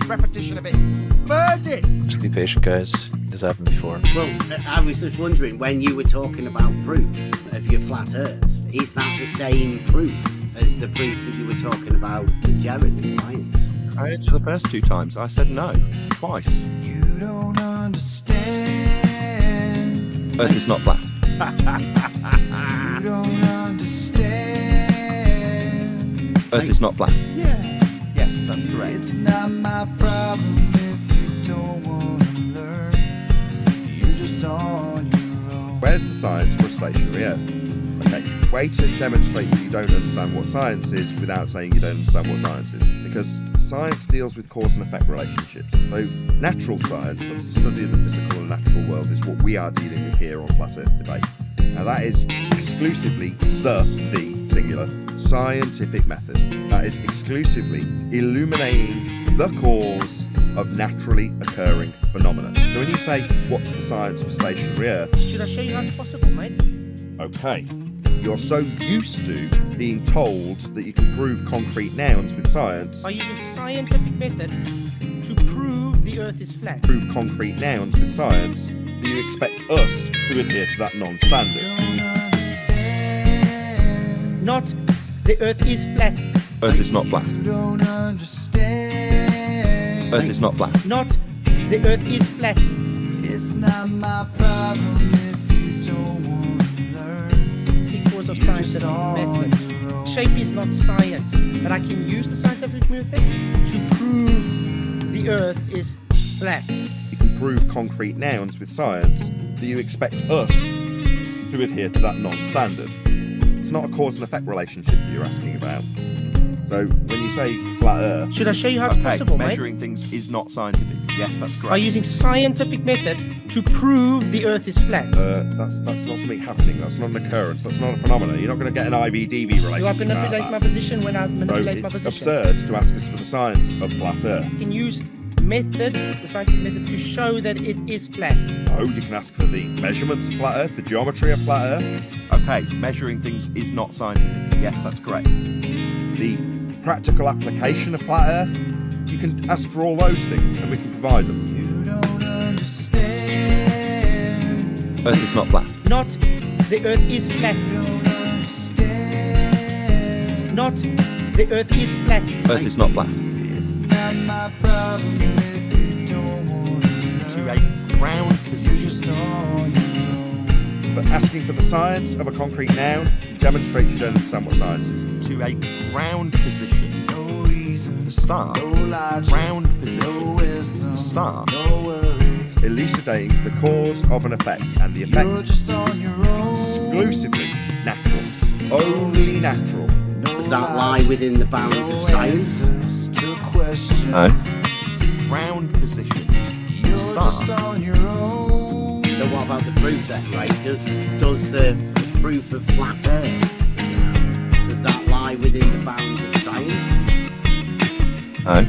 A: repetition of it? Merge it!
X: Just be patient, guys. This happened before.
B: Well, I was just wondering, when you were talking about proof of your flat Earth, is that the same proof as the proof that you were talking about with Jared in science?
A: I answered the first two times. I said no. Twice.
L: You don't understand.
A: Earth is not flat.
L: You don't understand.
A: Earth is not flat.
L: Yeah.
A: Yes, that's correct.
L: It's not my problem if you don't want to learn. You're just on your own.
A: Where's the science for a stationary Earth? Okay, way to demonstrate that you don't understand what science is without saying you don't understand what science is. Because science deals with cause and effect relationships. Though natural science, that's the study of the physical and natural world, is what we are dealing with here on Flat Earth Debate. Now that is exclusively the singular scientific method. That is exclusively illuminating the cause of naturally occurring phenomena. So when you say, what's the science for stationary Earth?
D: Should I show you how it's possible, mate?
A: Okay. You're so used to being told that you can prove concrete nouns with science.
D: By using scientific method to prove the Earth is flat.
A: Prove concrete nouns with science, do you expect us to adhere to that non-standard?
D: Not the Earth is flat.
A: Earth is not flat.
L: You don't understand.
A: Earth is not flat.
D: Not the Earth is flat.
L: It's not my problem if you don't want to learn.
D: Because of scientific method. Shape is not science, but I can use the scientific method to prove the Earth is flat.
A: You can prove concrete nouns with science, do you expect us to adhere to that non-standard? It's not a cause and effect relationship that you're asking about. So when you say flat Earth...
D: Should I show you how it's possible, mate?
A: Measuring things is not scientific. Yes, that's correct.
D: By using scientific method to prove the Earth is flat.
A: That's not something happening. That's not an occurrence. That's not a phenomenon. You're not going to get an IV-DV relationship.
D: Do I manipulate my position when I manipulate my position?
A: It's absurd to ask us for the science of flat Earth.
D: You can use method, the scientific method, to show that it is flat?
A: No, you can ask for the measurements of flat Earth, the geometry of flat Earth. Okay, measuring things is not scientific. Yes, that's correct. The practical application of flat Earth, you can ask for all those things and we can provide them. Earth is not flat.
D: Not the Earth is flat. Not the Earth is flat.
A: Earth is not flat. To a ground position. But asking for the science of a concrete noun demonstrates you don't understand what science is. To a ground position. The star. Ground position. The star. It's elucidating the cause of an effect, and the effect is exclusively natural. Only natural.
B: Does that lie within the bounds of science?
A: No. Ground position. The star.
B: So what about the proof then, right? Does the proof of flat Earth, does that lie within the bounds of science?
A: No.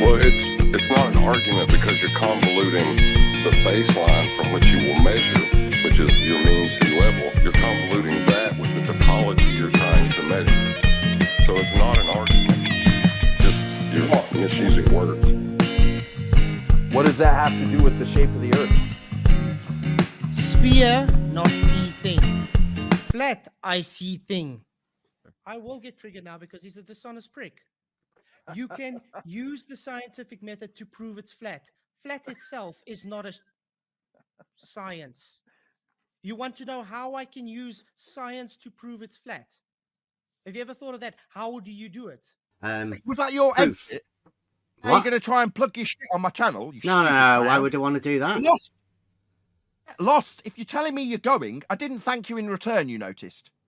W: Well, it's not an argument because you're convoluting the baseline from which you will measure, which is your mean sea level. You're convoluting that with the topology you're trying to measure. So it's not an argument. Just you're misusing words.
F: What does that have to do with the shape of the Earth?
D: Sphere, not see thing. Flat, I see thing. I will get triggered now because he's a dishonest prick. You can use the scientific method to prove it's flat. Flat itself is not a science. You want to know how I can use science to prove it's flat? Have you ever thought of that? How do you do it?
A: Was that your exit? Are you going to try and plug your shit on my channel? You
B: No.
A: stupid clown?
B: Why would I want to do that?
A: Lost. If you're telling me you're going, I didn't thank you in return, you noticed.